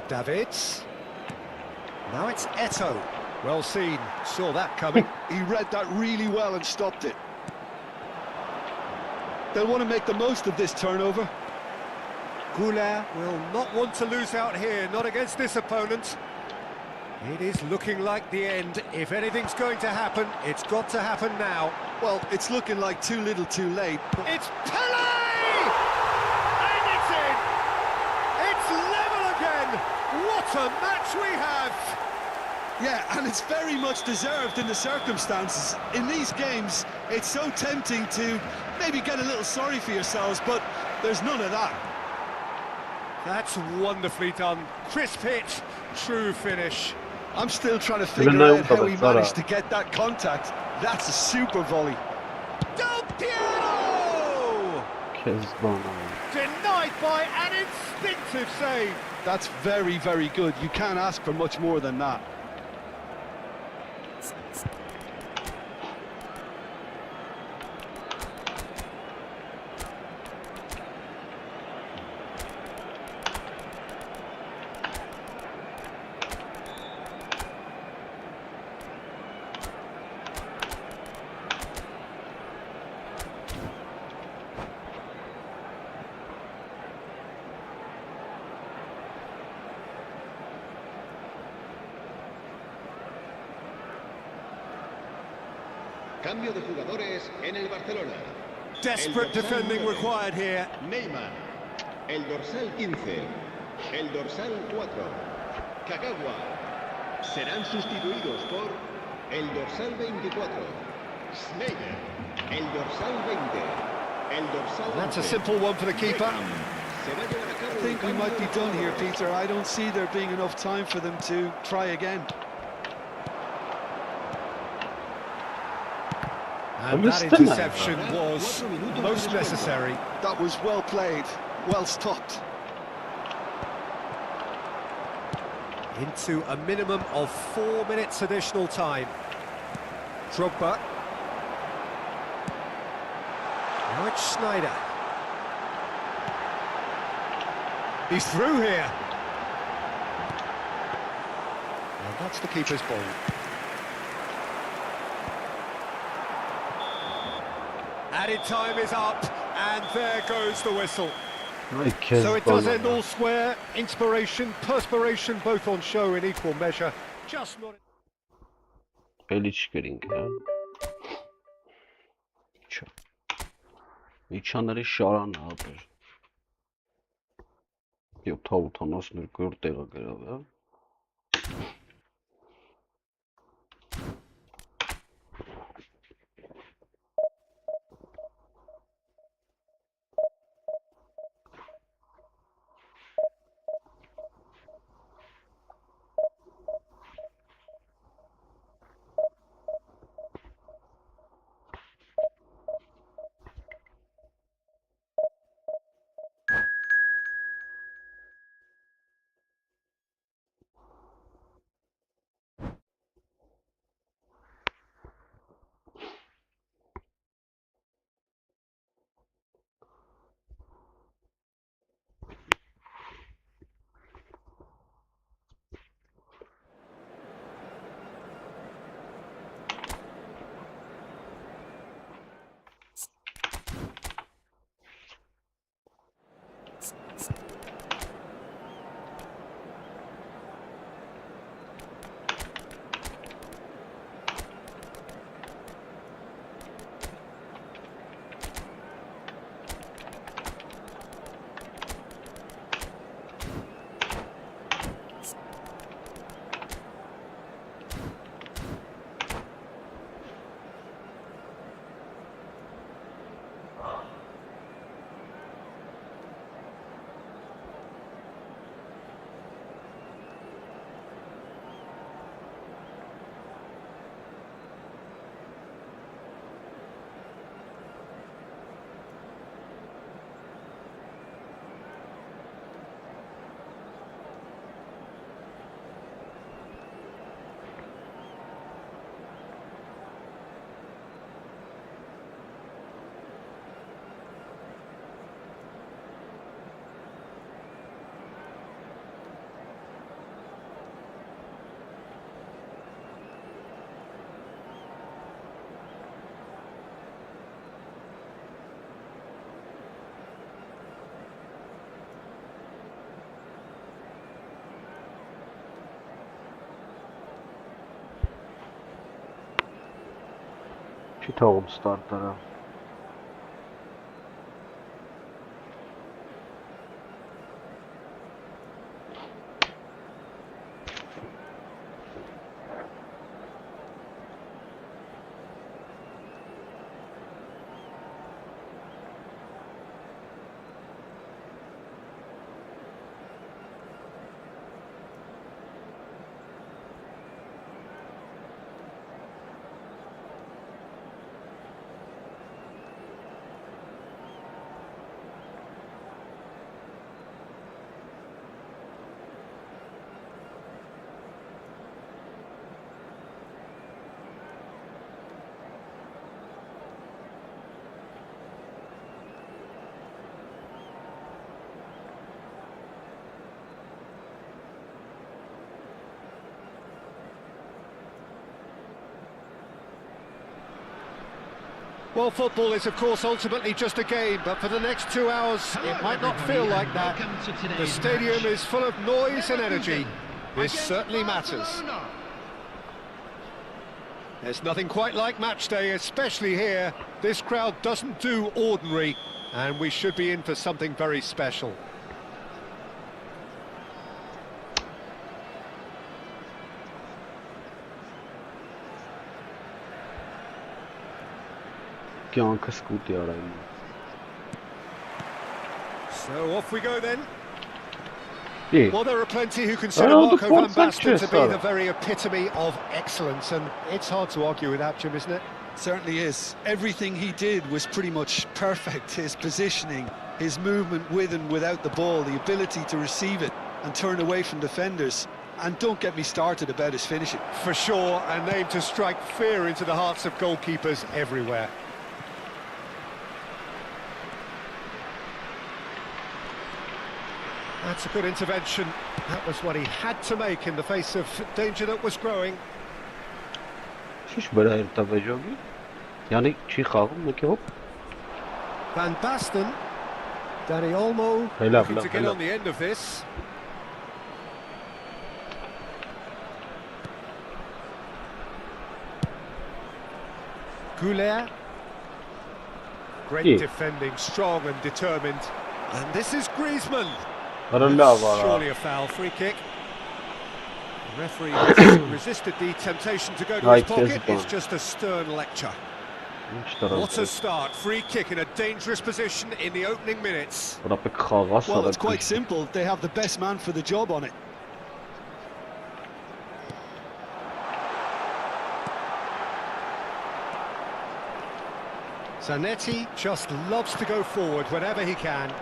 Davids. Now it's Eto'o. Well seen, saw that coming. He read that really well and stopped it. They'll want to make the most of this turnover. Goulart will not want to lose out here, not against this opponent. It is looking like the end. If anything's going to happen, it's got to happen now. Well, it's looking like too little too late. It's Pele! And it's in! It's level again! What a match we have! Yeah, and it's very much deserved in the circumstances. In these games, it's so tempting to maybe get a little sorry for yourselves, but there's none of that. That's wonderfully done. Crisp hit, true finish. I'm still trying to Even figure though out how he it's not managed to get that contact. That's a super volley. Del Piero! Kezban. Denied by an instinctive save. That's very, very good. You can't ask for much more than that. Cambio de jugadores en el Barcelona. Desperate defending required here. Neymar. El dorsal 15. El dorsal 4. Kagawa. Serán sustituidos por el dorsal 24. Sneijder. El dorsal 20. El dorsal 11. That's a simple one for the keeper. I think we might be done here, Peter. I don't see there being enough time for them to try again. And that interception was most necessary. That was well played, well stopped. Into a minimum of 4 minutes additional time. Drogba. Now it's Sneijder. He's through here. And that's the keeper's ball. Added time is up, and there goes the whistle. So it does end all square. Inspiration, perspiration, both on show in equal measure. Just not... Alik-GAMING, ha? Իչաների շարանը ապեր։ 782 տեղը գրավ, հա։ Չի թողում ստարտերը։ Well, football is, of course, ultimately just a game, but for the next 2 hours, it might not feel like that. The stadium is full of noise and energy. This certainly matters. There's nothing quite like match day, especially here. This crowd doesn't do ordinary, and we should be in for something very special. So off we go then. Yeah. Well, there are plenty who consider Marco van Basten to be the very epitome of excellence, and it's hard to argue with that, Jim, isn't it? Certainly is. Everything he did was pretty much perfect. His positioning, his movement with and without the ball, the ability to receive it and turn away from defenders. And don't get me started about his finishing. For sure, a name to strike fear into the hearts of goalkeepers everywhere. That's a good intervention. That was what he had to make in the face of danger that was growing. Van Basten, Danny Olmo, looking to get on the end of this. Goulet. Great defending, strong and determined. And this is Griezmann. Surely a foul, free kick. The referee has resisted the temptation to go to his pocket. It's just a stern lecture. What a start, free kick in a dangerous position in the opening minutes. Well, it's quite simple. They have the best man for the job on it. Zanetti just loves to go forward whenever he can.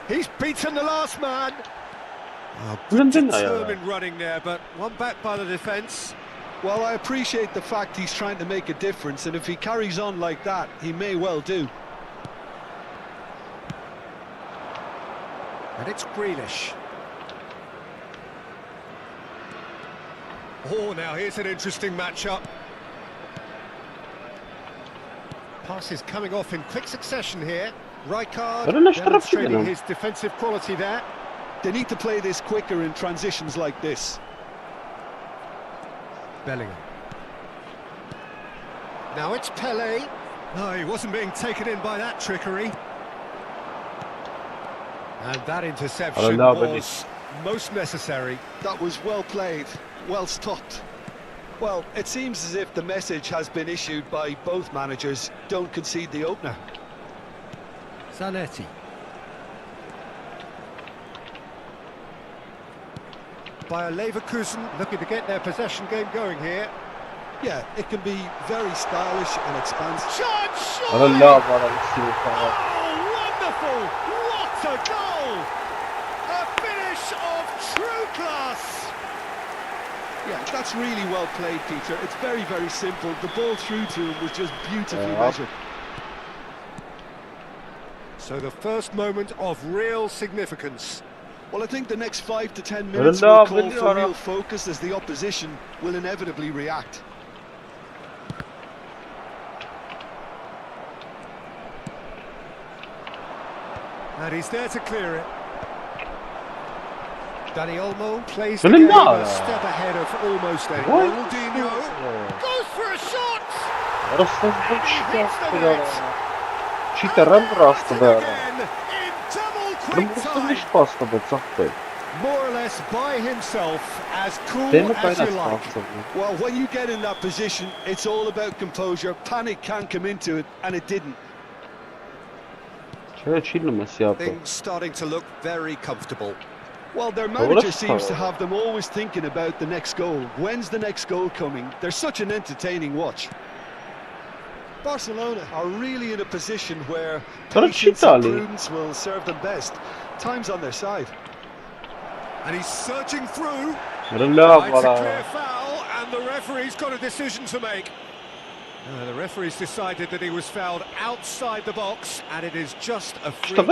He's beaten the last man. Determined running there, but one back by the defence. Well, I appreciate the fact he's trying to make a difference, and if he carries on like that, he may well do. And it's Grealish. Oh, now here's an interesting matchup. Passes coming off in quick succession here. Rijkaard demonstrating his defensive quality there. They need to play this quicker in transitions like this. Bellingham. Now it's Pelé. No, he wasn't being taken in by that trickery. And that interception was most necessary. That was well played, well stopped. Well, it seems as if the message has been issued by both managers. Don't concede the opener. Zanetti. Bayer Leverkusen looking to get their possession game going here. Yeah, it can be very stylish and expansive. Chance! Oh, wonderful! What a goal! A finish of true class! Yeah, that's really well played, Peter. It's very, very simple. The ball through to him was just beautifully measured. So the first moment of real significance. Well, I think the next 5 to 10 minutes will call for real focus as the opposition will inevitably react. And he's there to clear it. Danny Olmo plays the game a step ahead of almost anyone. Ronaldinho goes for a shot! He hits the net! More or less by himself, as cool as you like. Well, when you get in that position, it's all about composure. Panic can come into it, and it didn't. Things starting to look very comfortable. Well, their manager seems to have them always thinking about the next goal. When's the next goal coming? They're such an entertaining watch. Barcelona are really in a position where patience and prudence will serve them best. Time's on their side. And he's searching through. It's a clear foul, and the referee's got a decision to make. The referee's decided that he was fouled outside the box, and it is just a free kick.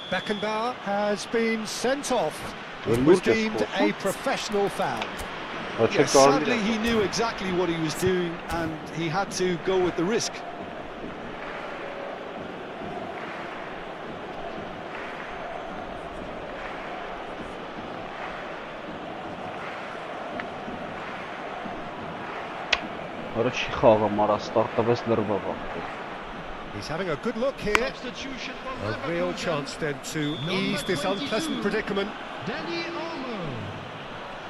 Beckenbauer has been sent off. It was deemed a professional foul. Yes, sadly, he knew exactly what he was doing, and he had to go with the risk. Առաջի խաղը մարա ստարտավես լրվավա։ He's having a good look here. Substitution for A real Leverkusen. chance then to ease this unpleasant predicament. Danny Olmo.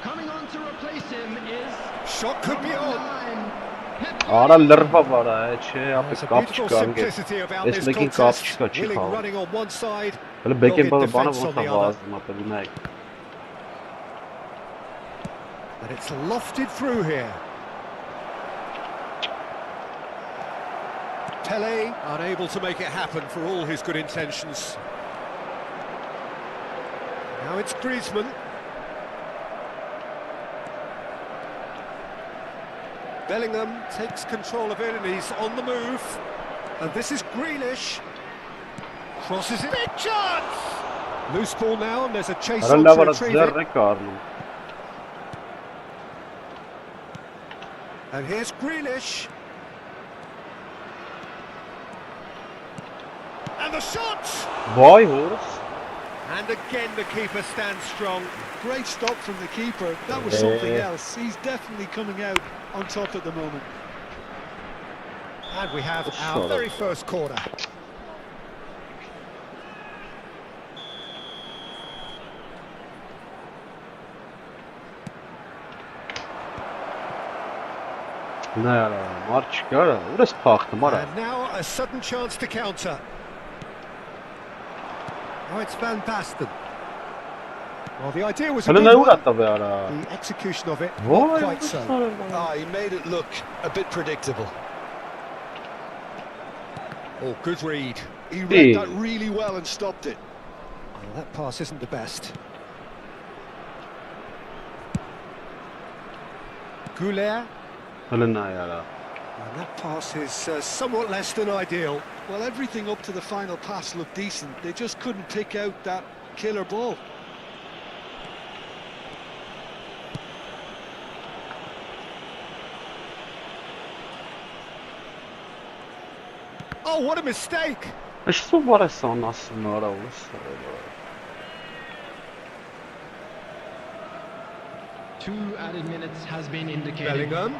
Coming on to replace him is Shot could be number on. 9. Արա լրվավարա է, չէ, ապե There's a կապ beautiful չկա անգե։ simplicity about Ես this մեկին կապ contest. չկա չի Willing խաղում։ running on one side. Հələ Բեկենբալը Dogged բանը defence ոնց on the է other. վազում, ապե նայեք։ And it's lofted through here. Pele unable to make it happen for all his good intentions. Now it's Griezmann. Bellingham takes control of it and he's on the move. And this is Grealish. Crosses it. Big chance! Loose ball now and there's a chase Արա on լավ to արա retrieve it. ձեռ է կառնում։ And here's Grealish. And the shot! Վայ հորս։ And again the keeper stands strong. Great stop from the keeper. That was something else. He's definitely coming out on top at the moment. And we have Shut our up. very first corner. Նայ արա, մարդ չկա, ուր ես փախնում արա։ And now a sudden chance to counter. Oh, it's Van Basten. Well, the idea was a Հələ good նայ ուր one. է տվե արա։ The execution of it, Վայ, not quite so. Ah, he made it look a bit predictable. Oh, good read. He Hey. read that really well and stopped it. Well, that pass isn't the best. Goulet. Հələ նայ արա։ And that pass is somewhat less than ideal. Well, everything up to the final pass looked decent. They just couldn't pick out that killer ball. Oh, what a mistake! Աշտու բարես անասում արա ուս։ Two added minutes has been indicated. Bellingham.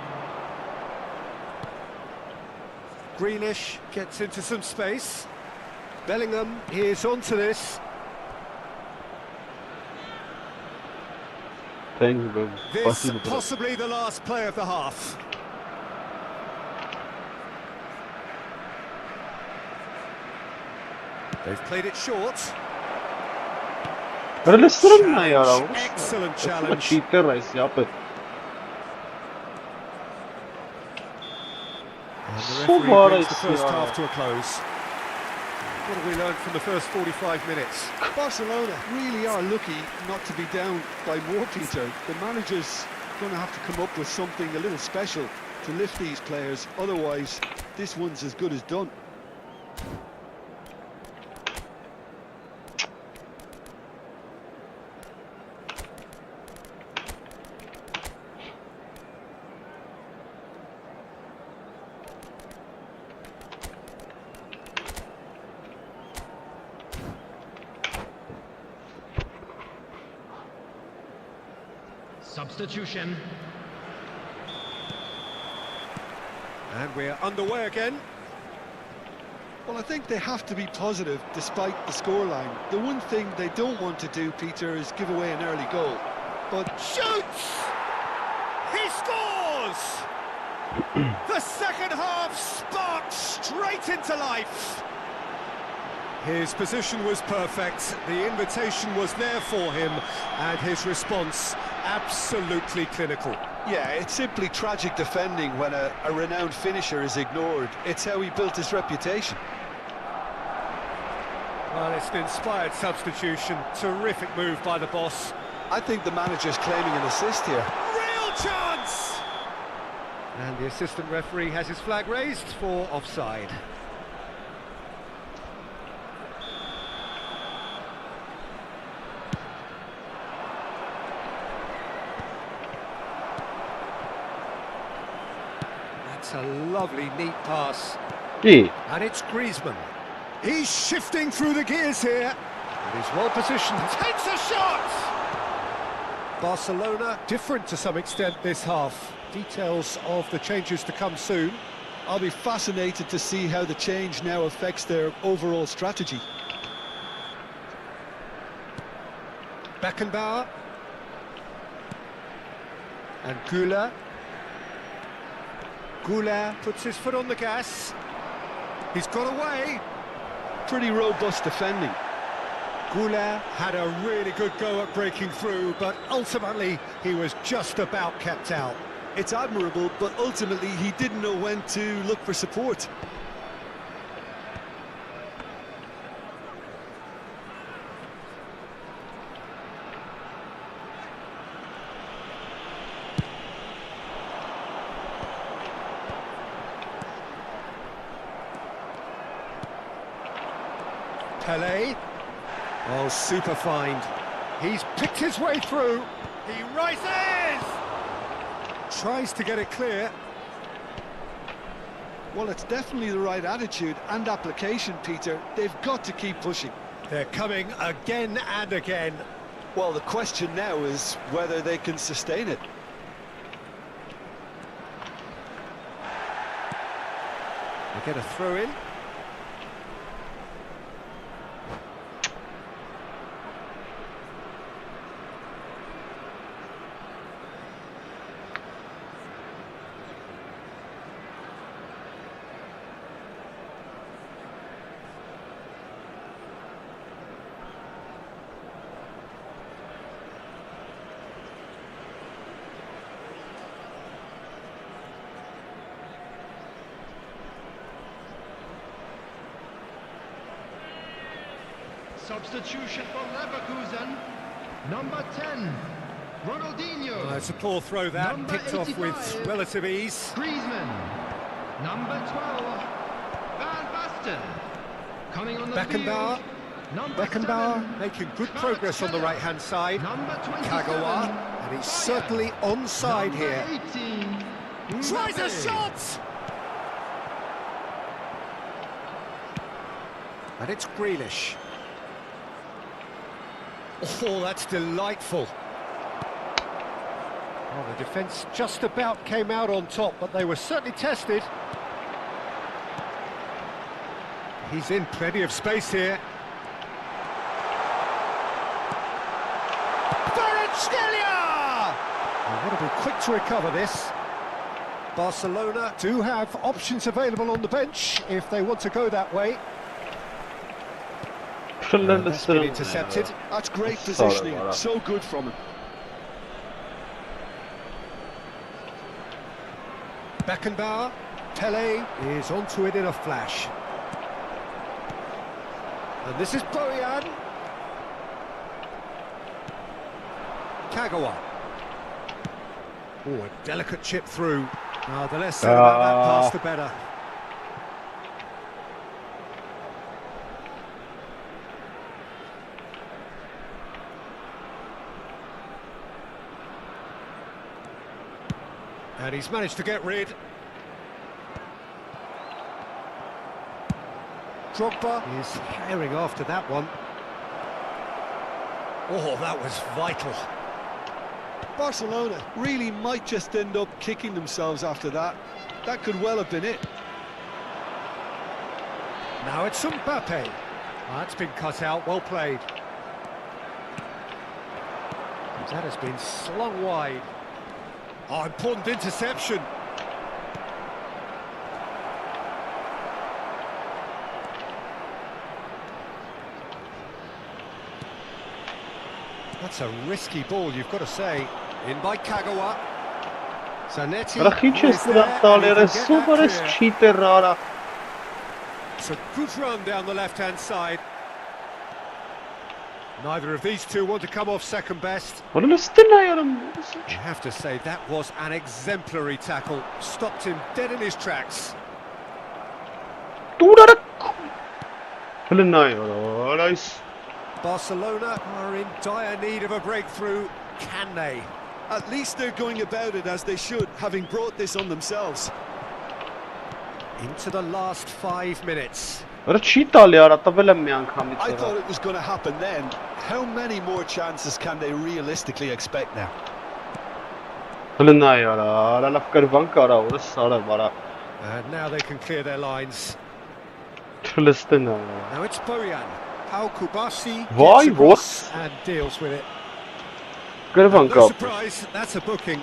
Grealish gets into some space. Bellingham is onto this. Thank you, This спасибо. possibly the last play of the half. They've played it short. Հələ լսրում նայ արա ուս։ Excellent challenge. Չիտեր այս ապե։ And the So referee far brings the it's, first half to a close. What have we learned from the first 45 minutes? Barcelona really are lucky not to be down by more, Peter. The manager's going to have to come up with something a little special to lift these players. Otherwise, this one's as good as done. Substitution. And we're underway again. Well, I think they have to be positive despite the scoreline. The one thing they don't want to do, Peter, is give away an early goal. But Shoots! He scores! The second half sparked straight into life. His position was perfect, the invitation was there for him, and his response absolutely clinical. yeah, it's simply tragic defending when a renowned finisher is ignored. It's how he built his reputation. Well, it's an inspired substitution, terrific move by the boss. I think the manager's claiming an assist here. Real chance! And the assistant referee has his flag raised for offside. That's a lovely, neat pass. Კი, And it's Griezmann. He's shifting through the gears here. And he's well positioned. Takes a shot! Barcelona different to some extent this half. Details of the changes to come soon. I'll be fascinated to see how the change now affects their overall strategy. Beckenbauer. And Gula. Gula puts his foot on the gas. He's got away. Pretty robust defending. Gula had a really good go at breaking through, but ultimately he was just about kept out. It's admirable, but ultimately he didn't know when to look for support. Pele. Oh, super find. He's picked his way through. He rises! Tries to get it clear. Well, it's definitely the right attitude and application, Peter. They've got to keep pushing. They're coming again and again. Well, the question now is whether they can sustain it. They get a throw in. Substitution for Leverkusen, number 10, Ronaldinho. It's a poor throw that, Number picked off 85, with relative ease. Griezmann, number 12, Van Basten. Coming on the Beckenbauer. field, number Beckenbauer 7, making good progress on the right-hand side. number 27, Kagawa, and he's certainly onside number here. 18, Tries a Mbappe. shot! And it's Grealish. Oh, that's delightful. Oh, the defence just about came out on top, but they were certainly tested. He's in plenty of space here. Kvaratskhelia! They've got to be quick to recover this. Barcelona do have options available on the bench if they want to go that way. That's been intercepted. That's great positioning. So good from him. Beckenbauer. Pele is onto it in a flash. And this is Bojan. Kagawa. Oh, a delicate chip through. Oh, the less said about that pass, the better. And he's managed to get rid. Drogba is herring after that one. Oh, that was vital. Barcelona really might just end up kicking themselves after that. That could well have been it. Now it's Mbappe. That's been cut out, well played. That has been slung wide. Oh, important interception. That's a risky ball, you've got to say. In by Kagawa. Zanetti. It's a good run down the left-hand side. Neither of these two want to come off second best. You have to say that was an exemplary tackle. Stopped him dead in his tracks. Barcelona are in dire need of a breakthrough. Can they? At least they're going about it as they should, having brought this on themselves. Into the last 5 minutes. I thought it was going to happen then. How many more chances can they realistically expect now? Հլնայ արա, արա լավ կրվանք արա, օրս արա, բարա, And now they can clear their lines. չլստեն արա, Now it's Bojan. Pau Kubasi Why, gets across and deals with it. կրվանք No ապ, surprise, that's a booking.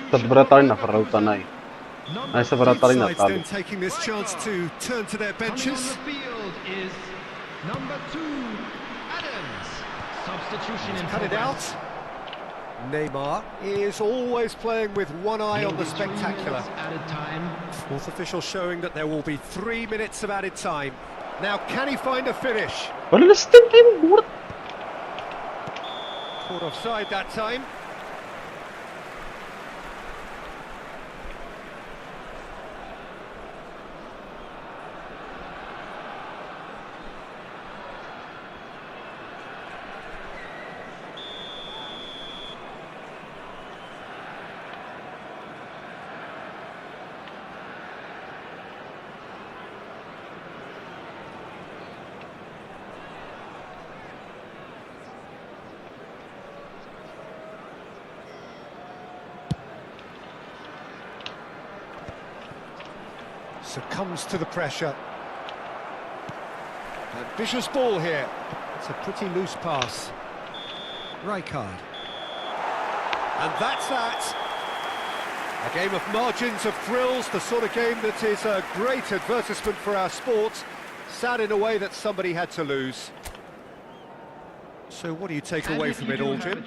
Tad bratarină fără utanai. Hai să bratarină Sides tali. then taking this chance to turn to their Coming on benches. the field is number 2, Adams. Substitution in Cut it out. progress. Neymar is always playing with one eye on the 3 spectacular. minutes added time. Fourth official showing that there will be 3 minutes of added time. Now, can he find a finish? Bana listın kim burada? Caught offside that time. Succumbs to the pressure. Ambitious ball here. It's a pretty loose pass. Rijkaard. And that's that. A game of margins, of thrills, the sort of game that is a great advertisement for our sport. Sad in a way that somebody had to lose. So what do you take away from it all, Jim?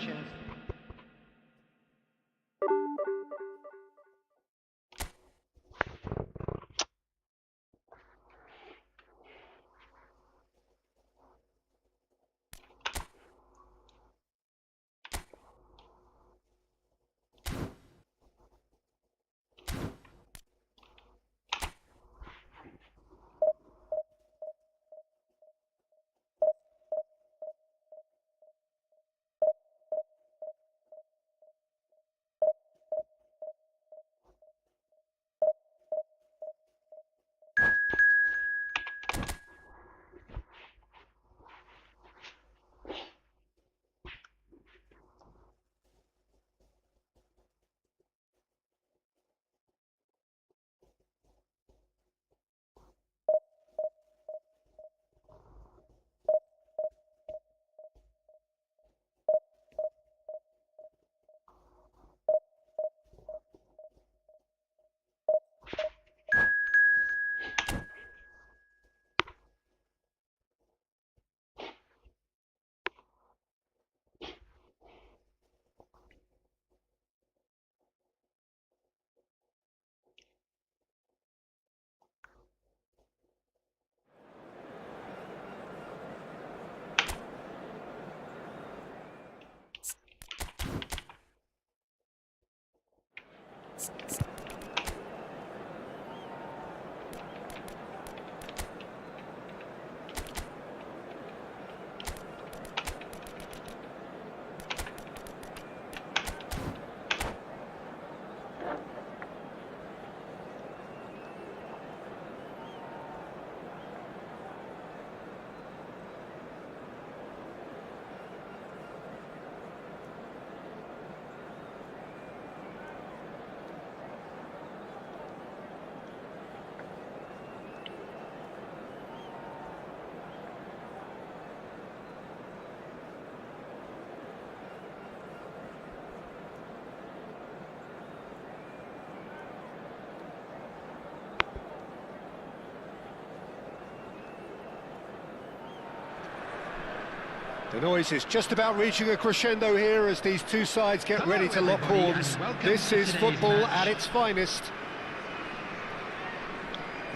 The noise is just about reaching a crescendo here as these two sides get ready to lock horns. This is football at its finest.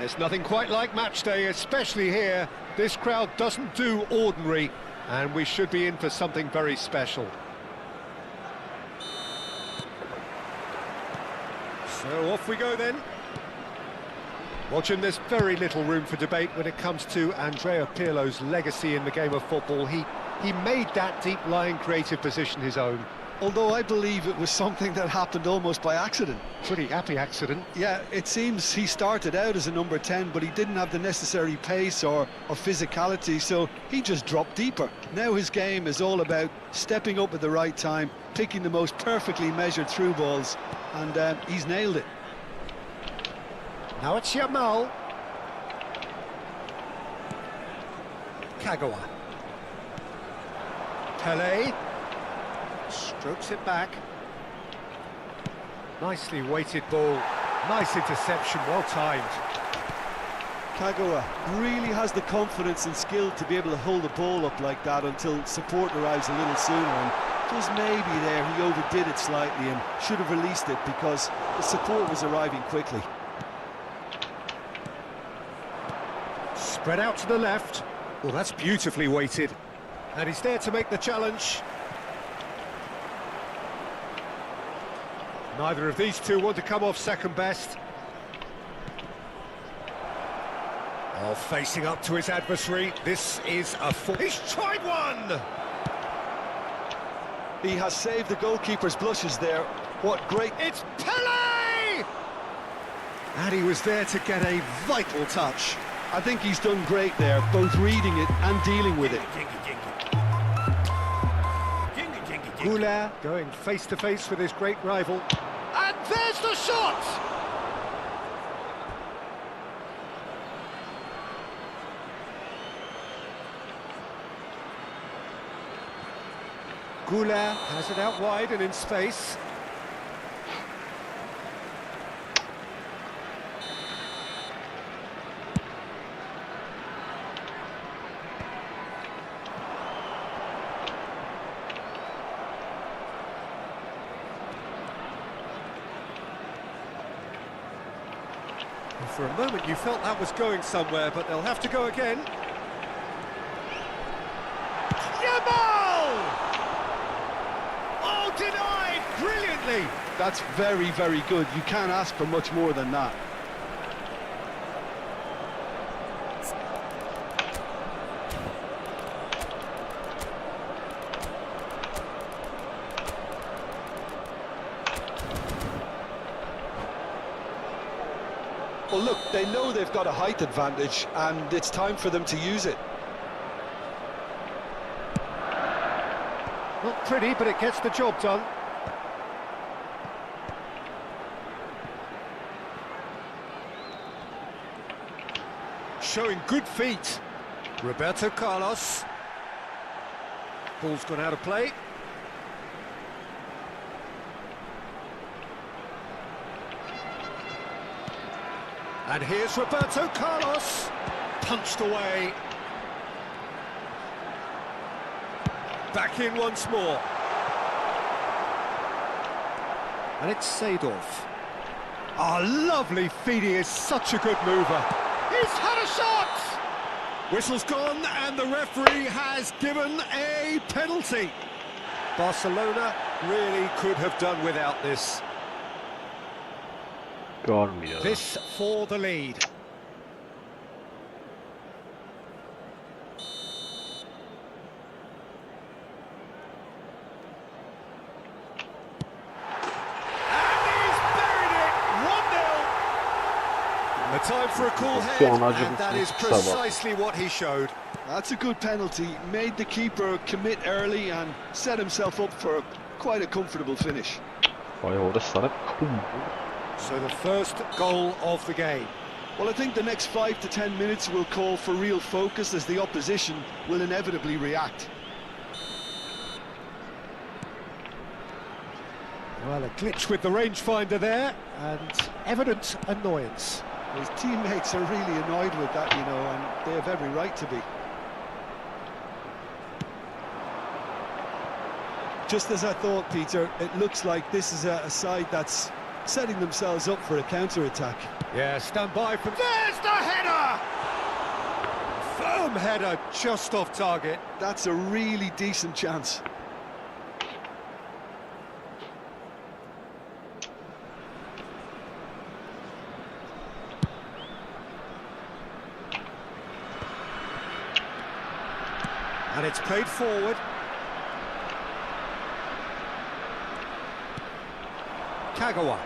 There's nothing quite like match day, especially here. This crowd doesn't do ordinary, and we should be in for something very special. So off we go then. Watching, there's very little room for debate when it comes to Andrea Pirlo's legacy in the game of football. He made that deep-lying creative position his own. Although I believe it was something that happened almost by accident. Pretty happy accident. Yeah, it seems he started out as a number 10, but he didn't have the necessary pace or physicality, so he just dropped deeper. Now his game is all about stepping up at the right time, picking the most perfectly measured through balls, and he's nailed it. Now it's Yamal. Kagawa. Pele. Strokes it back. Nicely weighted ball. Nice interception, well timed. Kagawa really has the confidence and skill to be able to hold the ball up like that until support arrives a little sooner, and just maybe there he overdid it slightly and should have released it because the support was arriving quickly. Spread out to the left. Well, that's beautifully weighted. And he's there to make the challenge. Neither of these two want to come off second best. Oh, facing up to his adversary. This is a he's tried one! He has saved the goalkeeper's blushes there. What great... It's Pele! And he was there to get a vital touch. I think he's done great there, both reading it and dealing with it. Goulart going face-to-face with his great rival. And there's the shot! Goulart has it out wide and in space. For a moment you felt that was going somewhere, but they'll have to go again. Yamal! Oh, denied brilliantly! That's very, very good. You can't ask for much more than that. Well, look, they know they've got a height advantage, and it's time for them to use it. Not pretty, but it gets the job done. Showing good feet. Roberto Carlos. Ball's gone out of play. And here's Roberto Carlos, punched away. Back in once more. And it's Seedorf. Oh, lovely feed, he is such a good mover. He's had a shot! Whistle's gone and the referee has given a penalty. Barcelona really could have done without this. This for the lead. And he's buried it! 1-0. The time for a cool head, and that is precisely what he showed. That's a good penalty. Made the keeper commit early and set himself up for quite a comfortable finish. So the first goal of the game. Well, I think the next 5 to 10 minutes will call for real focus as the opposition will inevitably react. Well, a glitch with the rangefinder there, and evident annoyance. His teammates are really annoyed with that, you know, and they have every right to be. Just as I thought, Peter, it looks like this is a side that's setting themselves up for a counter-attack. Yeah, stand by from... There's the header! Firm header, just off target. That's a really decent chance. And it's played forward. Kagawa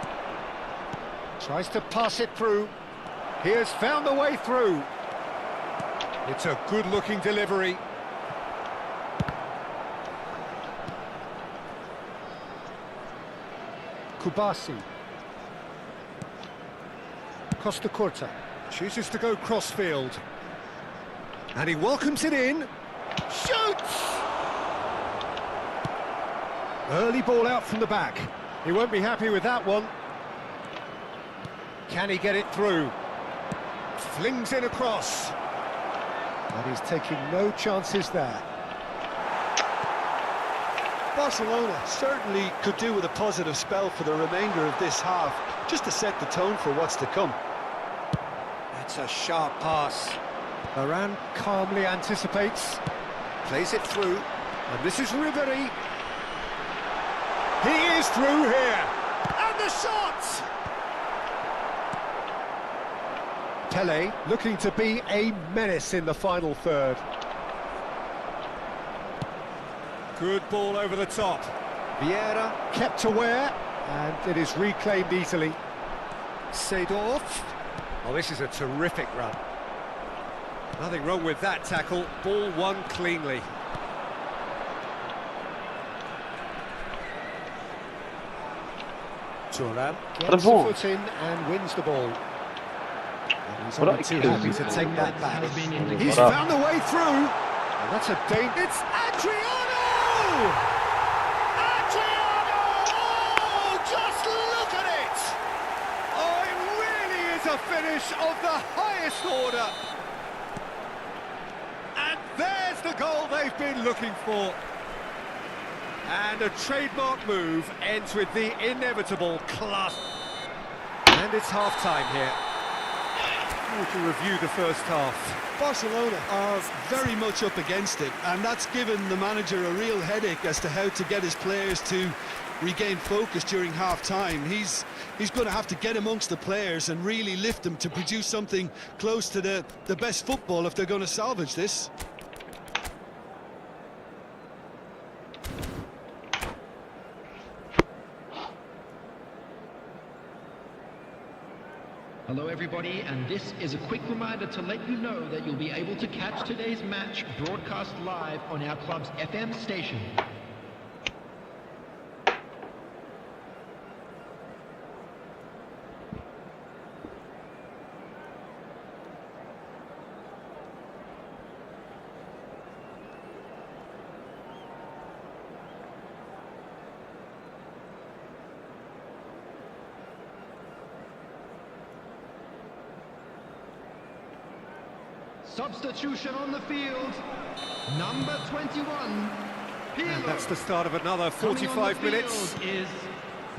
tries to pass it through. He has found the way through. It's a good-looking delivery. Kubasi. Costa Corta chooses to go crossfield. And he welcomes it in. Shoots! Early ball out from the back. He won't be happy with that one. Can he get it through? Flings in across. And he's taking no chances there. Barcelona certainly could do with a positive spell for the remainder of this half, just to set the tone for what's to come. It's a sharp pass. Varane calmly anticipates. Plays it through. And this is Ribery. He is through here. And the shot! Pele looking to be a menace in the final third. Good ball over the top. Vieira kept aware, and it is reclaimed easily. Seedorf. Oh, this is a terrific run. Nothing wrong with that tackle. Ball won cleanly. Thuram gets the foot in and wins the ball. And he's only too happy to take that back. He's found the way through. And that's a danger. It's Adriano! Adriano! Oh, just look at it! Oh, it really is a finish of the highest order. And there's the goal they've been looking for. And a trademark move ends with the inevitable class. And it's half-time here. We can review the first half. Barcelona are very much up against it, and that's given the manager a real headache as to how to get his players to regain focus during half-time. He's going to have to get amongst the players and really lift them to produce something close to the best football if they're going to salvage this. Hello everybody, and this is a quick reminder to let you know that you'll be able to catch today's match broadcast live on our club's FM station. Substitution on the field, number 21. And that's the start of another 45 minutes. Is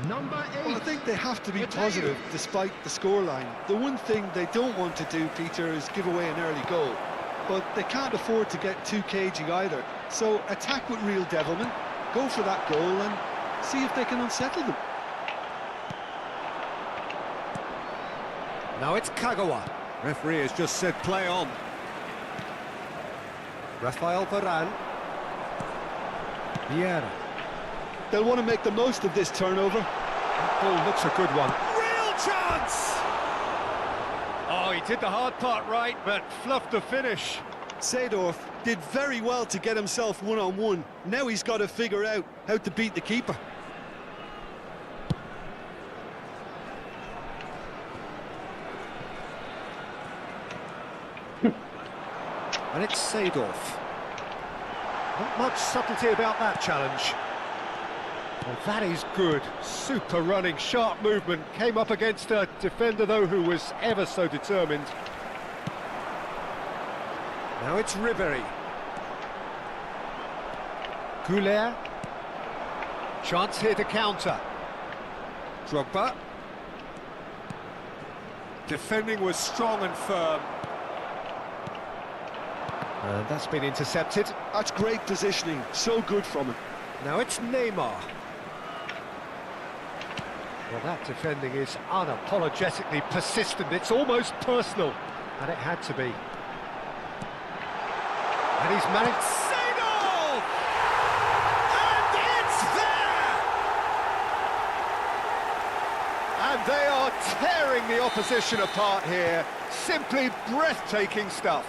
number 8. Well, I think they have to be positive despite the scoreline. The one thing they don't want to do, Peter, is give away an early goal. But they can't afford to get too cagey either. So attack with real devilment, go for that goal and see if they can unsettle them. Now it's Kagawa. Referee has just said play on. Rafael Varane. Vieira. They'll want to make the most of this turnover. That ball looks a good one. Real chance! Oh, he did the hard part right, but fluffed the finish. Seedorf did very well to get himself one-on-one. Now he's got to figure out how to beat the keeper. And it's Seedorf. Not much subtlety about that challenge. Well, that is good. Super running, sharp movement. Came up against a defender, though, who was ever so determined. Now it's Ribery. Goulet. Chance here to counter. Drogba. Defending was strong and firm. And that's been intercepted. That's great positioning, so good from him. Now it's Neymar. Well, that defending is unapologetically persistent. It's almost personal, and it had to be. And he's managed... Seedorf! And it's there! And they are tearing the opposition apart here. Simply breathtaking stuff.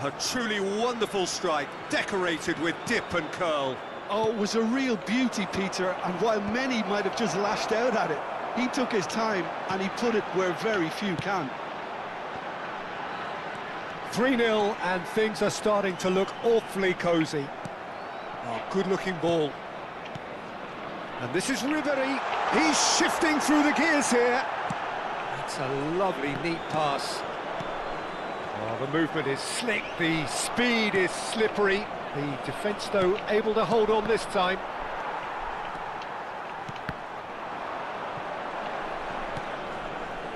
A truly wonderful strike, decorated with dip and curl. Oh, it was a real beauty, Peter, and while many might have just lashed out at it, he took his time and he put it where very few can. 3-0, and things are starting to look awfully cosy. Oh, good-looking ball. And this is Ribery. He's shifting through the gears here. That's a lovely, neat pass. Oh, the movement is slick, the speed is slippery. The defence, though, able to hold on this time.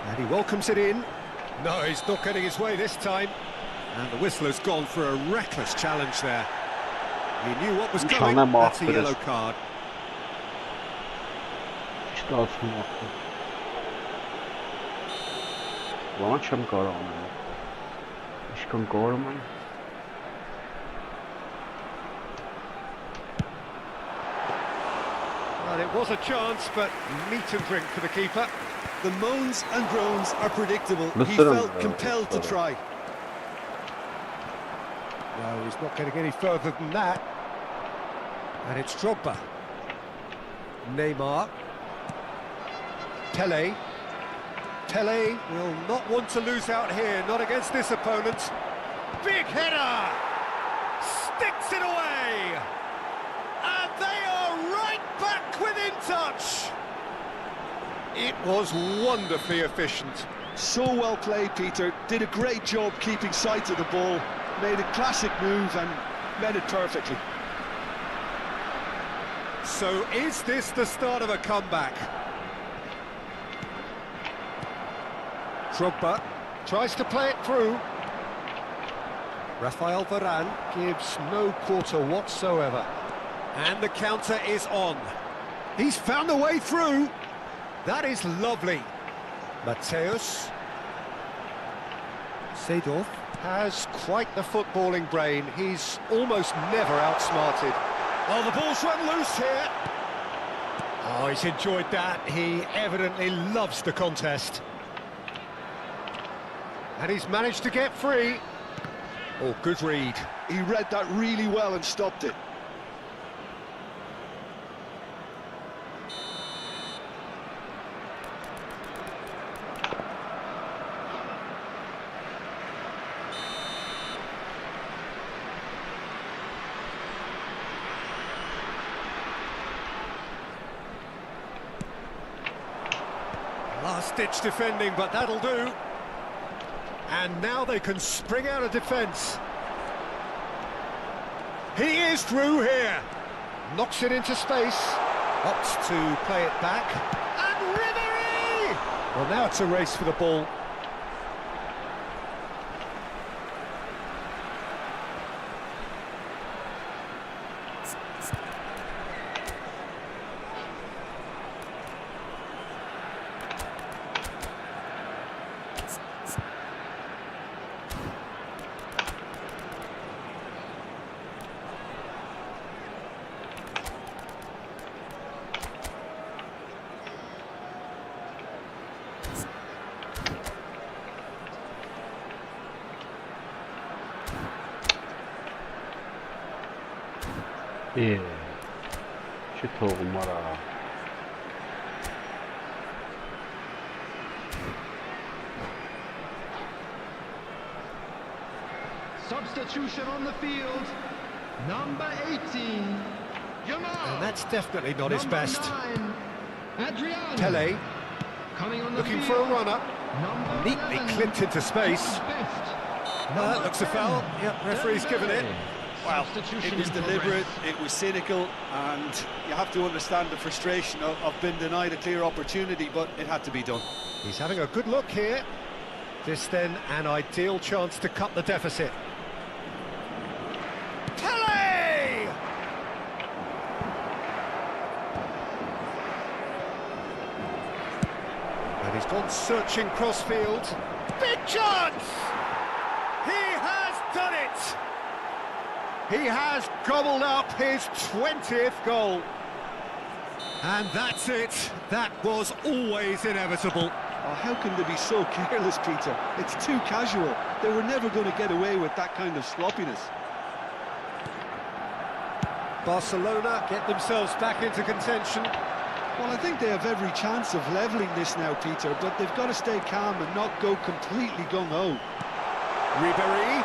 And he welcomes it in. No, he's not getting his way this time. And the whistle has gone for a reckless challenge there. He knew what was coming. That's a yellow card. Watch him go on. Ich kann goal, man. Well, it was a chance, but meat and drink for the keeper. The moans and groans are predictable. He felt compelled to try. No, he's not getting any further than that. And it's Drogba. Neymar. Pele. Pele will not want to lose out here, not against this opponent. Big header! Sticks it away! And they are right back within touch! It was wonderfully efficient. So well played, Peter. Did a great job keeping sight of the ball. Made a classic move and read it perfectly. So is this the start of a comeback? Drogba tries to play it through. Rafael Varane gives no quarter whatsoever. And the counter is on. He's found a way through. That is lovely. Mateus. Seedorf has quite the footballing brain. He's almost never outsmarted. Oh, the ball's run loose here. Oh, he's enjoyed that. He evidently loves the contest. And he's managed to get free. Oh, good read. He read that really well and stopped it. Last-ditch defending, but that'll do. And now they can spring out of defence. He is through here. Knocks it into space. Opts to play it back. And Ribery! Well, now it's a race for the ball. Yeah. چطور مرا Substitution on the field, number 18, Jamal. And that's definitely not his best. 9, Adriano. Pele, coming on the looking field, for a runner. number Neatly 11, clipped into space. best. That looks a foul. Yep, referee's given it. Well, Substitution it was in deliberate, progress. it was cynical, and you have to understand the frustration of being denied a clear opportunity, but it had to be done. He's having a good look here. This then an ideal chance to cut the deficit. Pele! And he's gone searching crossfield. Big chance! He has done it! He has gobbled up his 20th goal. And that's it. That was always inevitable. Oh, how can they be so careless, Peter? It's too casual. They were never going to get away with that kind of sloppiness. Barcelona get themselves back into contention. Well, I think they have every chance of levelling this now, Peter, but they've got to stay calm and not go completely gung-ho. Ribéry.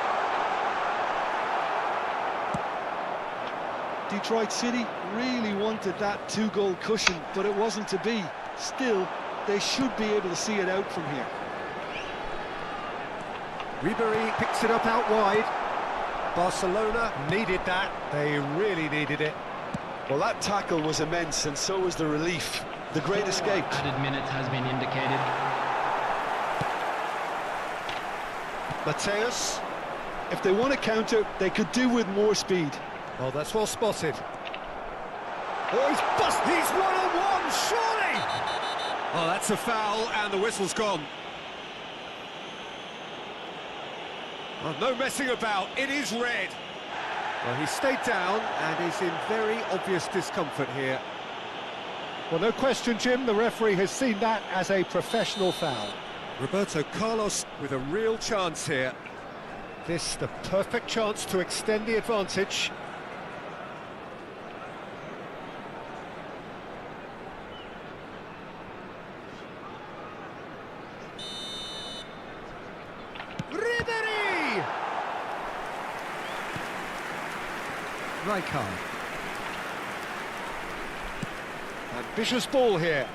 Detroit City really wanted that two-goal cushion, but it wasn't to be. Still, they should be able to see it out from here. Ribéry picks it up out wide. Barcelona needed that. They really needed it. Well, that tackle was immense, and so was the relief. The great escape. Added minutes has been indicated. Mateus. If they want to counter, they could do with more speed. Oh, that's well spotted. Oh, he's one-on-one, surely! Oh, that's a foul, and the whistle's gone. Oh, no messing about, it is red. Well, he stayed down and is in very obvious discomfort here. Well, no question, Jim, the referee has seen that as a professional foul. Roberto Carlos with a real chance here. This, the perfect chance to extend the advantage. Ribéry! Rijkaard. Ambitious ball here.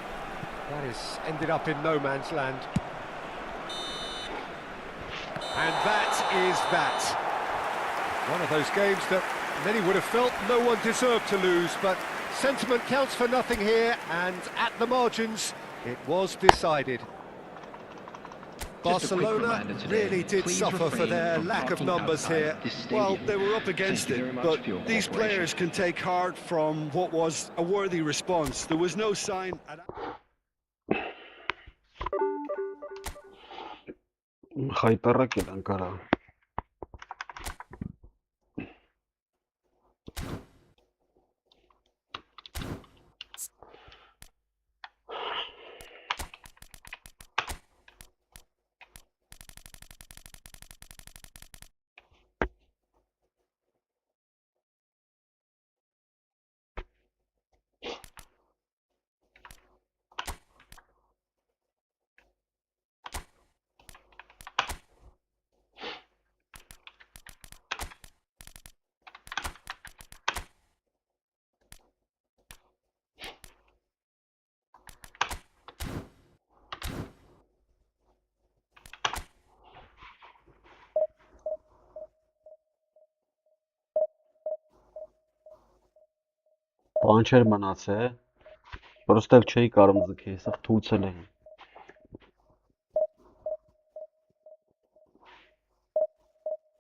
That is ended up in no man's land. And that is that. One of those games that many would have felt no one deserved to lose, but sentiment counts for nothing here, and at the margins, it was decided. Barcelona really did suffer for their lack of numbers here. Well, they were up against it, but these players can take heart from what was a worthy response. There was no sign... Խայտարակ են անկարա։ Բան չէր մնացել, պրոստը չէի կարում ձգի, սաղ թույցել էին։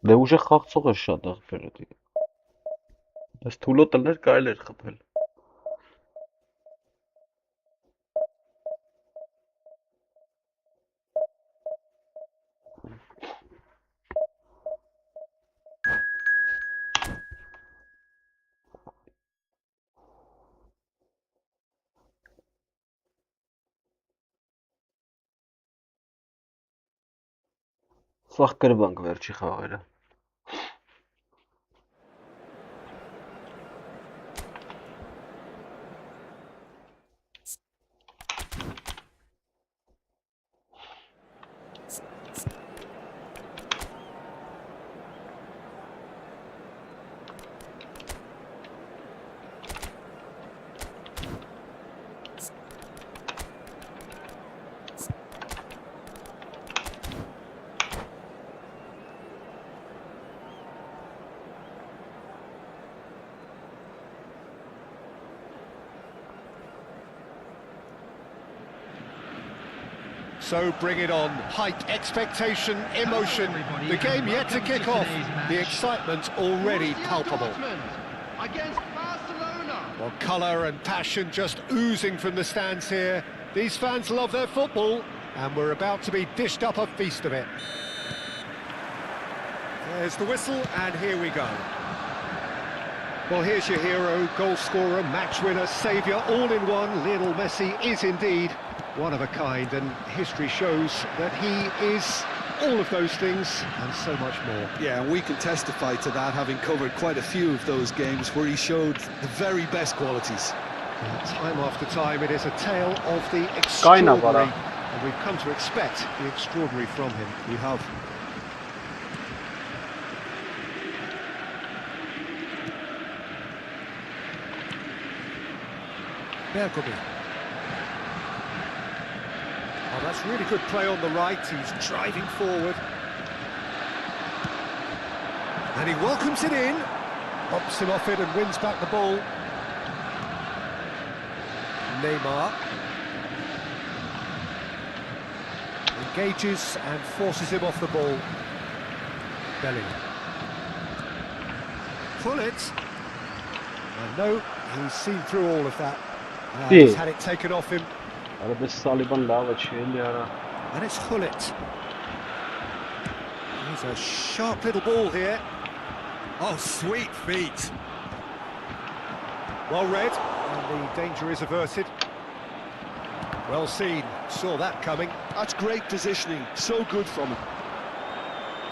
Դե ուժը խաղցող է շատ աղբերը դի։ Ես թուլոտելներ կարել էր խփել։ Սաղ կրվանք վերջի խաղերը։ So bring it on. Hype, expectation, emotion. The game yet to kick off. The excitement already palpable. Against Barcelona. Well, colour and passion just oozing from the stands here. These fans love their football, and we're about to be dished up a feast of it. There's the whistle, and here we go. Well, here's your hero, goal scorer, match winner, saviour, all in one. Lionel Messi is indeed one of a kind, and history shows that he is all of those things and so much more. Yeah, and we can testify to that, having covered quite a few of those games where he showed the very best qualities. And time after time, it is a tale of the extraordinary, and we've come to expect the extraordinary from him. We have. Bergomi. Oh, that's really good play on the right. He's driving forward. And he welcomes it in. Bumps him off it and wins back the ball. Neymar. Engages and forces him off the ball. Bellingham. Pull it. I know he's seen through all of that. He's had it taken off him. And it's Gullit. He's a sharp little ball here. Oh, sweet feet. Well read, and the danger is averted. Well seen, saw that coming. That's great positioning, so good from him.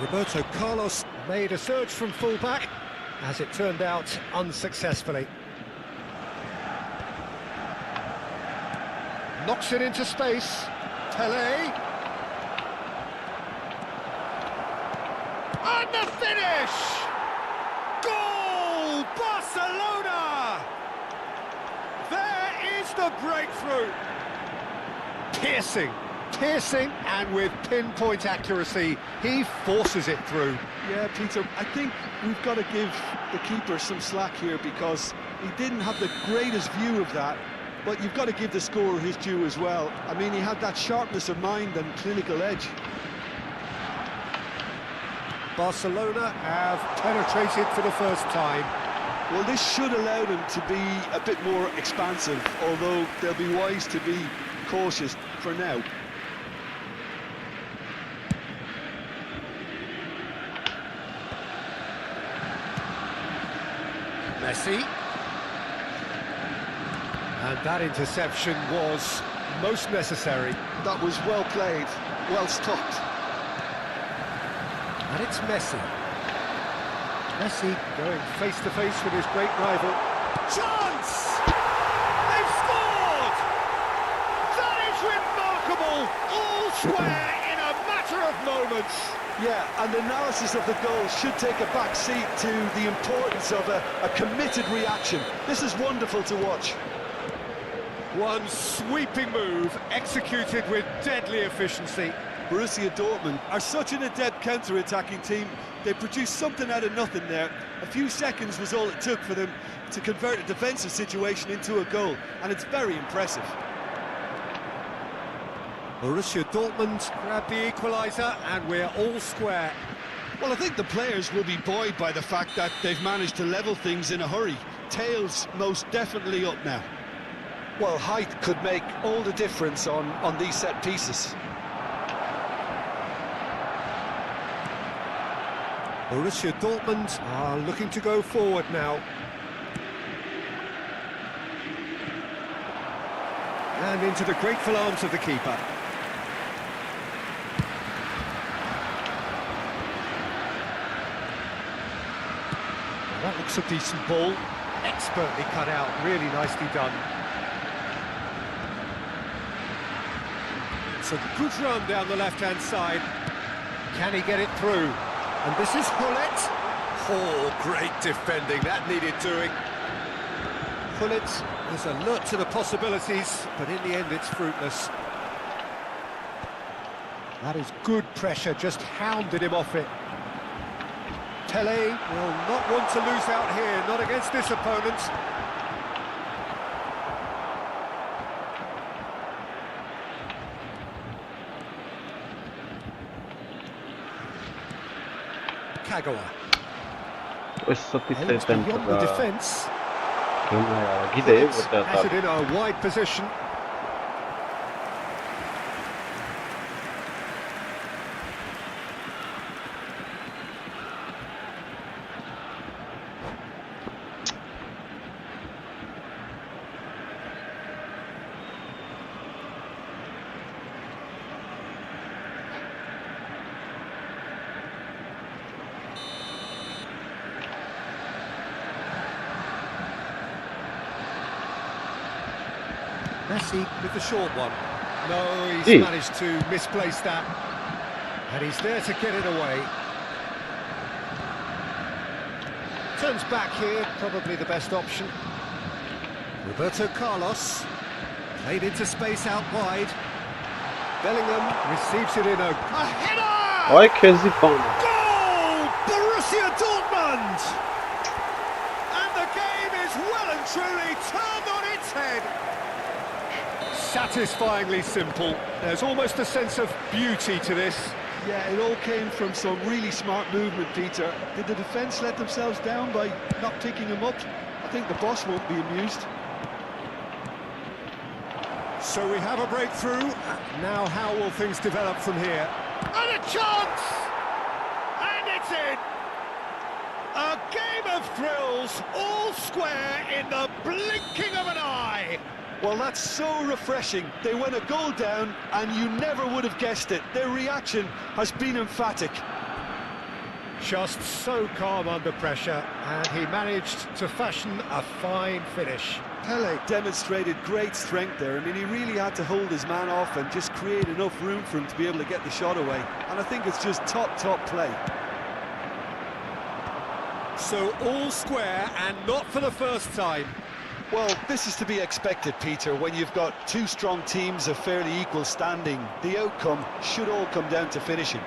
Roberto Carlos made a surge from full-back, as it turned out unsuccessfully. Knocks it into space. Pelé. And the finish! Goal! Barcelona! There is the breakthrough. Piercing, and with pinpoint accuracy, he forces it through. Yeah, Peter, I think we've got to give the keeper some slack here because he didn't have the greatest view of that. But you've got to give the scorer his due as well. I mean, he had that sharpness of mind and clinical edge. Barcelona have penetrated for the first time. Well, this should allow them to be a bit more expansive, although they'll be wise to be cautious for now. Messi. And that interception was most necessary. That was well played, well stopped. And it's Messi. Messi going face-to-face with his great rival. Chance! They've scored! That is remarkable! All square in a matter of moments. Yeah, and the analysis of the goal should take a back seat to the importance of a committed reaction. This is wonderful to watch. One sweeping move, executed with deadly efficiency. Borussia Dortmund are such an adept counter-attacking team. They produced something out of nothing there. A few seconds was all it took for them to convert a defensive situation into a goal, and it's very impressive. Borussia Dortmund grab the equaliser, and we're all square. Well, I think the players will be buoyed by the fact that they've managed to level things in a hurry. Tails most definitely up now. Well, height could make all the difference on these set pieces. Borussia Dortmund are looking to go forward now. And into the grateful arms of the keeper. Well, that looks a decent ball. Expertly cut out, really nicely done. It's a good run down the left-hand side. Can he get it through? And this is Gullit. Oh, great defending, that needed doing. Gullit was alert to the possibilities, but in the end it's fruitless. That is good pressure, just hounded him off it. Pelé will not want to lose out here, not against this opponent. Kagawa. Questo ti stai Aims beyond the tentando. defence. Gide Has it in a wide position. Messi with the short one. No, he's managed to misplace that. And he's there to get it away. Turns back here, probably the best option. Roberto Carlos. Played into space out wide. Bellingham receives it in a header! Ay Kezifon. Goal! Borussia Dortmund! And the game is well and truly turned on its head. Satisfyingly simple. There's almost a sense of beauty to this. Yeah, it all came from some really smart movement, Peter. Did the defence let themselves down by not picking him up? I think the boss won't be amused. So we have a breakthrough. Now how will things develop from here? And a chance! And it's in! A game of thrills, all square in the blinking of an eye! Well, that's so refreshing. They went a goal down and you never would have guessed it. Their reaction has been emphatic. Just so calm under pressure, and he managed to fashion a fine finish. Pele demonstrated great strength there. I mean, he really had to hold his man off and just create enough room for him to be able to get the shot away. And I think it's just top play. So all square, and not for the first time. Well, this is to be expected, Peter, when you've got two strong teams of fairly equal standing. The outcome should all come down to finishing.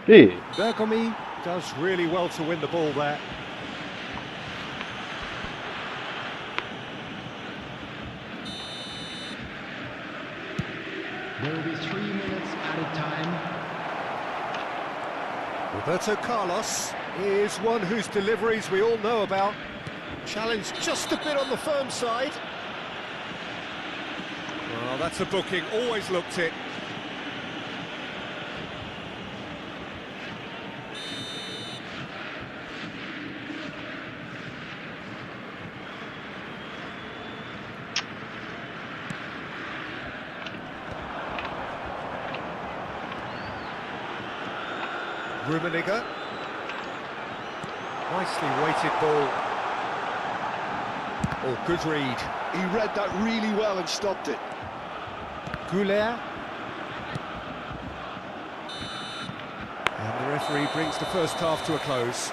Hey. Alik-GAMING does really well to win the ball there. There will be 3 minutes added time. Roberto Carlos is one whose deliveries we all know about. Challenge just a bit on the firm side. Well, that's a booking, always looked it. Rummenigge. Nicely weighted ball. Oh, good read. He read that really well and stopped it. Goulet. And the referee brings the first half to a close.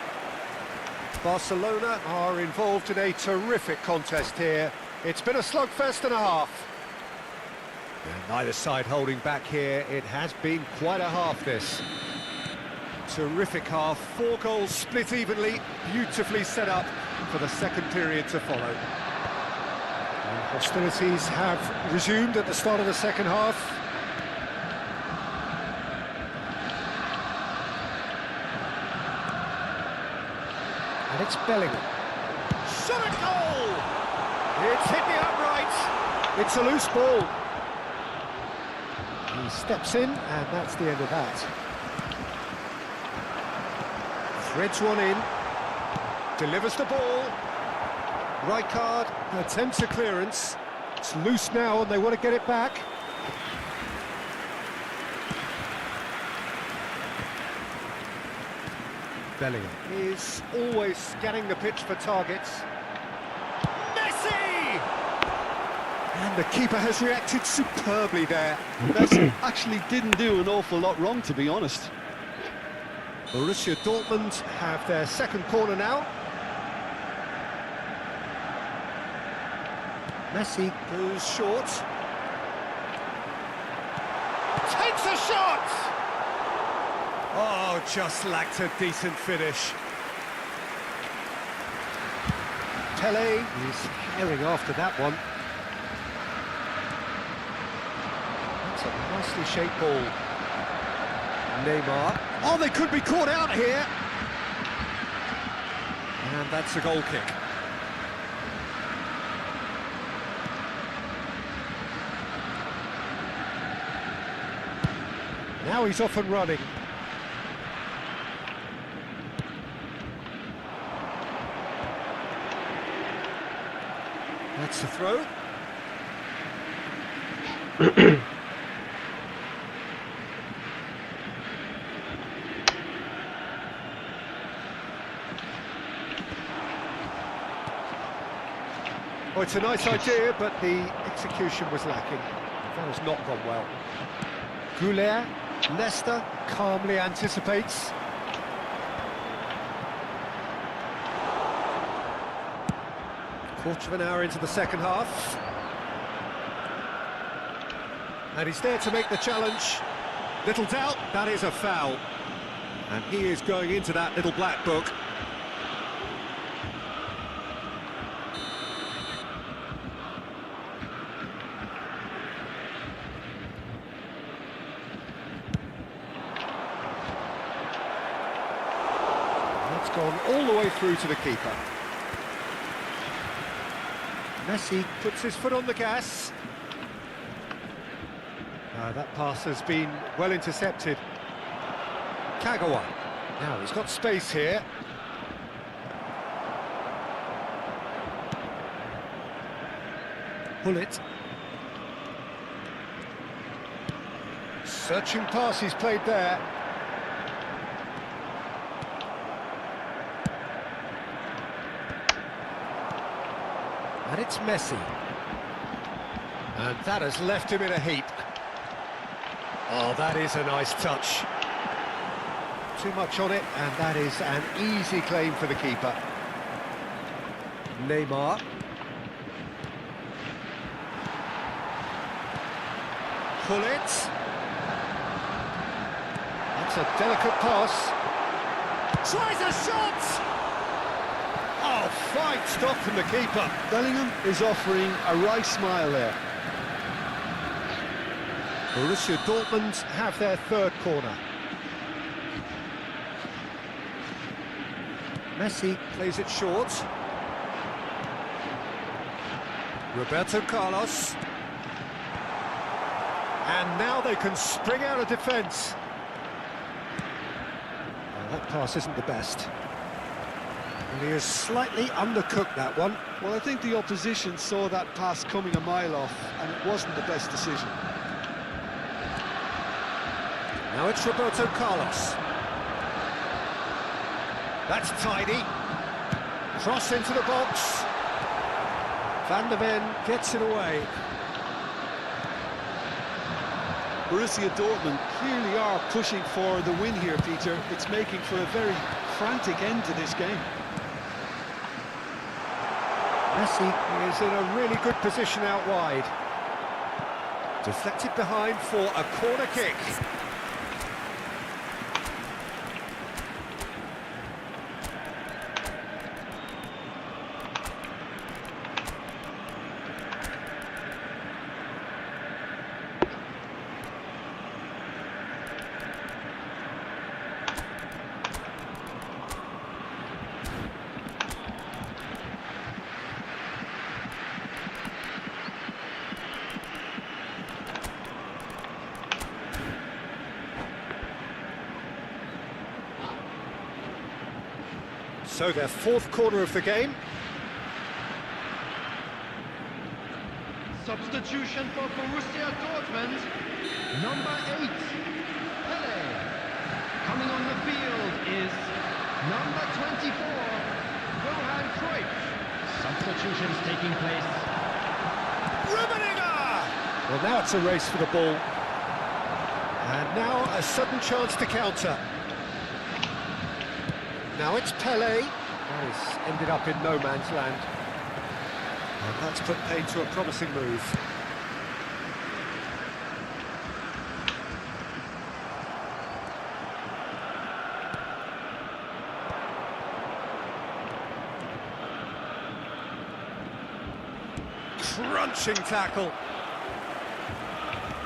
Barcelona are involved in a terrific contest here. It's been a slugfest and a half. And neither side holding back here. It has been quite a half, this. Terrific half, 4 goals split evenly, beautifully set up for the second period to follow. And hostilities have resumed at the start of the second half. And it's Bellingham. Shot at goal! It's hit the upright. It's a loose ball. He steps in, and that's the end of that. Threads one in, delivers the ball. Rijkaard attempts a clearance. It's loose now and they want to get it back. Bellingham is always scanning the pitch for targets. Messi! And the keeper has reacted superbly there. Messi actually didn't do an awful lot wrong, to be honest. Borussia Dortmund have their second corner now. Messi goes short. Takes a shot! Oh, just lacked a decent finish. Pele is herring after that one. That's a nicely shaped ball. Neymar. Oh, they could be caught out here. And that's a goal kick. Now he's off and running. That's the throw. Oh, it's a nice idea, but the execution was lacking. That has not gone well. Goulet, Leicester calmly anticipates. Quarter of an hour into the second half. And he's there to make the challenge. Little doubt, that is a foul. And he is going into that little black book. That's gone all the way through to the keeper. Messi puts his foot on the gas. That pass has been well intercepted. Kagawa. Now he's got space here. Bullet. Searching pass he's played there. And it's Messi. And that has left him in a heap. Oh, that is a nice touch. Too much on it, and that is an easy claim for the keeper. Neymar. Pull it. That's a delicate pass. Tries a shot! Oh, fine stop from the keeper. Bellingham is offering a right smile there. Borussia Dortmund have their third corner. Messi plays it short. Roberto Carlos. And now they can spring out of defence. Well, that pass isn't the best. And he has slightly undercooked that one. Well, I think the opposition saw that pass coming a mile off, and it wasn't the best decision. Now it's Roberto Carlos. That's tidy. Cross into the box. Van der Ven gets it away. Borussia Dortmund clearly are pushing for the win here, Peter. It's making for a very frantic end to this game. Messi is in a really good position out wide. Deflected behind for a corner kick. So their fourth corner of the game. Substitution for Borussia Dortmund, number 8, Pele. Coming on the field is number 24, Johan Cruyff. Substitutions taking place. Rummenigge! Well, now it's a race for the ball. And now a sudden chance to counter. Now it's Pele. That has ended up in no man's land. And that's put paid to a promising move. Crunching tackle.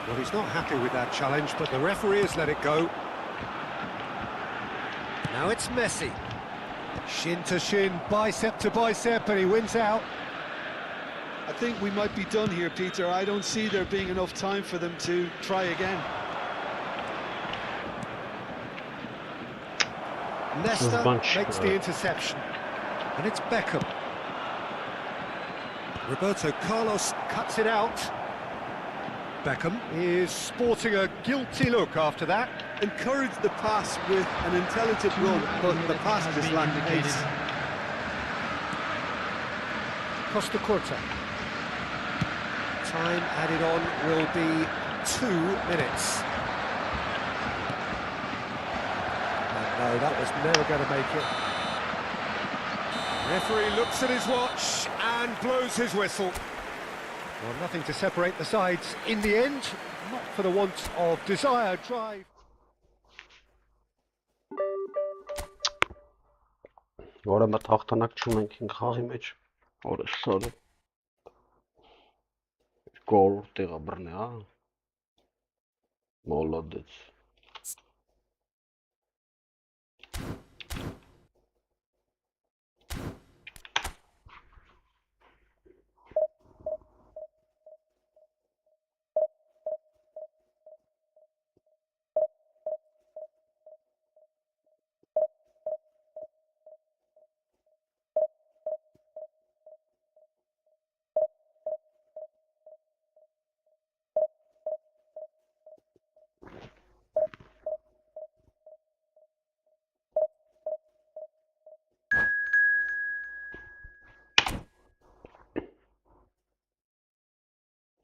Well, he's not happy with that challenge, but the referee has let it go. Now it's Messi. Shin to shin, bicep to bicep, and he wins out. I think we might be done here, Peter. I don't see there being enough time for them to try again. Nesta makes the interception. And it's Beckham. Roberto Carlos cuts it out. Beckham is sporting a guilty look after that. Encouraged the pass with an intelligent run, but the pass just lacked pace. Costa Curta. Time added on will be 2 minutes. And no, that was never going to make it. Referee looks at his watch and blows his whistle. Well, nothing to separate the sides in the end, not for the want of desire, drive. Որը մտ հաղթանակ չունենք ինք խաղի մեջ, որը սորը գոլ տեղը բռնի, հա, մոլոդեց։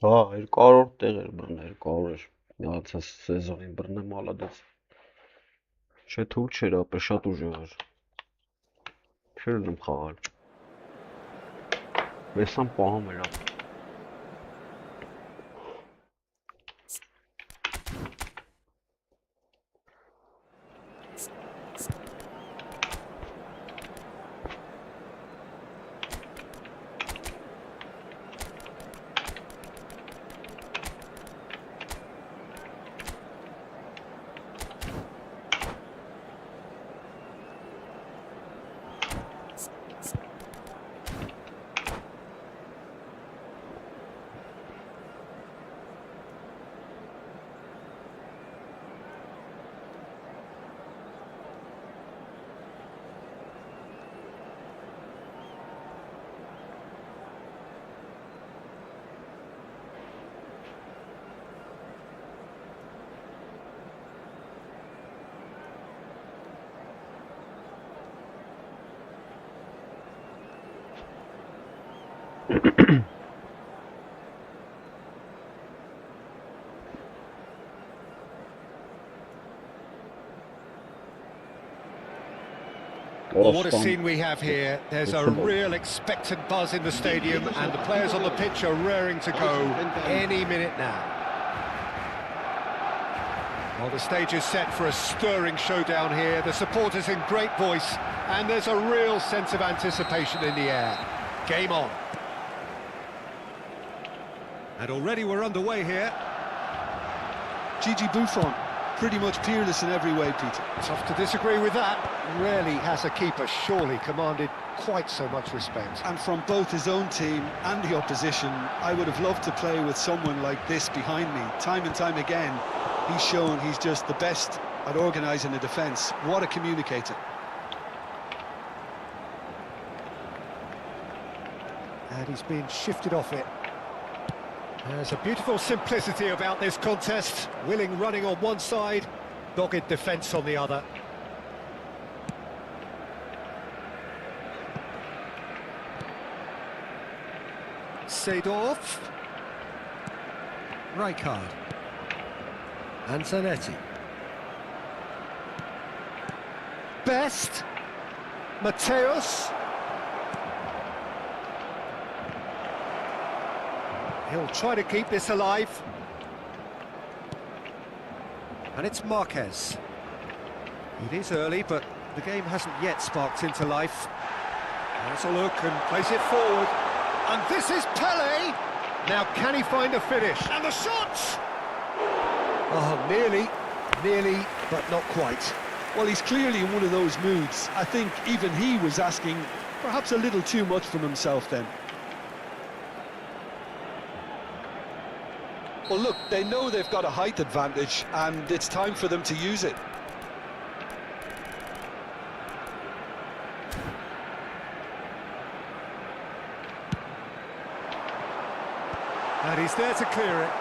Հա, 200 տեղեր բռնել, 200 էր, միացած սեզոնին բռնեմ մալադեց, չէ թուլ չեր, ապե շատ ուժեղ էր, չեր եմ խաղալ, վեսան պահում էր ապե։ Well, what a scene we have here. There's a real expectant buzz in the stadium and the players on the pitch are raring to go any minute now. Well, the stage is set for a stirring showdown here. The supporters in great voice and there's a real sense of anticipation in the air. Game on. And already we're underway here. Gigi Buffon, pretty much peerless in every way, Peter. Tough to disagree with that. Rarely has a keeper surely commanded quite so much respect. And from both his own team and the opposition, I would have loved to play with someone like this behind me. Time and time again, he's shown he's just the best at organising a defence. What a communicator. And he's been shifted off it. There's a beautiful simplicity about this contest. Willing running on one side, dogged defence on the other. Seedorf. Rijkaard. And Zanetti. Best. Mateus. He'll try to keep this alive. And it's Marquez. It is early, but the game hasn't yet sparked into life. Has a look and plays it forward. And this is Pele. Now can he find a finish? And the shot! Oh, nearly, but not quite. Well, he's clearly in one of those moods. I think even he was asking perhaps a little too much from himself then. Well, look, they know they've got a height advantage and it's time for them to use it. And he's there to clear it.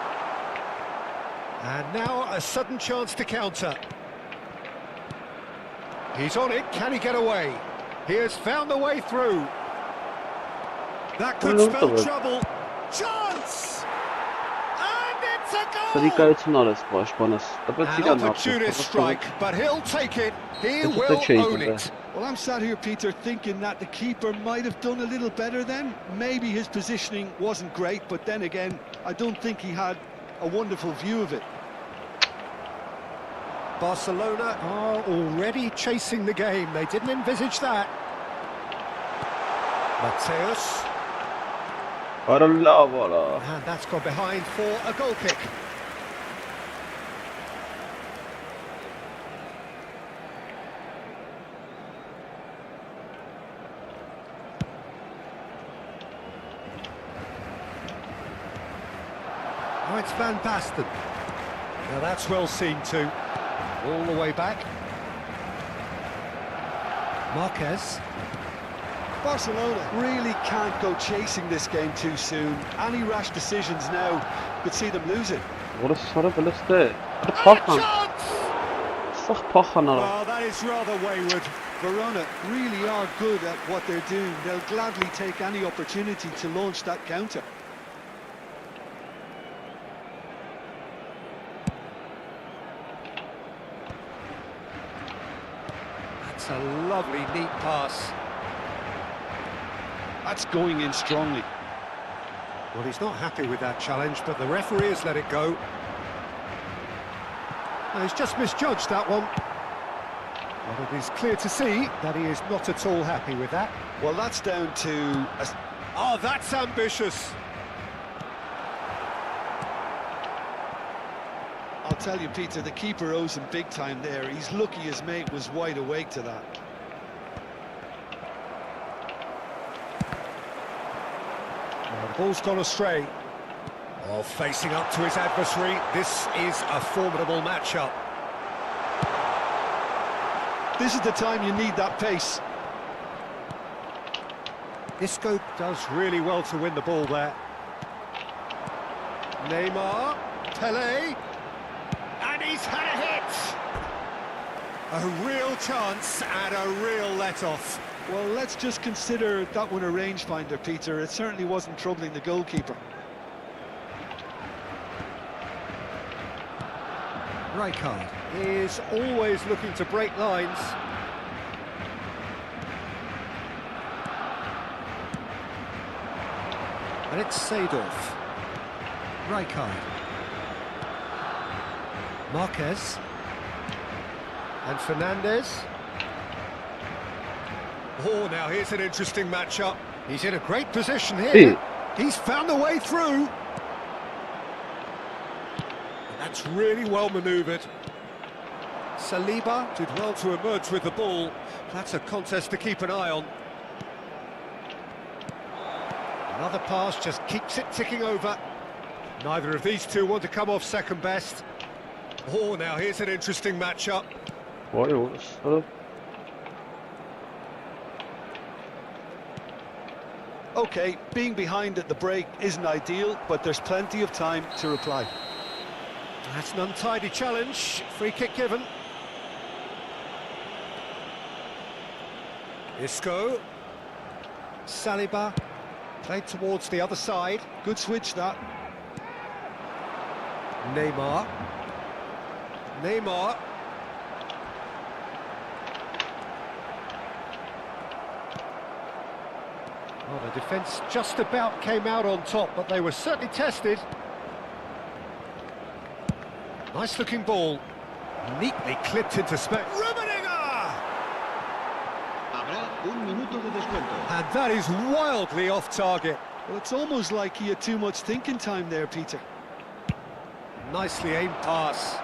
And now a sudden chance to counter. He's on it, can he get away? He has found the way through. That could spell trouble. Chance! And it's a goal! An opportunist strike, but he'll take it. He will own it. Well, I'm sat here, Peter, thinking that the keeper might have done a little better then. Maybe his positioning wasn't great, but then again, I don't think he had a wonderful view of it. Barcelona are already chasing the game. They didn't envisage that. Mateus. And that's gone behind for a goal kick. Oh, it's Van Basten. Now that's well seen too. All the way back. Marquez. Barcelona really can't go chasing this game too soon. Any rash decisions now could see them lose it. What a sort of a list there. Well, that is rather wayward. Verona really are good at what they're doing. They'll gladly take any opportunity to launch that counter. That's a lovely, neat pass. That's going in strongly. Well, he's not happy with that challenge, but the referee has let it go. Now, he's just misjudged that one. But it is clear to see that he is not at all happy with that. Well, that's down to... Oh, that's ambitious. I'll tell you, Peter, the keeper owes him big time there. He's lucky his mate was wide awake to that. Well, the ball's gone astray. Oh, facing up to his adversary. This is a formidable matchup. This is the time you need that pace. Isco does really well to win the ball there. Neymar, Pelé, and he's had a hit! A real chance and a real let-off. Well, let's just consider that one a rangefinder, Peter. It certainly wasn't troubling the goalkeeper. Rijkaard is always looking to break lines. And it's Seedorf. Rijkaard. Marquez. And Fernandez. Oh, now here's an interesting matchup. He's in a great position here. He's found a way through. That's really well manoeuvred. Saliba did well to emerge with the ball. That's a contest to keep an eye on. Another pass just keeps it ticking over. Neither of these two want to come off second best. Oh, now here's an interesting matchup. Okay, being behind at the break isn't ideal, but there's plenty of time to reply. That's an untidy challenge. Free kick given. Isco. Saliba. Played towards the other side. Good switch, that. Neymar. Neymar. Well, the defence just about came out on top, but they were certainly tested. Nice looking ball. Neatly clipped into space. And that is wildly off target. Well, it's almost like he had too much thinking time there, Peter. Nicely aimed pass.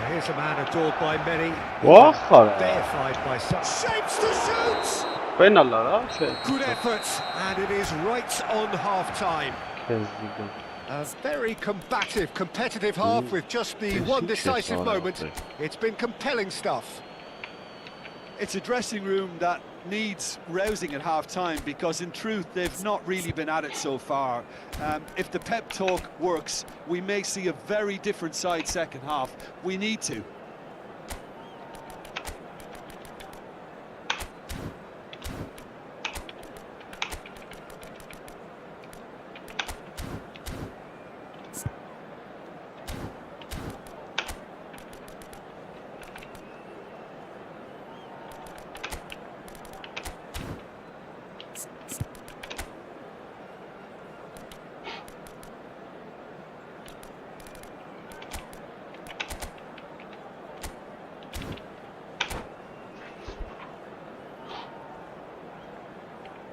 here's a man adored by many, Վախար է։ deified by some. Shapes to shoot! Պենալ արա, չէ։ Good effort, and it is right on half-time. Քեզիգա։ A very combative, competitive half with just the one decisive moment. It's been compelling stuff. It's a dressing room that needs rousing at half-time because in truth they've not really been at it so far. If the pep talk works, we may see a very different side second half. We need to.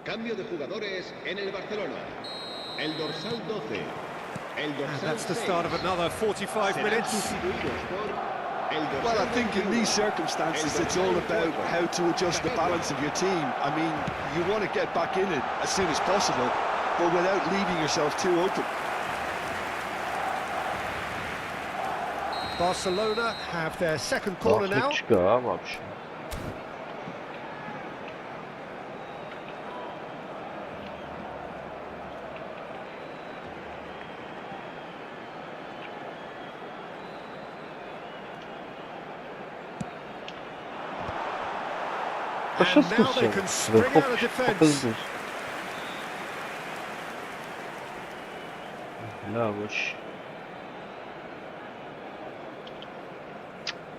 Cambio de jugadores en el Barcelona. El dorsal 12. El dorsal That's the start of another 45 minutes. Well, I think in these circumstances it's all about how to adjust the balance of your team. I mean, you want to get back in it as soon as possible, but without leaving yourself too open. Barcelona have their second corner now. And now they can spring out of defence.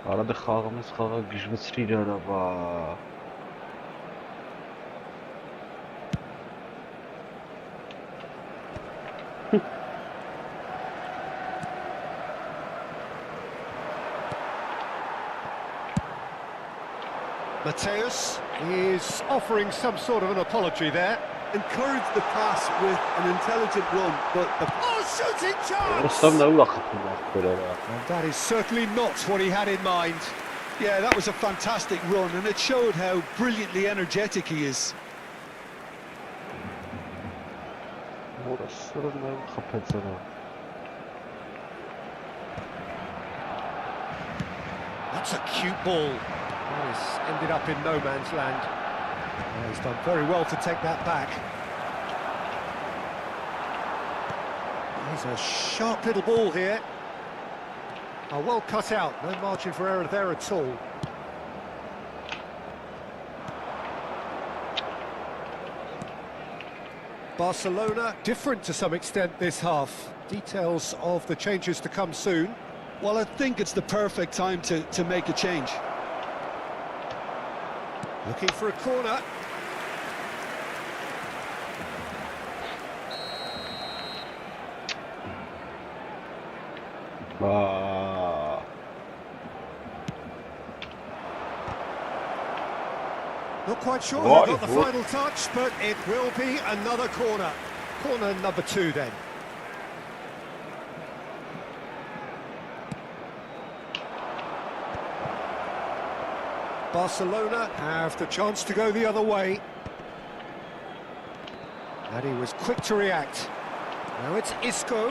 Arada խաղումից խաղա գժվեցրիր արա բա Mateus is offering some sort of an apology there. Encourage the pass with an intelligent run, but the shooting chance! And that is certainly not what he had in mind. Yeah, that was a fantastic run, and it showed how brilliantly energetic he is. That's a cute ball. This ended up in no man's land. Well, he's done very well to take that back. There's a sharp little ball here. Oh, well cut out, no margin for error there at all. Barcelona different to some extent this half. Details of the changes to come soon. Well, I think it's the perfect time to make a change. Looking for a corner. Not quite sure who got the final touch, but it will be another corner. Corner number 2 then. Barcelona have the chance to go the other way. And he was quick to react. Now it's Isco.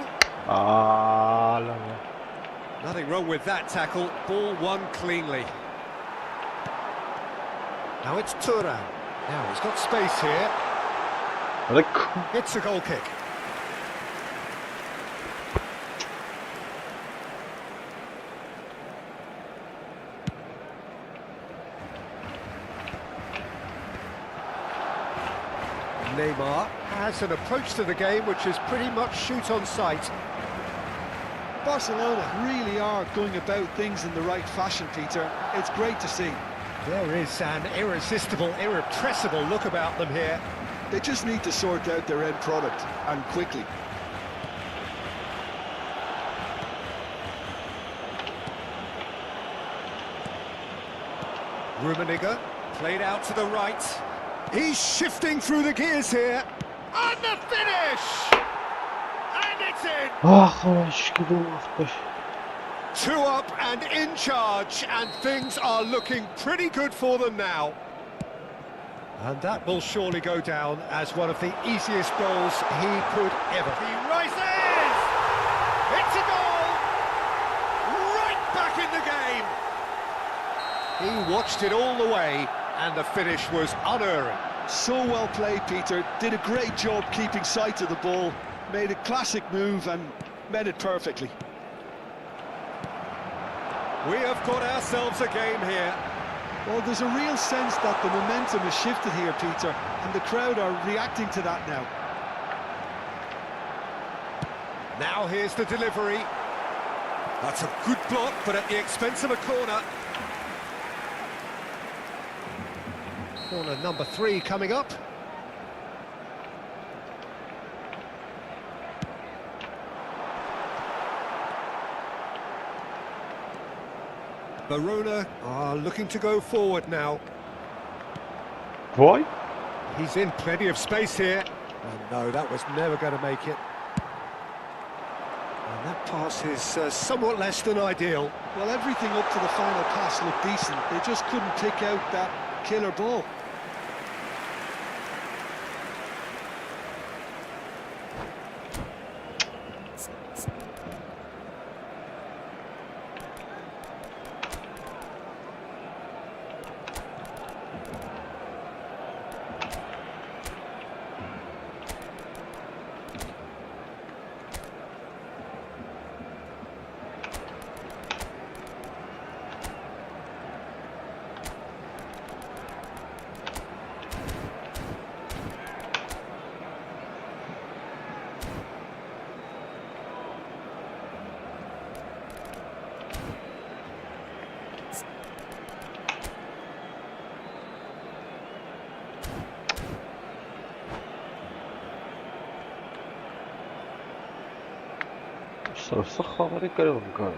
Nothing wrong with that tackle. Ball won cleanly. Now it's Thuram. Now he's got space here. It's a goal kick. Neymar has an approach to the game which is pretty much shoot on sight. Barcelona really are going about things in the right fashion, Peter. It's great to see. There is an irresistible, irrepressible look about them here. They just need to sort out their end product, and quickly. Rummenigge played out to the right. He's shifting through the gears here. And the finish! And it's in! 2 up and in charge, and things are looking pretty good for them now. And that will surely go down as one of the easiest goals he could ever. He rises! It's a goal! Right back in the game! He watched it all the way, and the finish was unerring. So well played, Peter. Did a great job keeping sight of the ball. Made a classic move and met it perfectly. We have got ourselves a game here. Well, there's a real sense that the momentum has shifted here, Peter, and the crowd are reacting to that now. Now here's the delivery. That's a good block, but at the expense of a corner. Corner number 3 coming up. Verona are looking to go forward now. Why? He's in plenty of space here. And no, that was never going to make it. And that pass is somewhat less than ideal. Well, everything up to the final pass looked decent. They just couldn't pick out that killer ball. صخرة كده كده.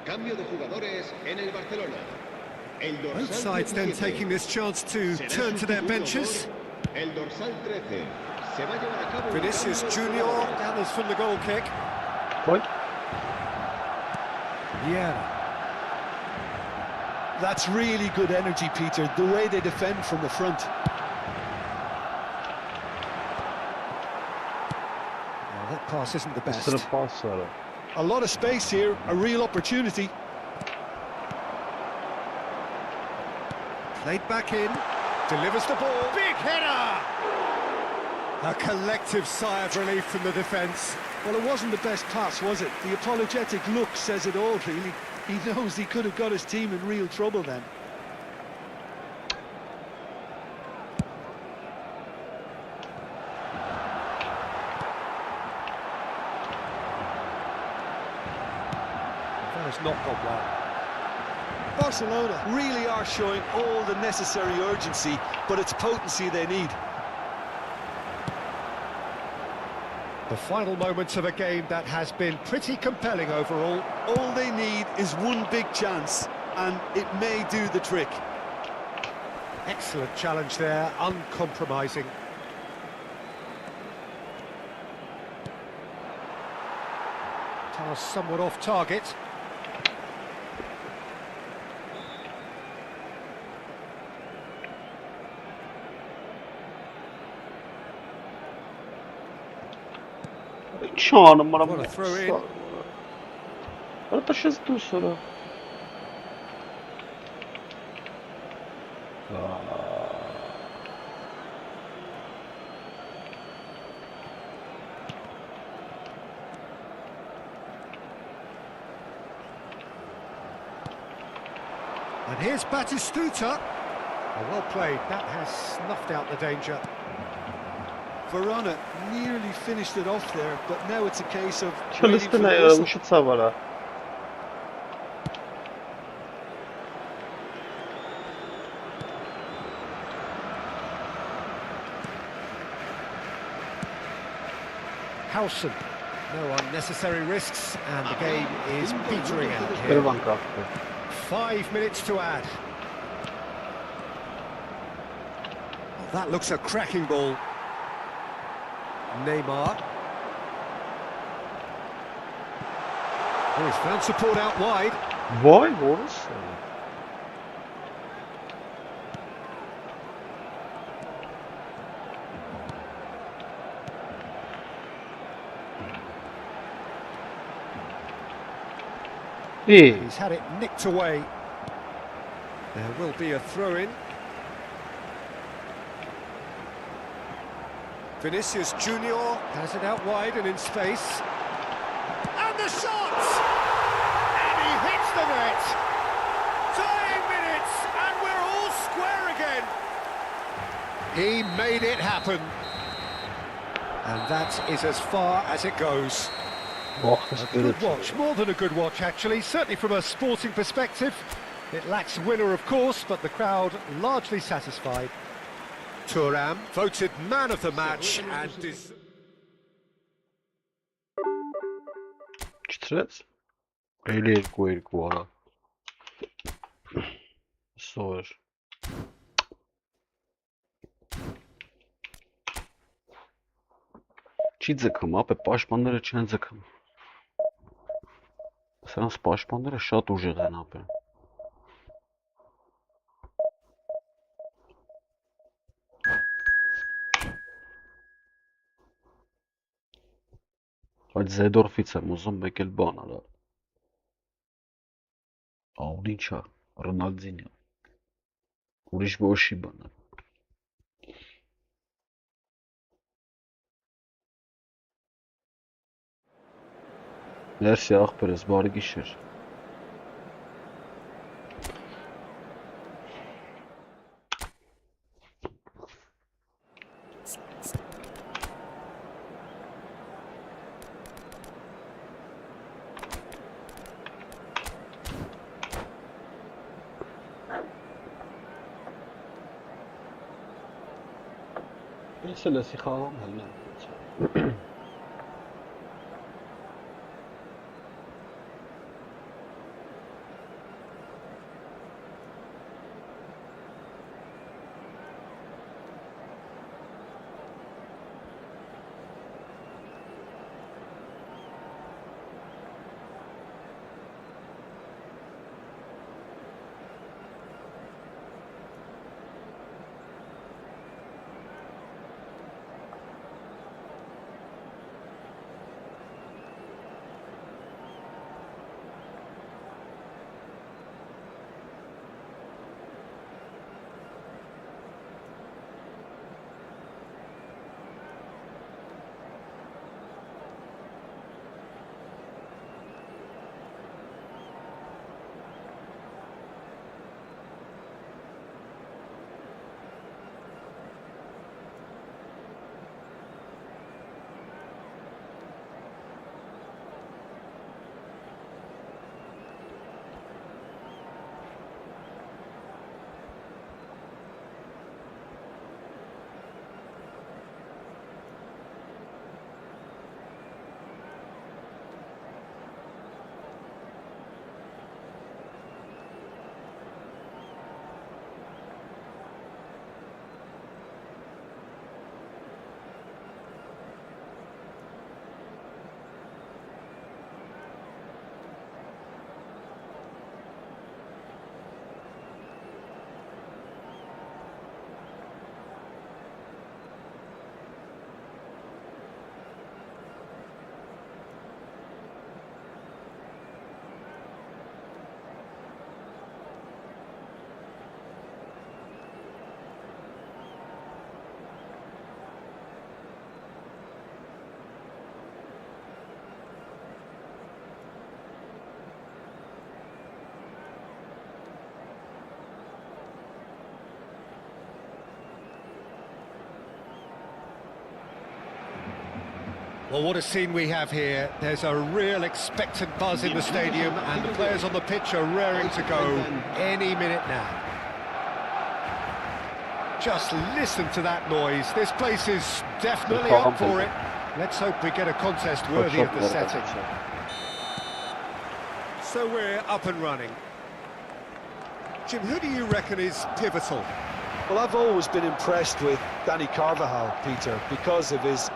Cambio de jugadores en el Barcelona. El dorsal Both sides then 17. taking this chance to turn to their benches. El dorsal 13. Se va a llevar a cabo un Vinicius cambio de Junior jugadores. gathers from the goal kick. What? Yeah. That's really good energy, Peter, the way they defend from the front. Well, that pass isn't the best. Sıra pas var. A lot of space here, a real opportunity. Played back in, delivers the ball. Big header! A collective sigh of relief from the defence. Well, it wasn't the best pass, was it? The apologetic look says it all, really. He knows he could have got his team in real trouble then. That has not gone well. Barcelona really are showing all the necessary urgency, but it's potency they need. The final moments of a game that has been pretty compelling overall. All they need is one big chance, and it may do the trick. Excellent challenge there, uncompromising. Pass somewhat off target. Çanım bana What a throw in. Bana taşız tu sonra. And here's Batistuta. Oh, well played, that has snuffed out the danger. Verona nearly finished it off there, but now it's a case of waiting for the Çalıştığına whistle. uçutsa bana. Howson. No unnecessary risks, and the game is petering out Bir here. banka. 5 minutes to add. Oh, that looks a cracking ball. Neymar. Oh, he's found support out wide. Vay orası. İyi. He's had it nicked away. There will be a throw-in. Vinicius Junior has it out wide and in space. And the shot! And he hits the net! Dying minutes, and we're all square again! He made it happen. And that is as far as it goes. Oh, A good watch, more than a good watch actually, certainly from a sporting perspective. It lacks winner of course, but the crowd largely satisfied. Thuram voted man of the match and Չտրեց։ Էլի երկու արա։ Սոր։ Չի ձգում, ապե պաշտպանները չեն ձգում։ Սրանց պաշտպանները շատ ուժեղ են ապե։ Այդ Զեդորֆից եմ ուզում մեկ էլ բան արա։ Ահա ինչա, Ռոնալդինյո։ Ուրիշ ոչի բան։ Մերսի աղբերս, բարի գիշեր։ Ինչ էլ էսի խաղում հելնա։ Well, what a scene we have here. There's a real expectant buzz in the stadium and the players on the pitch are raring to go any minute now. Just listen to that noise. This place is definitely up for it. Let's hope we get a contest worthy of the setting. So we're up and running. Jim, who do you reckon is pivotal? Well, I've always been impressed with Dani Carvajal, Peter, because of his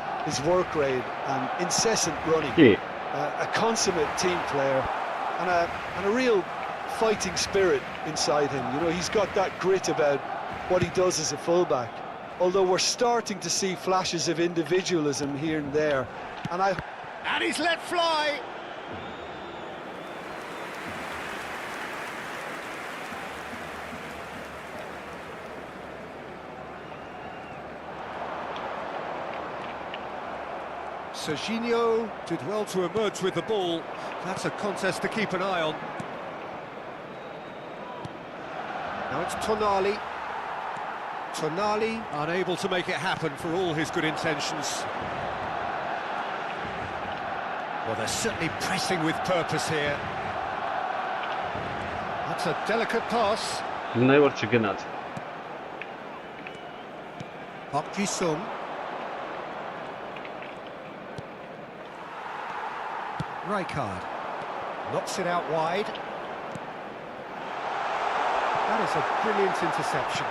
work rate and incessant running. Yeah. a consummate team player, and a real fighting spirit inside him. You know, he's got that grit about what he does as a fullback. Although we're starting to see flashes of individualism here and there, And he's let fly. Serginho did well to emerge with the ball. That's a contest to keep an eye on. Now it's Tonali. Tonali unable to make it happen for all his good intentions. Well, they're certainly pressing with purpose here. That's a delicate pass. Never չգնաց։ Park Ji-sung. Rijkaard knocks it out wide. That is a brilliant interception.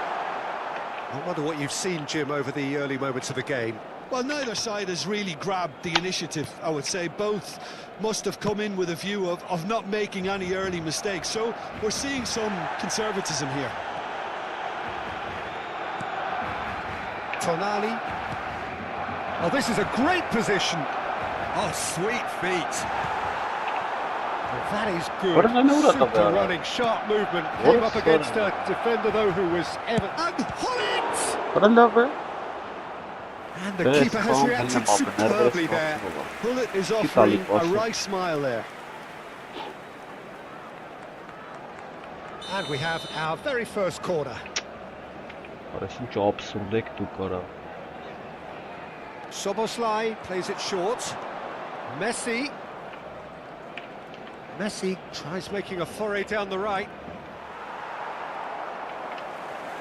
I wonder what you've seen, Jim, over the early moments of the game. well, neither side has really grabbed the initiative, I would say. Both must have come in with a view of not making any early mistakes. So we're seeing some conservatism here. Tonali. Oh, this is a great position. Oh, sweet feet. Well, that is good. What did I know that Super about? running, sharp movement. What Came a up against story. a defender, though, who was ever... And Hullet! What a lover. And the keeper has reacted superbly there. Hullet is offering a wry smile there. And we have our very first corner. Արեցին ճ աբսուրդ եք դու կարա։ Soboslai plays it short. Messi. Messi tries making a foray down the right.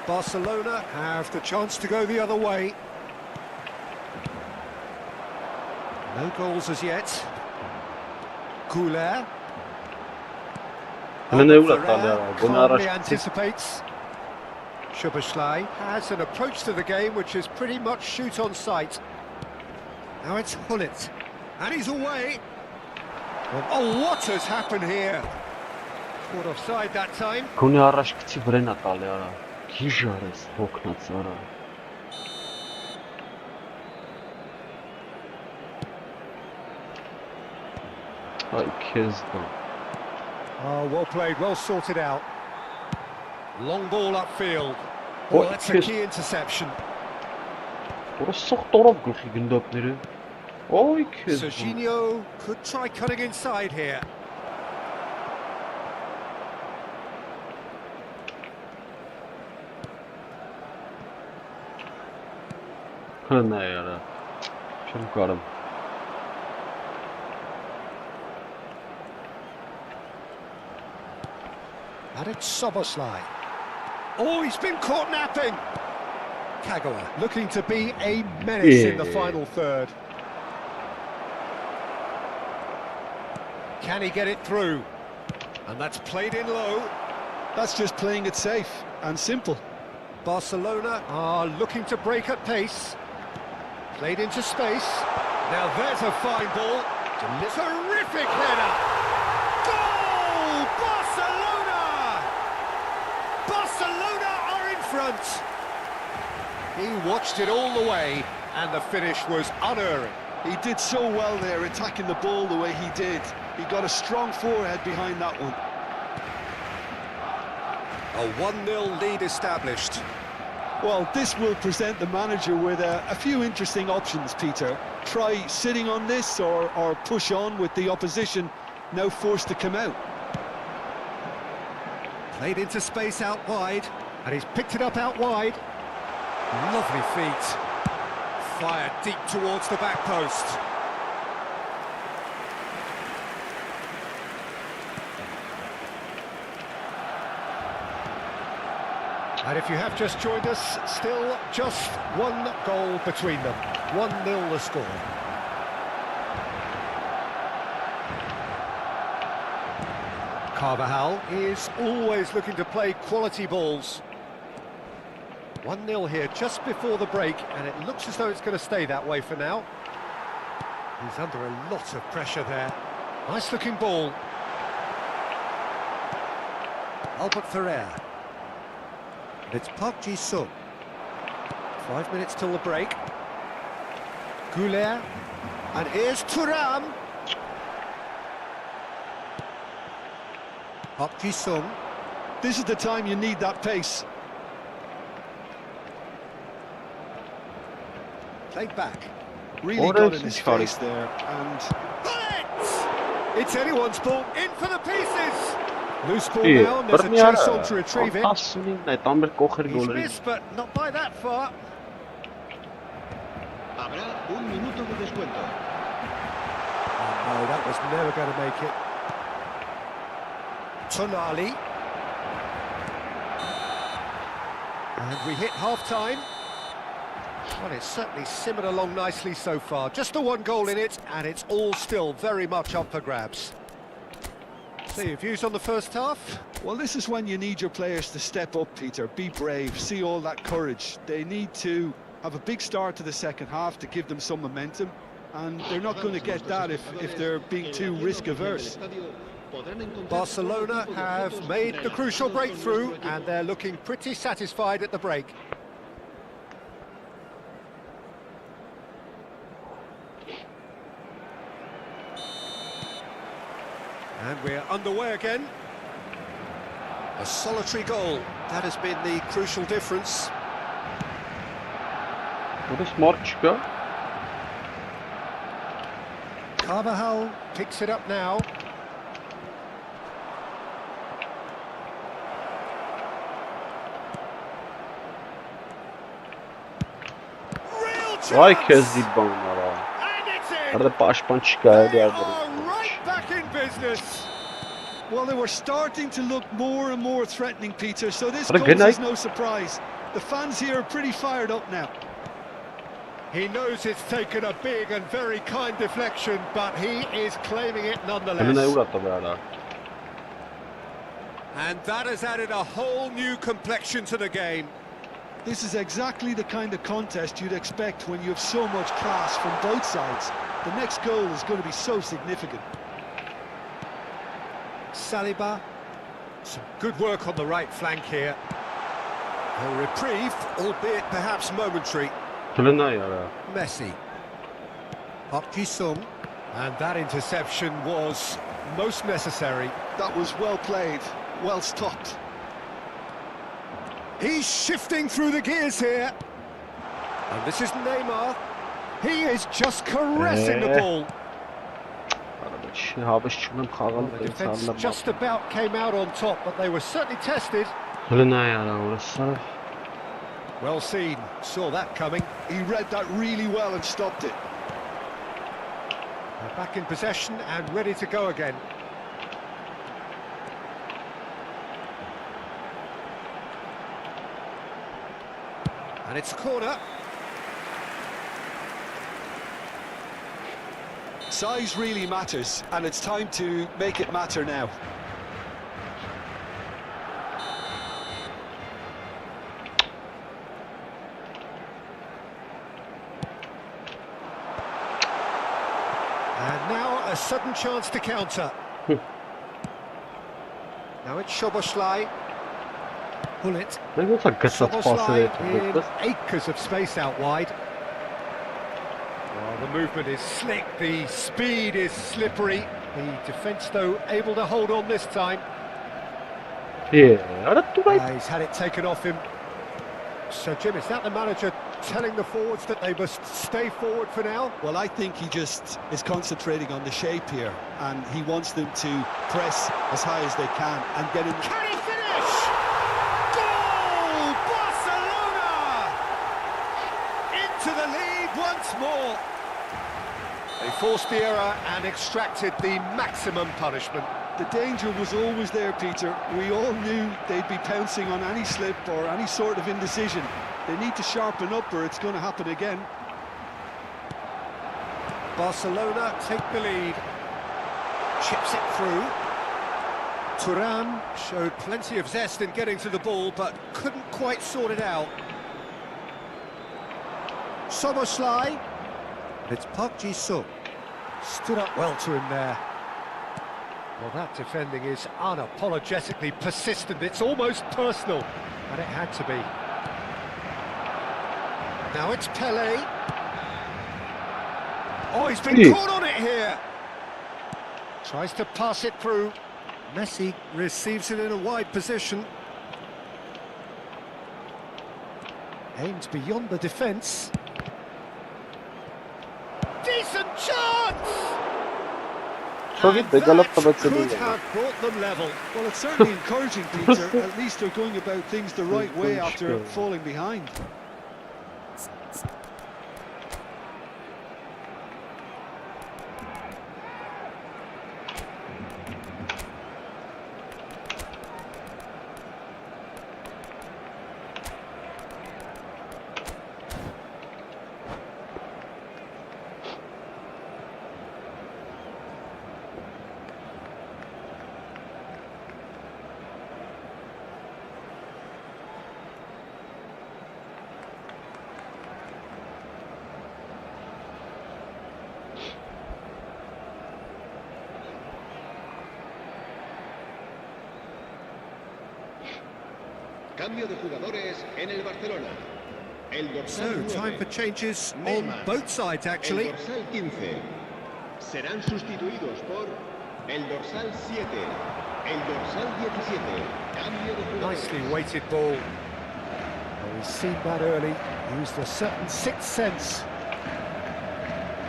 Barcelona have the chance to go the other way. No goals as yet. Goulet. Calmly anticipates. Soboslai has an approach to the game which is pretty much shoot on sight. Now it's Hullet, and he's away. Well, oh, what has happened here? Caught offside that time. Գոնե առաջ գցի վրենա տալի արա։ Գիժար ես հոգնած արա։ Ay քեզ դա։ Oh, well played, well sorted out. Long ball upfield. Oh, Oh, that's a key interception. Որը սող տորով գլխի գնդակները։ Oy քեզ։ Serginho could try cutting inside here. Հնա արա։ Չեմ կարամ։ And it's Soboslai. Oh, he's been caught napping. Kagawa looking to be a menace in the final third. Can he get it through? And that's played in low. That's just playing it safe and simple. Barcelona are looking to break at pace. Played into space. Now there's a fine ball. Terrific header. Goal! Barcelona! Barcelona are in front. He watched it all the way, and the finish was unerring. He did so well there, attacking the ball the way he did. He got a strong forehead behind that one. A 1-0 lead established. Well, this will present the manager with a few interesting options, Peter. Try sitting on this or push on with the opposition now forced to come out. Played into space out wide, and he's picked it up out wide. Lovely feet. Fired deep towards the back post. And if you have just joined us, still just one goal between them. 1-0 the score. Carvajal is always looking to play quality balls. 1-0 here just before the break, and it looks as though it's going to stay that way for now. He's under a lot of pressure there. Nice looking ball. Albert Ferrer. It's Park Ji-sung. 5 minutes till the break. Goulet. And here's Thuram. Park Ji-sung. This is the time you need that pace. Played back. Really got in his face there, and... It's anyone's ball, in for the pieces! Loose ball now, and there's a chase on to retrieve it. He's missed, but not by that far. Habrá un minuto de descuento. Oh, no, that was never going to make it. Tonali. And we hit half-time. Well, it's certainly simmered along nicely so far. Just the one goal in it, and it's all still very much up for grabs. So your views on the first half? Well, this is when you need your players to step up, Peter. Be brave, see all that courage. They need to have a big start to the second half to give them some momentum, and they're not going to get that if they're being too risk-averse. Barcelona have made the crucial breakthrough, and they're looking pretty satisfied at the break. And we're underway again. A solitary goal. That has been the crucial difference. Burada smart çıkıyor. Carvajal picks it up now. Real chance! Vay kez bunlara. And it's in! Arada başpan çıkıyor They yerleri. are right back in business. Well, they were starting to look more and more threatening, Peter, so this What a goal good is night. no surprise. The fans here are pretty fired up now. He knows it's taken a big and very kind deflection, but he is claiming it Eline nonetheless. uğrattı be ara. And that has added a whole new complexion to the game. This is exactly the kind of contest you'd expect when you have so much class from both sides. The next goal is going to be so significant. Saliba, some good work on the right flank here. A reprieve, albeit perhaps momentary. Eline yara. Messi. Park Ji-sung. And that interception was most necessary. That was well played, well stopped. He's shifting through the gears here. And this is Neymar. He is just caressing the ball. The defence just about came out on top, but they were certainly tested. Eline yara orası. Well seen, saw that coming. He read that really well and stopped it. They're back in possession and ready to go again. And it's a corner. Size really matters, and it's time to make it matter now. And now a sudden chance to counter. Now it's Szoboszlai. Pull it. Ne olsa kısa pası Szoboszlai verdi. in acres of space out wide. Well, the movement is slick, the speed is slippery. The defence, though, able to hold on this time. Ara Turay. He's had it taken off him. So, Jim, is that the manager telling the forwards that they must stay forward for now? Well, I think he just is concentrating on the shape here, and he wants them to press as high as they can and get in. Can he finish? Goal! Barcelona! Into the lead once more. They forced the error and extracted the maximum punishment. The danger was always there, Peter. We all knew they'd be pouncing on any slip or any sort of indecision. They need to sharpen up or it's going to happen again. Barcelona take the lead. Chips it through. Thuram showed plenty of zest in getting to the ball, but couldn't quite sort it out. Szoboszlai. It's Park Ji-sung. Stood up well to him there. Well, that defending is unapologetically persistent. It's almost personal, and it had to be. Now it's Pele. Oh, he's been caught on it here. Tries to pass it through. Messi receives it in a wide position. Aims beyond the defence. Decent chance! And that could have brought them level. Well, it's certainly encouraging, Peter. At least they're going about things the right way after falling behind. Cambio de jugadores en el Barcelona. El dorsal So, time 9, for changes on Neymar. both sides, actually. El dorsal 15 serán sustituidos por el dorsal 7, el dorsal 17. Cambio de jugadores. Nicely weighted ball. Well, we've seen that early. Used a certain sixth sense.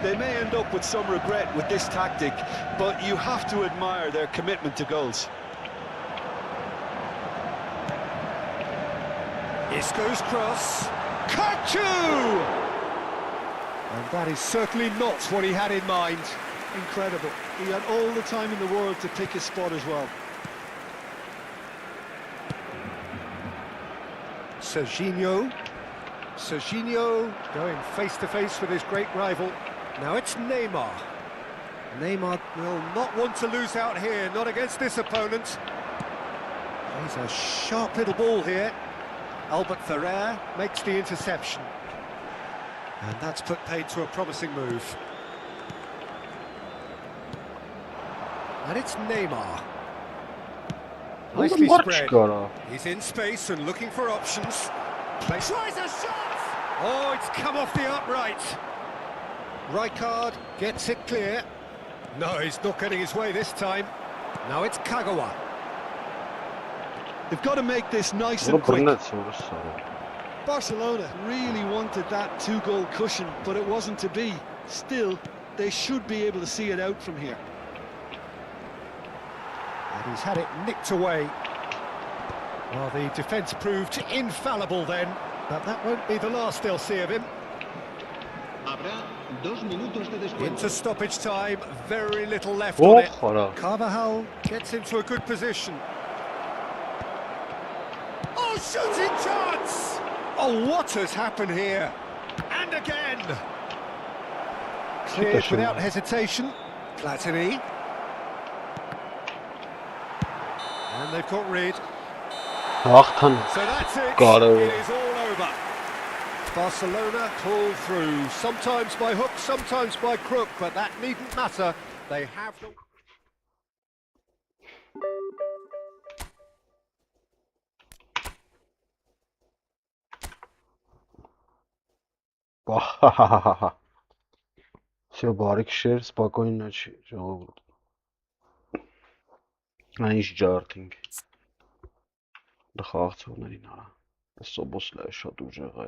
They may end up with some regret with this tactic, but you have to admire their commitment to goals. Isco's cross. Kachu! And that is certainly not what he had in mind. Incredible. He had all the time in the world to pick his spot as well. Serginho. Serginho going face-to-face with his great rival. Now it's Neymar. Neymar will not want to lose out here, not against this opponent. He's a sharp little ball here. Albert Ferrer makes the interception. And that's put paid to a promising move. And it's Neymar. Nicely spread. He's in space and looking for options. Tries a shot! Oh, it's come off the upright. Rijkaard gets it clear. No, he's not getting his way this time. Now it's Kagawa. They've got to make this nice and quick. Barcelona really wanted that two-goal cushion, but it wasn't to be. Still, they should be able to see it out from here. And he's had it nicked away. Well, the defence proved infallible then, but that won't be the last they'll see of him. Habrá 2 minutos de descuento. Into stoppage time, very little left on it. Carvajal gets into a good position. Oh, shooting chance! Oh, what has happened here? And again! Cleared without hesitation. Platini. And they've got rid. So that's it. It is all over. Barcelona pull through, sometimes by hook, sometimes by crook, but that needn't matter. They have the... Все, բարիք շեր, спокойно չի, ժողովուրդ։ Այնիշ ջարդինք։ Դա խաղացողներին արա։ Սոբոսլը շատ ուժեղ է։